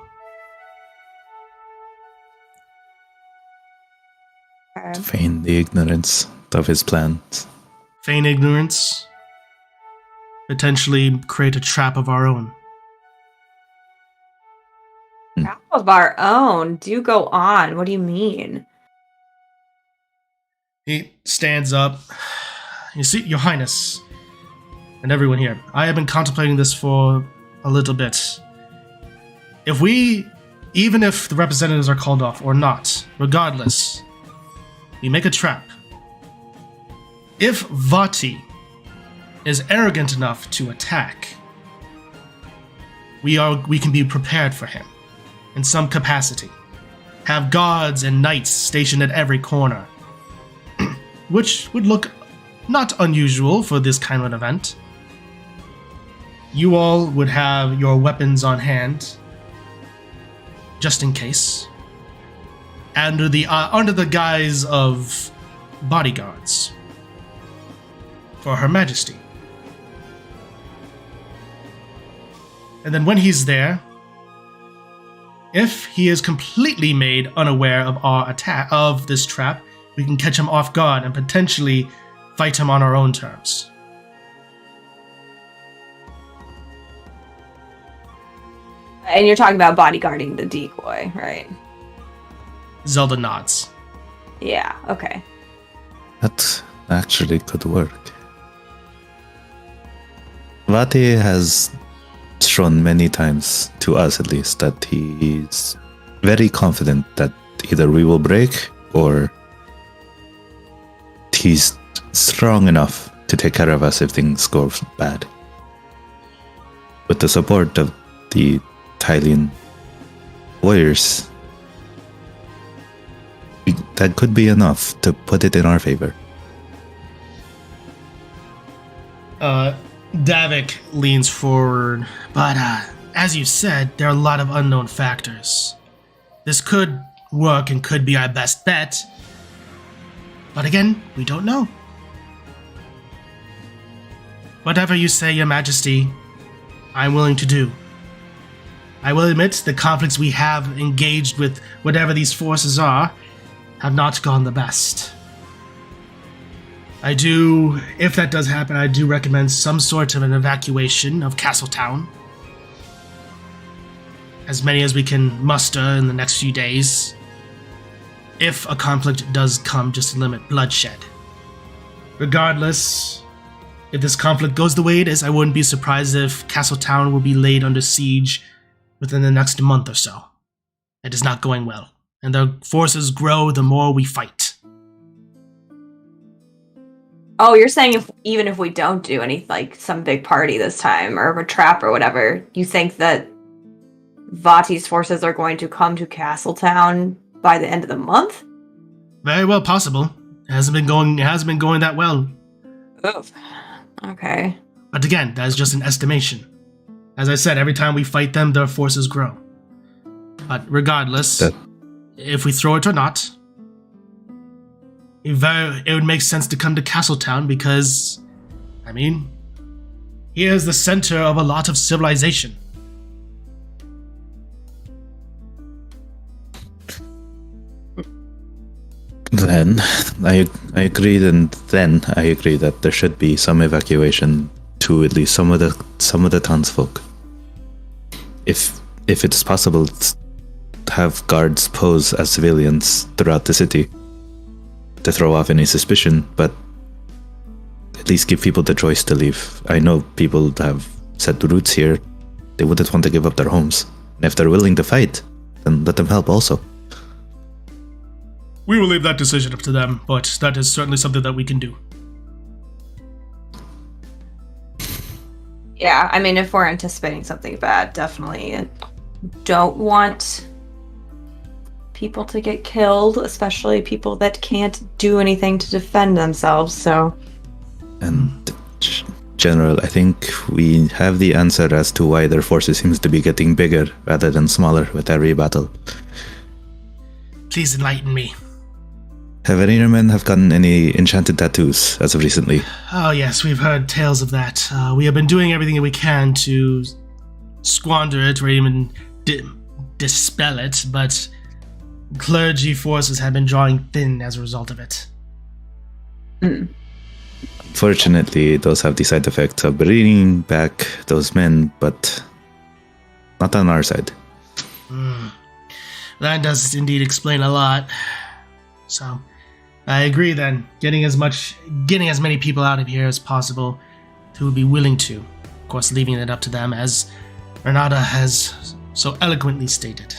S4: Feign the ignorance of his plans.
S1: Feign ignorance. Potentially create a trap of our own.
S3: Trap of our own? Do go on. What do you mean?
S1: He stands up. You see, Your Highness, and everyone here, I have been contemplating this for a little bit. Even if the representatives are called off or not, regardless, we make a trap. If Vati is arrogant enough to attack, we can be prepared for him in some capacity. Have guards and knights stationed at every corner, which would look not unusual for this kind of an event. You all would have your weapons on hand, just in case, under the guise of bodyguards for Her Majesty. And then when he's there, if he is completely made unaware of our attack of this trap, we can catch him off guard and potentially fight him on our own terms.
S3: And you're talking about bodyguarding the decoy, right?
S1: Zelda nods.
S3: Yeah, okay.
S4: That actually could work. Vati has shown many times, to us at least, that he's very confident that either we will break or he's strong enough to take care of us if things go bad. With the support of the Thailand warriors, that could be enough to put it in our favor.
S1: Davik leans forward, but as you said, there are a lot of unknown factors. This could work and could be our best bet, but again, we don't know. Whatever you say, Your Majesty, I'm willing to do. I will admit the conflicts we have engaged with whatever these forces are have not gone the best. If that does happen, I do recommend some sort of an evacuation of Castletown. As many as we can muster in the next few days. If a conflict does come, just to limit bloodshed. Regardless, if this conflict goes the way it is, I wouldn't be surprised if Castletown will be laid under siege within the next month or so. It is not going well, and the forces grow the more we fight.
S3: Oh, you're saying even if we don't do any, like, some big party this time, or a trap or whatever, you think that Vati's forces are going to come to Castletown by the end of the month?
S1: Very well possible. It hasn't been going that well.
S3: Oof. Okay.
S1: But again, that is just an estimation. As I said, every time we fight them, their forces grow. But regardless, if we throw it or not, it would make sense to come to Castletown because, here is the center of a lot of civilization.
S4: Then I agree, and then I agree that there should be some evacuation to at least some of the townsfolk. If it's possible, have guards pose as civilians throughout the city to throw off any suspicion, but at least give people the choice to leave. I know people have set roots here. They wouldn't want to give up their homes. And if they're willing to fight, then let them help also.
S1: We will leave that decision up to them, but that is certainly something that we can do.
S3: Yeah, if we're anticipating something bad, definitely don't want people to get killed, especially people that can't do anything to defend themselves, so...
S4: And, General, I think we have the answer as to why their forces seems to be getting bigger rather than smaller with every battle.
S1: Please enlighten me.
S4: Have any of your men have gotten any enchanted tattoos as of recently?
S1: Oh yes, we've heard tales of that. We have been doing everything that we can to squander it or even dispel it, but clergy forces have been drawing thin as a result of it.
S4: Fortunately, those have the side effect of bringing back those men, but not on our side.
S1: That does indeed explain a lot. So, I agree then. Getting as many people out of here as possible who would be willing to. Of course, leaving it up to them, as Renata has so eloquently stated.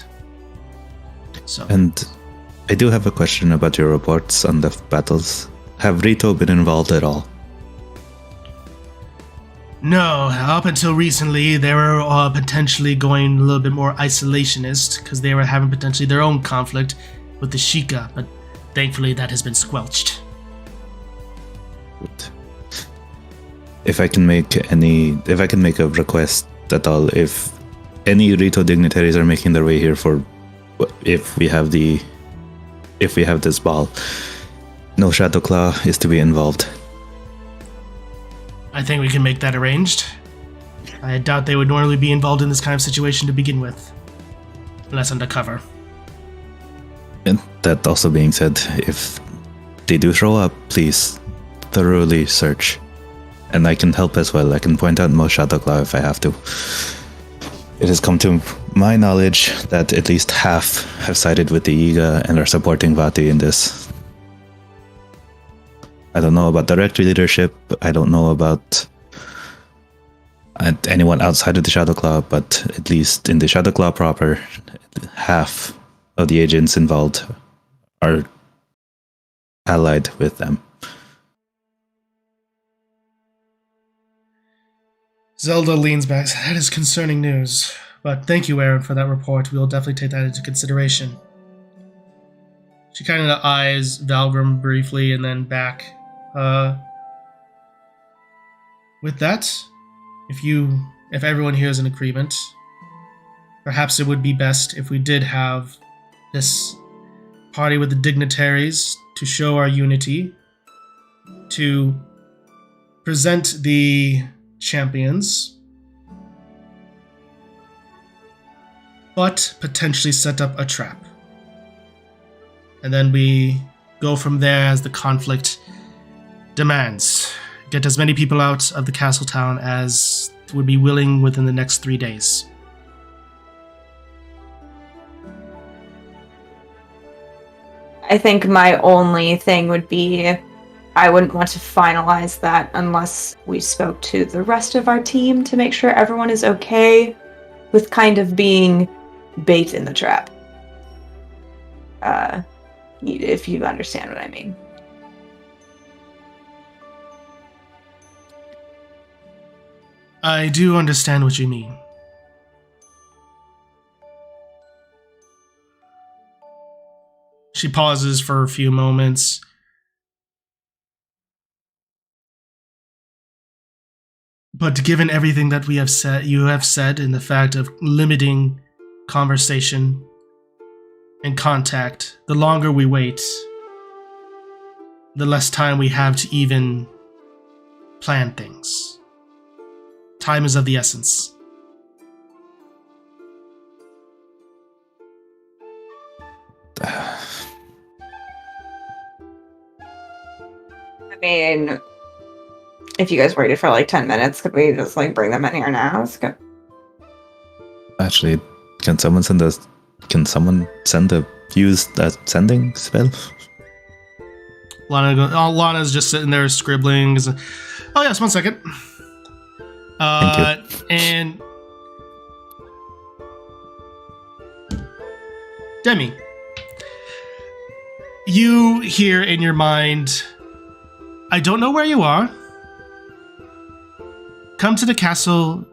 S1: So.
S4: And I do have a question about your reports on the battles. Have Rito been involved at all?
S1: No, up until recently, they were potentially going a little bit more isolationist because they were having potentially their own conflict with the Sheikah, but thankfully that has been squelched.
S4: Good. If I can make a request at all, if any Rito dignitaries are making their way here if we have this ball, no Shadowclaw is to be involved.
S1: I think we can make that arranged. I doubt they would normally be involved in this kind of situation to begin with. Unless undercover.
S4: And that also being said, if they do show up, please thoroughly search. And I can help as well. I can point out Mo Shadowclaw if I have to. It has come to my knowledge that at least half have sided with the Iga and are supporting Vati in this. I don't know about direct leadership. I don't know about anyone outside of the Shadow Claw, but at least in the Shadow Claw proper, half of the agents involved are allied with them.
S1: Zelda leans back. That is concerning news. But thank you, Aaron, for that report. We will definitely take that into consideration. She kind of eyes Valgrim briefly and then back. With that, if everyone here is in agreement, perhaps it would be best if we did have this party with the dignitaries to show our unity, to present the champions, but potentially set up a trap. And then we go from there as the conflict demands. Get as many people out of the castle town as would be willing within the next 3 days.
S3: I think my only thing would be I wouldn't want to finalize that unless we spoke to the rest of our team to make sure everyone is okay with kind of being bait in the trap. If you understand what I mean.
S1: I do understand what you mean. She pauses for a few moments. But given everything that you have said, and the fact of limiting conversation and contact, the longer we wait, the less time we have to even plan things. Time is of the essence.
S3: I mean, if you guys waited for like 10 minutes, could we just like bring them in here now? Let's go.
S4: Actually, can someone send use that sending spell?
S1: Lana's just sitting there scribbling. Oh yes, 1 second.
S4: Thank you.
S1: And Demi, you hear in your mind, I don't know where you are. Come to the castle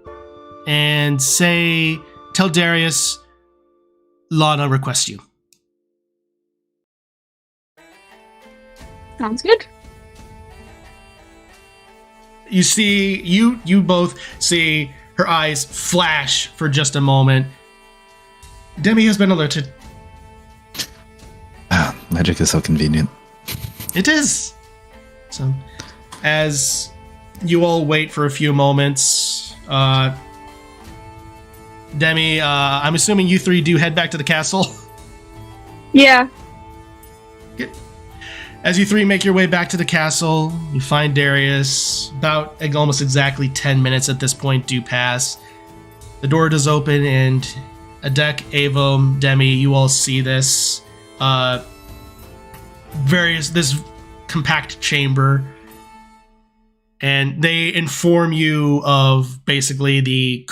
S1: and tell Darius Lana requests you.
S6: Sounds good.
S1: You see, you both see her eyes flash for just a moment. Demi has been alerted.
S4: Magic is so convenient.
S1: It is. So, as you all wait for a few moments, Demi, I'm assuming you three do head back to the castle.
S6: Yeah.
S1: As you three make your way back to the castle, you find Darius. About almost exactly 10 minutes at this point do pass. The door does open, and Adek, Avom, Demi, you all see this this compact chamber, and they inform you of basically the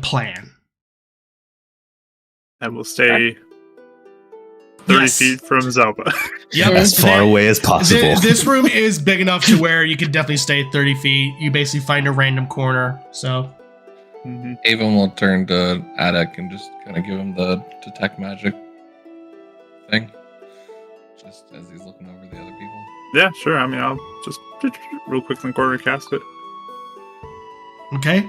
S1: plan.
S5: And we'll stay 30 feet from Zelda.
S1: Yep.
S4: As far away as possible.
S1: This room is big enough to where you can definitely stay 30 feet. You basically find a random corner. So,
S2: Avon will turn to Adek and just kind of give him the detect magic thing, just as he's looking over the other people.
S5: Yeah, sure. I mean, I'll just real quick in the corner cast it.
S1: Okay.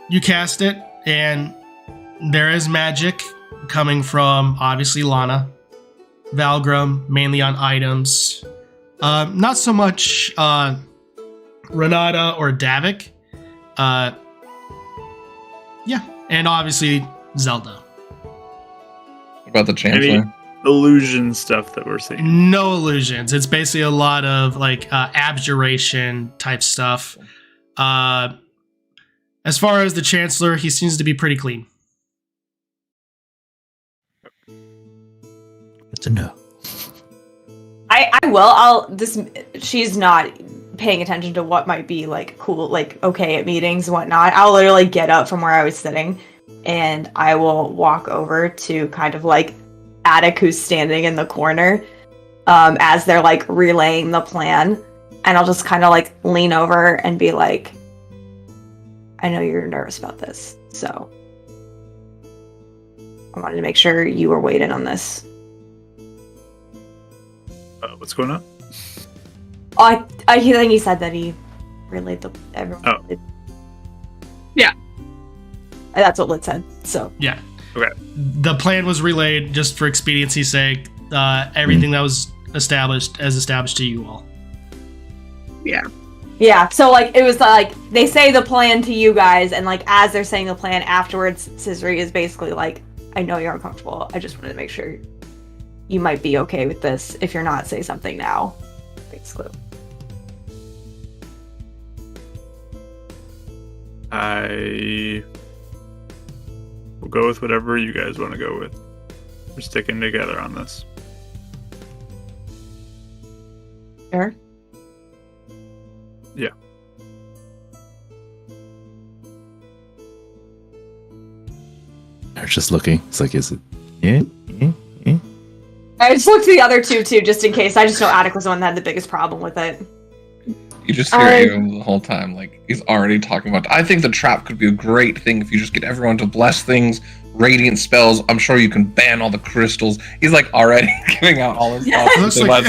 S1: You cast it, and there is magic coming from, obviously, Lana. Valgrim, mainly on items. Not so much Renata or Davik. Yeah, and obviously Zelda.
S2: What about the Chancellor?
S5: Any illusion stuff that we're seeing?
S1: No illusions. It's basically a lot of like abjuration type stuff. As far as the Chancellor, he seems to be pretty clean.
S4: Good to know.
S3: She's not paying attention to what might be like cool, like okay at meetings and whatnot. I'll literally get up from where I was sitting and I will walk over to kind of like Attic, who's standing in the corner, as they're like relaying the plan. And I'll just kind of like lean over and be like, I know you're nervous about this, so I wanted to make sure you were weighed in on this.
S5: What's going on?
S3: I think he said that he relayed everyone.
S5: Oh.
S6: Yeah.
S3: That's what Lit said, so.
S1: Yeah.
S5: Okay.
S1: The plan was relayed just for expediency's sake. Everything that was established to you all.
S6: Yeah.
S3: Yeah, so like it was like they say the plan to you guys, and like as they're saying the plan afterwards, Scissory is basically like, I know you're uncomfortable. I just wanted to make sure you might be okay with this. If you're not, say something now. Basically.
S5: I will go with whatever you guys want to go with. We're sticking together on this.
S3: Sure.
S5: Yeah.
S4: They're just looking. It's like, is it? Yeah.
S3: I just looked to the other two too, just in case. I just know Attic was the one that had the biggest problem with it.
S2: You just hear him the whole time, like he's already talking about. I think the trap could be a great thing if you just get everyone to bless things, radiant spells. I'm sure you can ban all the crystals. He's like already giving out all his stuff.
S1: It looks like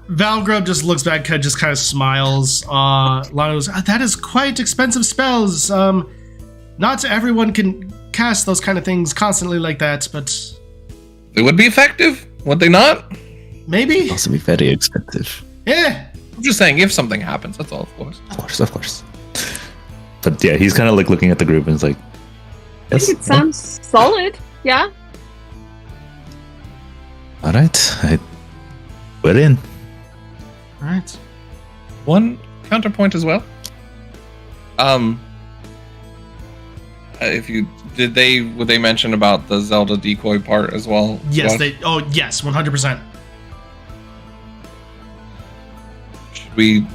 S1: Valgrub just looks back, just kind of smiles. Lana goes, that is quite expensive spells. Not everyone can cast those kind of things constantly like that, but
S2: they would be effective, would they not?
S1: Maybe.
S4: Also be very expensive.
S1: Yeah.
S2: I'm just saying, if something happens, that's all, of course.
S4: Of course. But yeah, he's kind of like looking at the group and it's like,
S6: I think it sounds solid. Yeah.
S4: All right, we're in.
S1: All right.
S2: One counterpoint as well. Would they mention about the Zelda decoy part as well?
S1: Yes, yes, 100%.
S2: Should we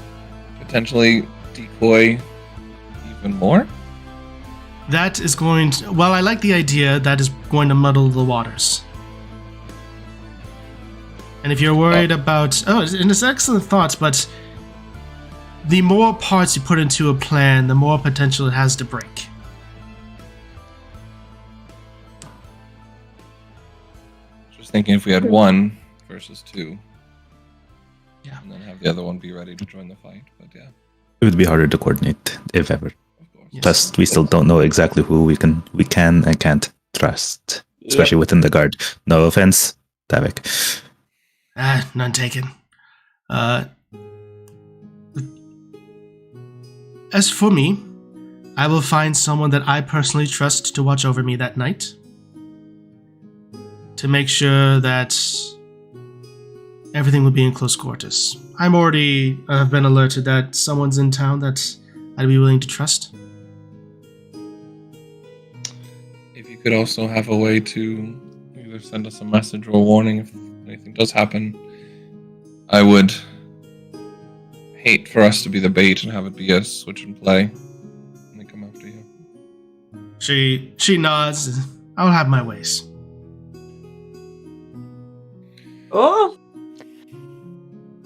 S2: potentially decoy even more?
S1: That is going to, well, I like the idea that is going to muddle the waters. And if you're worried about, and it's excellent thoughts, but the more parts you put into a plan, the more potential it has to break.
S2: Just thinking if we had one versus two.
S1: Yeah.
S2: And then have the other one be ready to join the fight, but yeah.
S4: It would be harder to coordinate, if ever.
S2: Of course.
S1: Yes.
S4: Plus, we still don't know exactly who we can and can't trust, especially within the guard. No offense, Davik.
S1: None taken. As for me, I will find someone that I personally trust to watch over me that night. To make sure that everything will be in close quarters. I'm already have been alerted that someone's in town that I'd be willing to trust.
S2: If you could also have a way to either send us a message or a warning if anything does happen, I would hate for us to be the bait and have it be a switch and play and they come after you.
S1: She nods. I'll have my ways.
S3: Oh.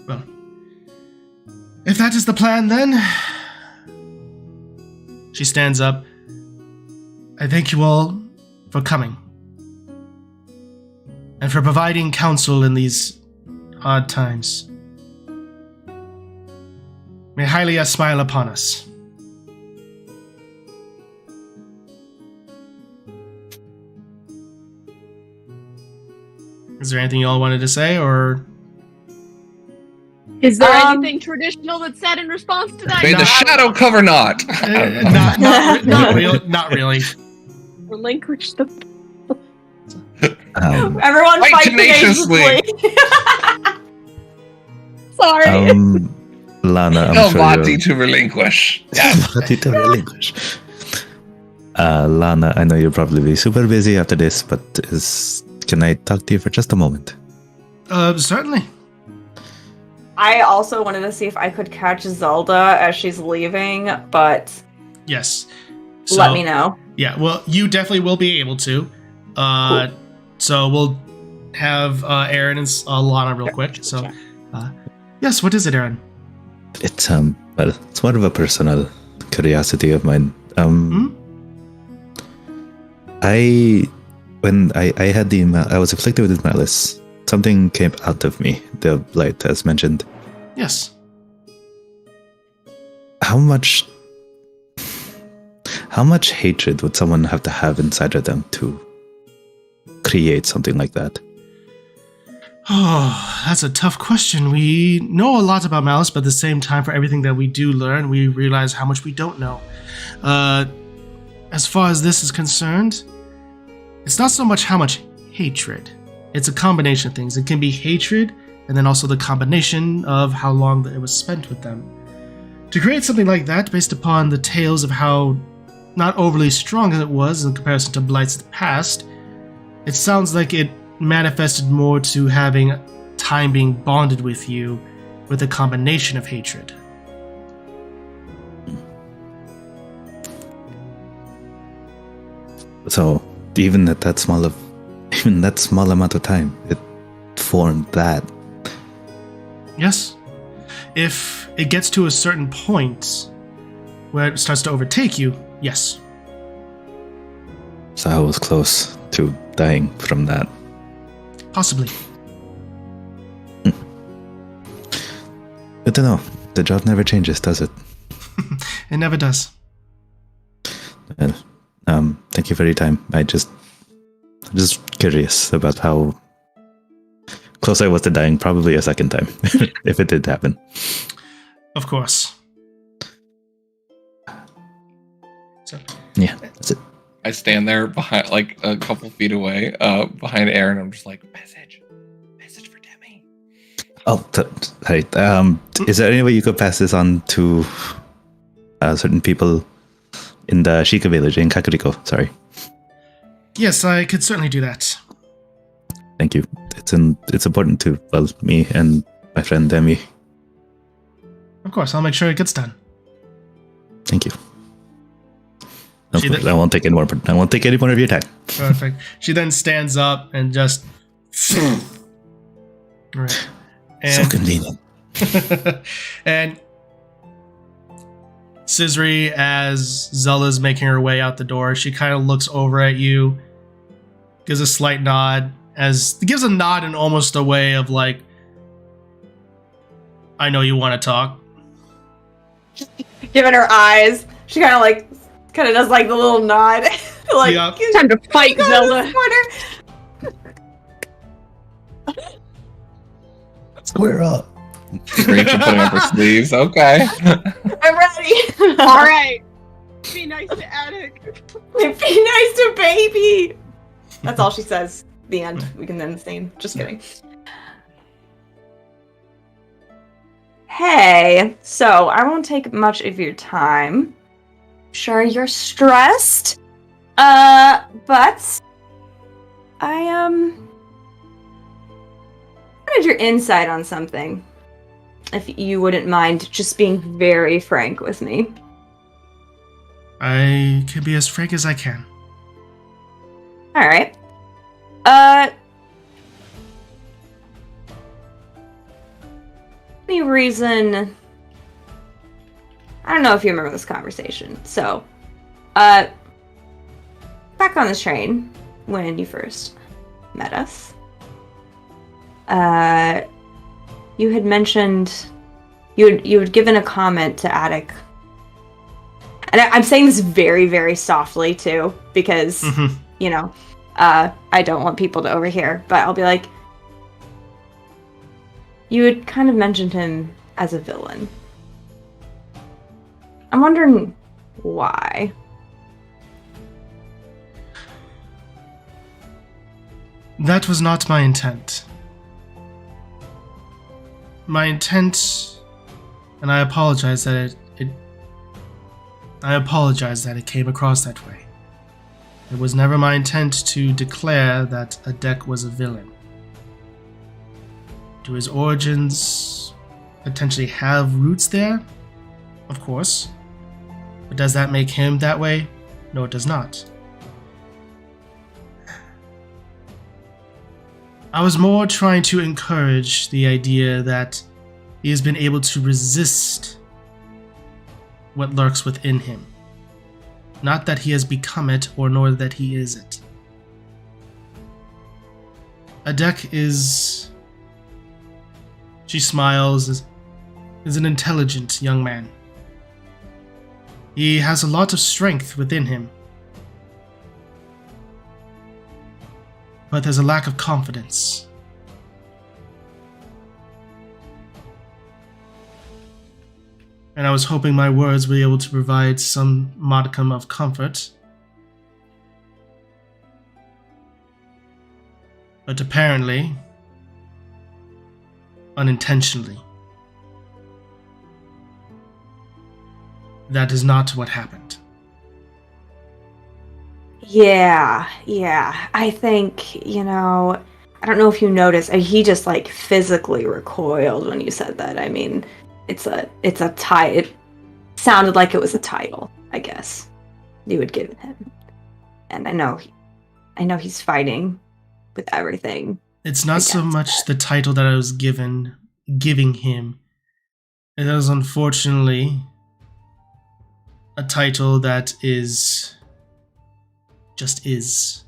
S1: Well, if that is the plan, then she stands up. I thank you all for coming and for providing counsel in these hard times. May Hylia smile upon us. Is there anything you all wanted to say, or?
S6: Is there anything traditional that's said in response to that?
S2: May the shadow cover not!
S1: Not really.
S6: Relinquish the...
S3: Everyone
S2: Fight
S3: fight
S2: tenaciously.
S6: Sorry.
S4: Lana, I'm
S2: Tell
S4: sure
S2: Monty
S4: you're...
S2: to relinquish. Yeah.
S4: Monty to relinquish. Lana, I know you'll probably be super busy after this, but can I talk to you for just a moment?
S1: Certainly.
S3: I also wanted to see if I could catch Zelda as she's leaving, but
S1: Yes.
S3: let me know.
S1: Yeah, well, you definitely will be able to.
S3: Cool.
S1: So we'll have Aaron and Lana real quick. So, yes, what is it, Aaron?
S4: It's well, it's more of a personal curiosity of mine. When I had I was afflicted with malice. Something came out of me, the blight, as mentioned.
S1: Yes.
S4: How much hatred would someone have to have inside of them to create something like that?
S1: Oh, that's a tough question. We know a lot about malice, but at the same time, for everything that we do learn, we realize how much we don't know. As far as this is concerned, it's not so much how much hatred. It's a combination of things. It can be hatred, and then also the combination of how long it was spent with them. To create something like that, based upon the tales of how not overly strong it was in comparison to blights of the past, it sounds like it manifested more to having time being bonded with you with a combination of hatred.
S4: So even at that small amount of time, it formed that.
S1: Yes. If it gets to a certain point where it starts to overtake you, yes.
S4: So I was close to dying from that.
S1: Possibly.
S4: Good to know. The job never changes, does it?
S1: It never does.
S4: And, thank you for your time. I'm just curious about how close I was to dying, probably a second time, if it did happen.
S1: Of course. So,
S4: yeah, that's it.
S2: I stand there behind, like a couple feet away, behind Aaron. I'm just like, message for Demi.
S4: Oh, hey. Is there any way you could pass this on to certain people in the Shika village in Kakuriko? Sorry.
S1: yes, I could certainly do that.
S4: Thank you. It's important to, well, me and my friend Demi.
S1: Of course, I'll make sure it gets done.
S4: Thank you. Of course, I won't take any more. I won't take any more of your time.
S1: Perfect. She then stands up and just. Right.
S4: So convenient.
S1: And Scissory, as Zelda's making her way out the door, she kind of looks over at you, gives a slight nod, gives a nod in almost a way of like, I know you want to talk.
S3: Giving her eyes, she kind of does like the little nod. Like,
S1: Yeah.
S6: Time to fight, Zelda.
S4: Square up.
S2: Rachel putting up her sleeves. Okay.
S3: I'm ready.
S6: All right. Be nice to Attic.
S3: Be nice to baby. That's all she says. The end. We can end the scene. Just kidding. Hey, so I won't take much of your time. Sure, you're stressed. But I wanted your insight on something. If you wouldn't mind just being very frank with me.
S1: I can be as frank as I can.
S3: Alright. Any reason... I don't know if you remember this conversation. So, back on this train, when you first met us, you had mentioned... You had given a comment to Attic. And I'm saying this very, very softly, too, because, you know, I don't want people to overhear. But I'll be like, you had kind of mentioned him as a villain. I'm wondering why.
S1: That was not my intent. My intent And I apologize that it came across that way. It was never my intent to declare that Adek was a villain. Do his origins potentially have roots there? Of course. But does that make him that way? No, it does not. I was more trying to encourage the idea that he has been able to resist what lurks within him. Not that he has become it, or nor that he is it. Adek is... She smiles, is an intelligent young man. He has a lot of strength within him. But there's a lack of confidence. And I was hoping my words would be able to provide some modicum of comfort. But apparently, unintentionally, that is not what happened.
S3: Yeah. I think, I don't know if you noticed, he just like physically recoiled when you said that. I mean, it's a it sounded like it was a title, I guess, you would give him. And I know he's fighting with everything.
S1: It's not so much the title that I was giving him. It is unfortunately a title that just is.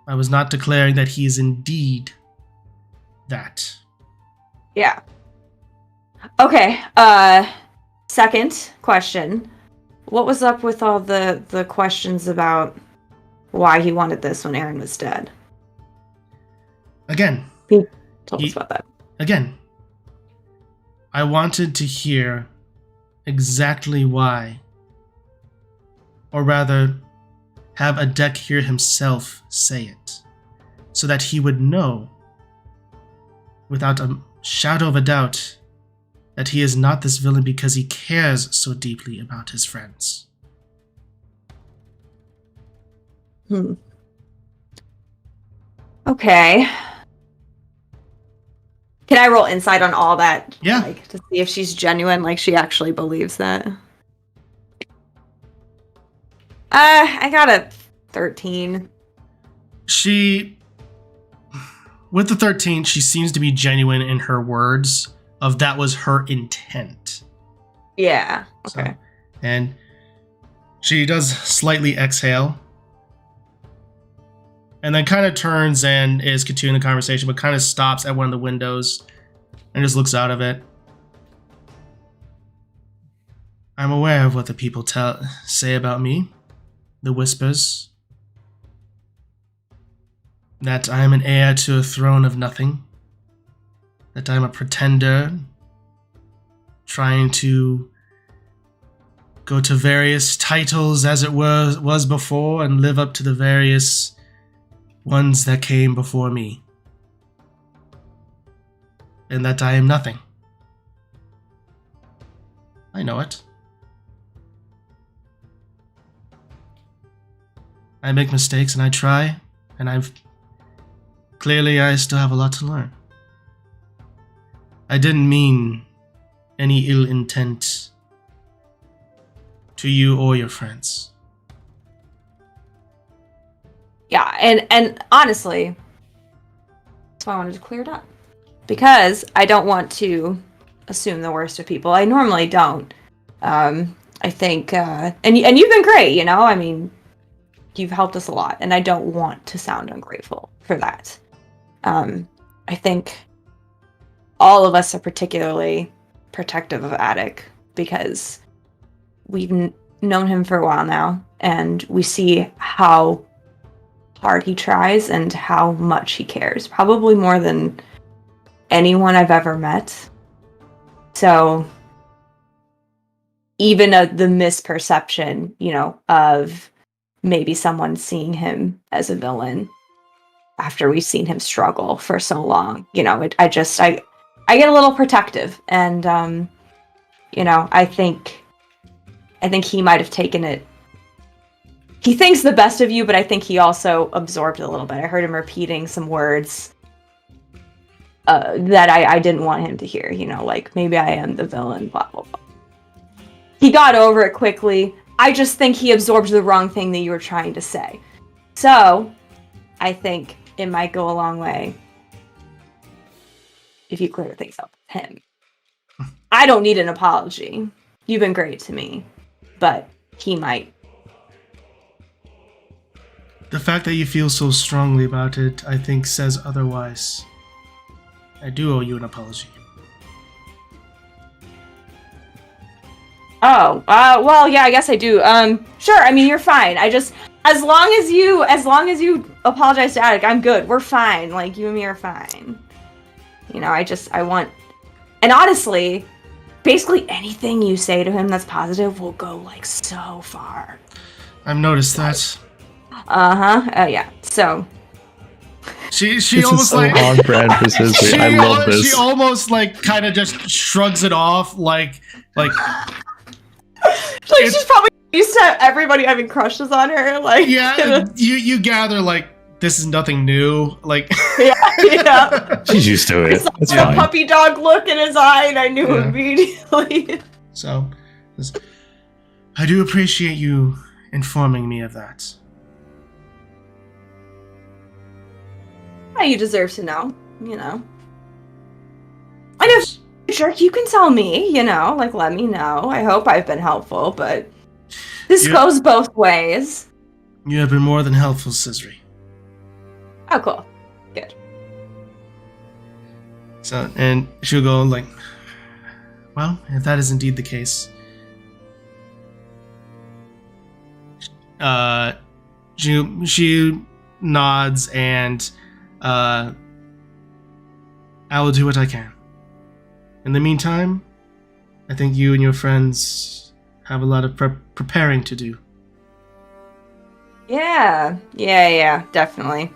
S1: I was not declaring that he is indeed that.
S3: Yeah. Okay, second question. What was up with all the questions about why he wanted this when Aaron was dead?
S1: Again.
S3: He told us about that.
S1: Again. I wanted to hear exactly why. Or rather, have Adek hear himself say it. So that he would know, without a shadow of a doubt, that he is not this villain because he cares so deeply about his friends.
S3: Okay. Can I roll insight on all that?
S1: Yeah.
S3: Like, to see if she's genuine, like she actually believes that. I got a 13.
S1: With the 13, she seems to be genuine in her words of that was her intent.
S3: Yeah. Okay.
S1: So, and she does slightly exhale. And then kind of turns and is continuing the conversation, but kind of stops at one of the windows and just looks out of it. I'm aware of what the people say about me. The whispers. That I am an heir to a throne of nothing. That I'm a pretender. Trying to go to various titles as it was before and live up to the various ones that came before me. And that I am nothing. I know it. I make mistakes and I try, and I still have a lot to learn. I didn't mean any ill intent to you or your friends.
S3: Yeah, and honestly, that's why I wanted to clear it up. Because I don't want to assume the worst of people. I normally don't. I think, and you've been great, I mean, you've helped us a lot, and I don't want to sound ungrateful for that. I think all of us are particularly protective of Adek because we've known him for a while now, and we see how hard he tries and how much he cares, probably more than anyone I've ever met. So even the misperception, of maybe someone seeing him as a villain after we've seen him struggle for so long, I get a little protective, and I think he might have taken it. He thinks the best of you, but I think he also absorbed it a little bit. I heard him repeating some words that I didn't want him to hear, like, maybe I am the villain, blah, blah, blah. He got over it quickly. I just think he absorbed the wrong thing that you were trying to say. So, I think it might go a long way if you clear things up with him. I don't need an apology. You've been great to me. But he might.
S1: The fact that you feel so strongly about it, I think, says otherwise. I do owe you an apology.
S3: Oh, well, yeah, I guess I do. Sure, I mean, you're fine. I just, as long as you apologize to Attic, I'm good. We're fine. Like, you and me are fine. I want, and honestly, basically anything you say to him that's positive will go, like, so far.
S1: I've noticed that.
S3: Yeah, so.
S1: She
S4: This
S1: almost
S4: is so
S1: like
S4: on brand for Sisri. I love this.
S1: She almost like kind of just shrugs it off, like
S3: she's probably used to everybody having crushes on her. Like,
S1: yeah, you gather like this is nothing new. Like,
S3: yeah.
S4: She's used to it. It's
S3: a
S4: fine.
S3: puppy dog look in his eye, and I knew immediately.
S1: So, I do appreciate you informing me of that.
S3: You deserve to know, I know, jerk, you can tell me, like, let me know. I hope I've been helpful, but this goes both ways.
S1: You have been more than helpful, Sisri.
S3: Oh, cool. Good.
S1: So, and she'll go like, well, if that is indeed the case, she nods and I will do what I can. In the meantime, I think you and your friends have a lot of preparing to do.
S3: Yeah, definitely.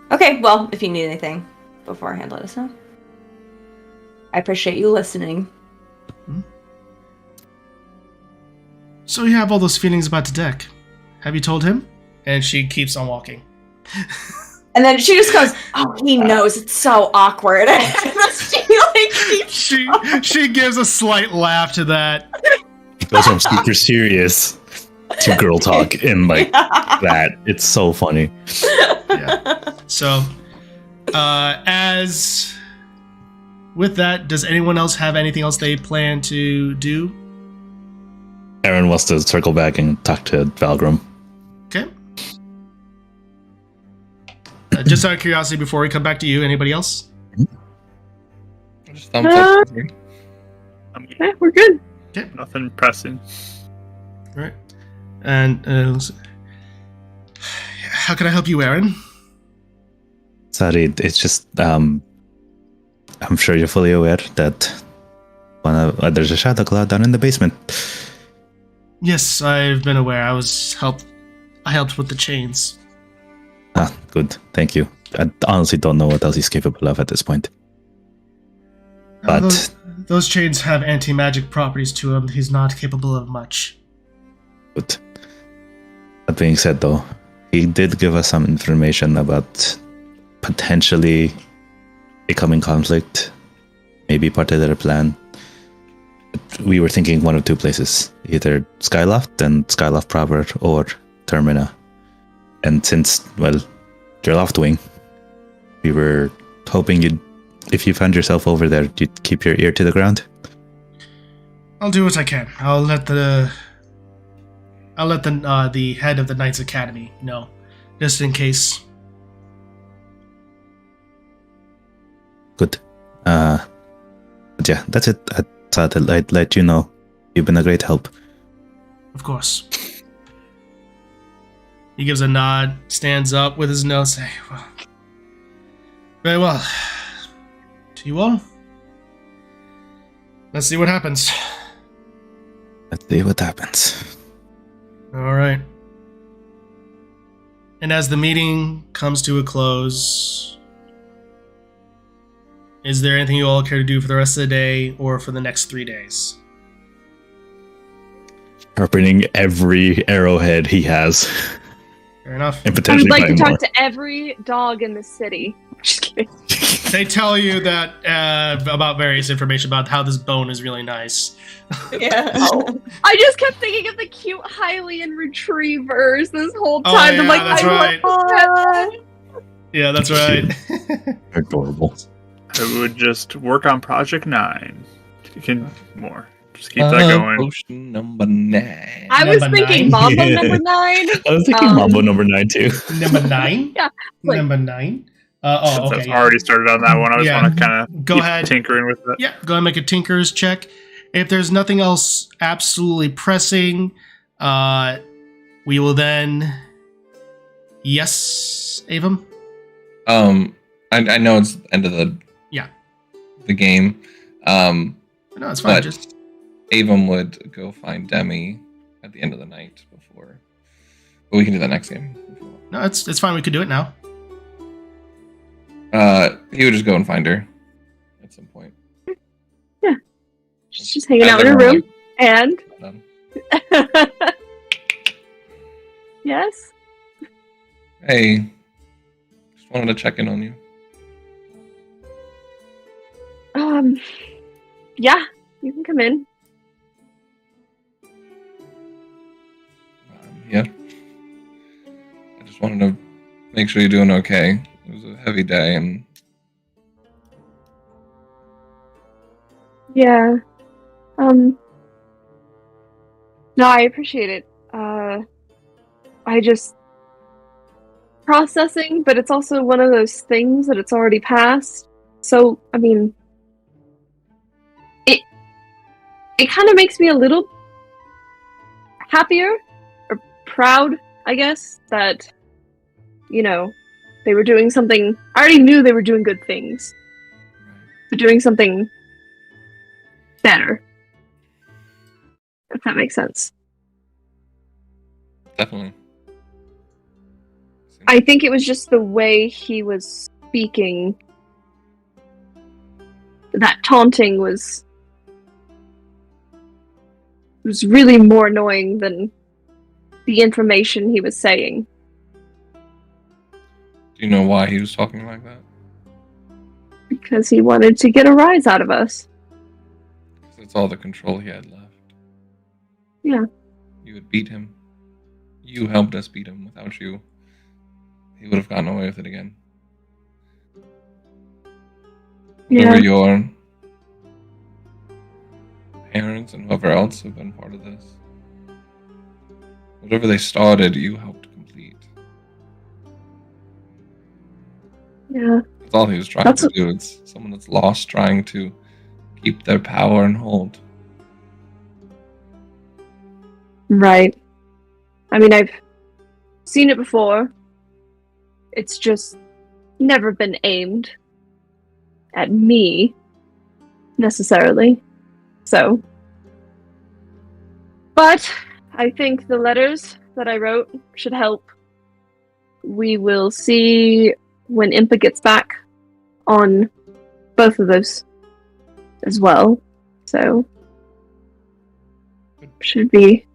S3: Okay, well, if you need anything beforehand, let us know. I appreciate you listening.
S1: So you have all those feelings about the deck. Have you told him? And she keeps on walking.
S3: And then she just goes, "Oh, he knows. It's so awkward."
S1: She gives a slight laugh to that.
S4: It goes from super serious to girl talk in like that. It's so funny.
S1: Yeah. So, as with that, does anyone else have anything else they plan to do?
S4: Aaron wants to circle back and talk to Valgrim.
S1: Okay. Just out of curiosity, before we come back to you, anybody else?
S2: Just thumbs up.
S6: Yeah, we're good.
S1: Okay.
S5: Nothing pressing.
S1: All right. And how can I help you, Aaron?
S4: Sorry, it's just I'm sure you're fully aware that there's a shadow cloud down in the basement.
S1: Yes, I've been aware. I helped with the chains.
S4: Ah, good. Thank you. I honestly don't know what else he's capable of at this point. But
S1: those chains have anti-magic properties to him. He's not capable of much.
S4: good. That being said, though, he did give us some information about potentially a coming conflict, maybe part of their plan. We were thinking one of two places, either Skyloft and Skyloft proper, or Termina. And since, well, you're Loftwing, we were hoping if you found yourself over there, you'd keep your ear to the ground.
S1: I'll do what I can. I'll let the head of the Knights Academy know, just in case.
S4: Good. But yeah, that's it. I thought I'd let you know. You've been a great help.
S1: Of course. He gives a nod, stands up with his nose, say, well, very well. To you all. Let's see what happens.
S4: Let's see what happens.
S1: All right. And as the meeting comes to a close, is there anything you all care to do for the rest of the day or for the next 3 days?
S4: sharpening every arrowhead he has.
S1: Fair enough.
S4: And
S6: I
S4: potentially
S6: would like to
S4: find
S6: talk
S4: more.
S6: to every dog in the city. Just kidding.
S1: They tell you that about various information about how this bone is really nice.
S3: Yeah.
S6: I just kept thinking of the cute Hylian retrievers this whole
S1: Oh,
S6: time. I'm
S1: yeah,
S6: like,
S1: that's
S6: I
S1: right.
S6: want that.
S1: Yeah, that's right.
S4: Adorable.
S5: I would just work on Project 9. You can more. Just keep that going.
S2: Potion number 9.
S6: I was
S1: Number
S6: thinking
S1: 9?
S6: Mambo
S4: Yeah.
S6: number 9.
S4: I was thinking Mambo number 9 too.
S1: Number 9?
S6: Yeah, like-
S1: Number 9?
S5: Since
S1: Okay.
S5: I've
S1: Yeah.
S5: already started on that one, I just
S1: Yeah.
S5: want to kind of
S1: Go
S5: keep
S1: ahead.
S5: tinkering with it.
S1: Yeah, go ahead and make a Tinker's check. If there's nothing else absolutely pressing, we will then. Yes, Avum?
S2: I know it's the end of the game.
S1: No, it's fine.
S2: But
S1: Just
S2: Avon would go find Demi at the end of the night before. But we can do that next game. if you want.
S1: no, it's fine. We could do it now.
S2: He would just go and find her at some point.
S6: She's just hanging out in her room. And
S2: Um,
S6: yes,
S2: hey, just wanted to check in on you.
S6: yeah, you can come in.
S2: Yeah. I just wanted to make sure you're doing okay. It was a heavy day, and
S6: Yeah. No, I appreciate it. I just processing, but it's also one of those things that it's already passed. So, I mean, it kind of makes me a little happier or proud, I guess, that, you know, they were doing something. I already knew they were doing good things. They're doing something better. If that makes sense.
S2: definitely.
S6: I think it was just the way he was speaking. That taunting was really more annoying than the information he was saying.
S2: Do you know why he was talking like that?
S6: Because he wanted to get a rise out of us.
S2: Because it's all the control he had left.
S6: Yeah.
S2: You would beat him. You helped us beat him. Without you, he would have gotten away with it again.
S6: Yeah.
S2: Whoever your parents and whoever else have been part of this, whatever they started, you helped complete.
S6: Yeah.
S2: That's all he was trying to do. It's someone that's lost trying to keep their power and hold.
S6: Right. I mean, I've seen it before. It's just never been aimed at me, necessarily. So. But I think the letters that I wrote should help. We will see when Impa gets back on both of those as well. So. Should be.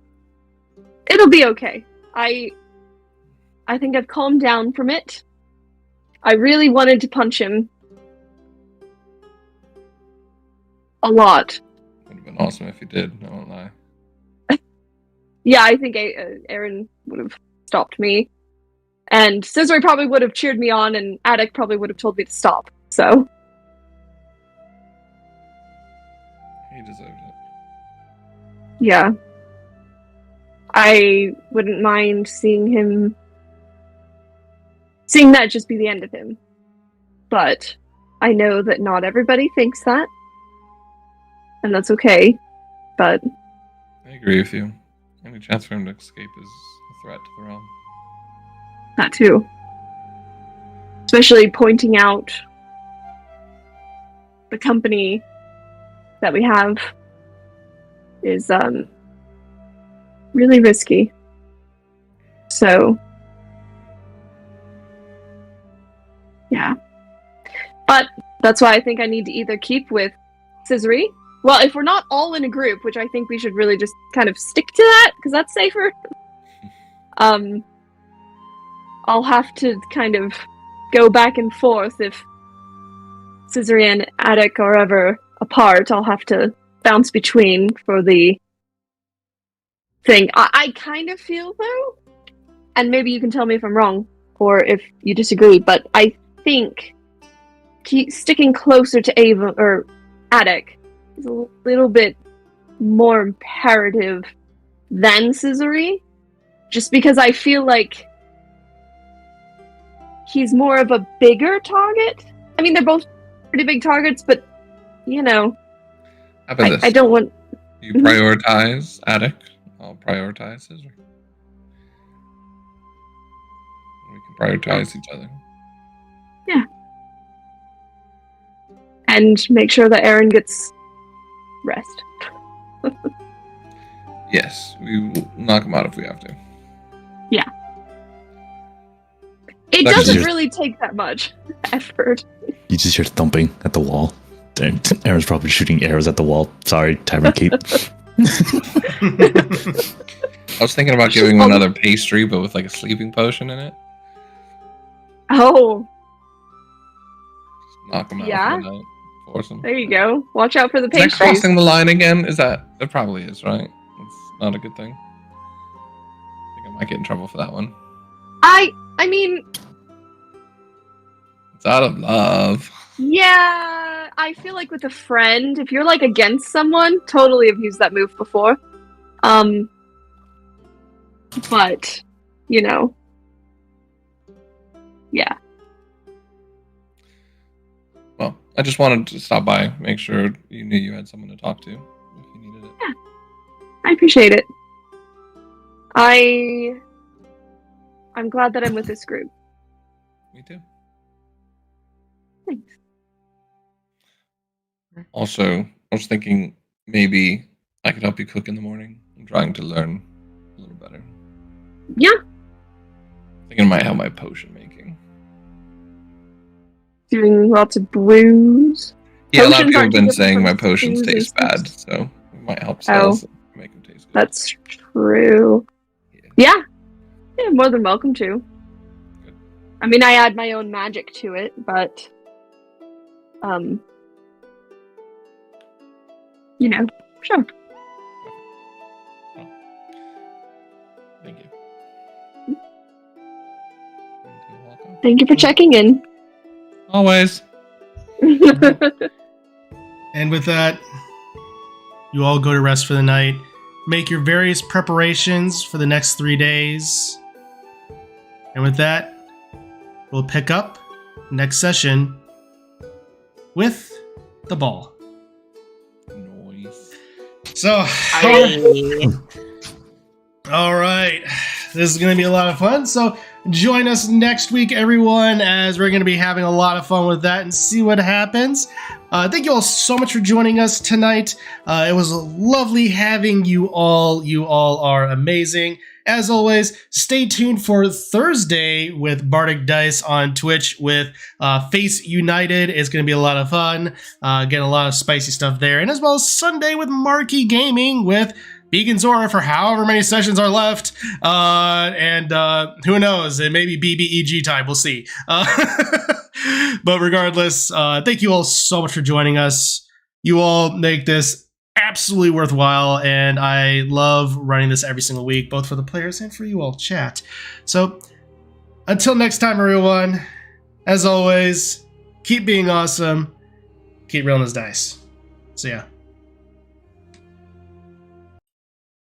S6: It'll be okay. I think I've calmed down from it. I really wanted to punch him a lot.
S2: Would have been awesome if you did, I won't lie.
S6: Yeah, I think Aaron would have stopped me. And Scissory probably would have cheered me on, and Attic probably would have told me to stop. So.
S2: He deserved it.
S6: Yeah. I wouldn't mind seeing that just be the end of him. But I know that not everybody thinks that. And that's okay. But
S2: I agree with you. Any chance for him to escape is a threat to the realm.
S6: that too. Especially pointing out the company that we have is really risky. So yeah. But that's why I think I need to either keep with Scissory Well, if we're not all in a group, which I think we should really just kind of stick to that, because that's safer. I'll have to kind of go back and forth if Scissory and Attic are ever apart. I'll have to bounce between for the thing. I kind of feel, though, and maybe you can tell me if I'm wrong, or if you disagree, but I think sticking closer to Ava, or Attic, is a little bit more imperative than Scissory, just because I feel like he's more of a bigger target. I mean, they're both pretty big targets, but, you know,
S2: How about this?
S6: I don't want...
S2: You prioritize Attic, I'll prioritize Scissory. We can prioritize each other.
S6: Yeah. And make sure that Aaron gets rest.
S2: Yes, we will knock him out if we have to.
S6: Yeah. It
S2: That's
S6: doesn't
S4: just-
S6: really take that much effort.
S4: You just hear thumping at the wall. Aaron's probably shooting arrows at the wall. Sorry, Tavern Keep.
S2: I was thinking about giving him another pastry, but with like a sleeping potion in it.
S6: Oh,
S2: Knock him out
S6: Yeah?
S2: for the night. Force him.
S6: there you go. Watch out for the
S2: Is that
S6: pastries.
S2: crossing the line again? Is that? It probably is, right? It's not a good thing. I think I might get in trouble for that one.
S6: I mean,
S2: It's out of love.
S6: yeah, I feel like with a friend, if you're like against someone, totally have used that move before. But, you know, yeah.
S2: Well, I just wanted to stop by, make sure you knew you had someone to talk to if you needed it.
S6: I appreciate it. I'm glad that I'm with this group.
S2: Me too.
S6: Thanks.
S2: Also, I was thinking maybe I could help you cook in the morning. I'm trying to learn a little better.
S6: Yeah.
S2: I think it might help my potion making.
S6: Doing lots of brews.
S2: Yeah, a lot of
S6: Potions
S2: people have
S6: aren't
S2: been
S6: different
S2: saying
S6: from
S2: my potions
S6: stews and
S2: taste
S6: stuff.
S2: bad, so it might help sales make them taste good.
S6: That's true. Yeah. Yeah, more than welcome to.
S2: Good.
S6: I mean, I add my own magic to it, but you know, sure.
S2: Thank you. You're welcome.
S6: Thank you for checking in.
S2: Always.
S1: And with that, you all go to rest for the night. Make your various preparations for the next 3 days. And with that, we'll pick up next session with the ball.
S2: Noise.
S1: So, all right. This is going to be a lot of fun. So join us next week, everyone, as we're going to be having a lot of fun with that and see what happens. Thank you all so much for joining us tonight. It was lovely having you all. You all are amazing. As always, stay tuned for Thursday with Bardic Dice on Twitch with Face United. It's going to be a lot of fun. Getting a lot of spicy stuff there. And as well as Sunday with Marquee Gaming with Beacon Zora for however many sessions are left. And who knows? It may be BBEG time. We'll see. But regardless, thank you all so much for joining us. You all make this absolutely worthwhile, and I love running this every single week, both for the players and for you all chat. So until next time, everyone, as always, keep being awesome, keep rolling those dice. See ya.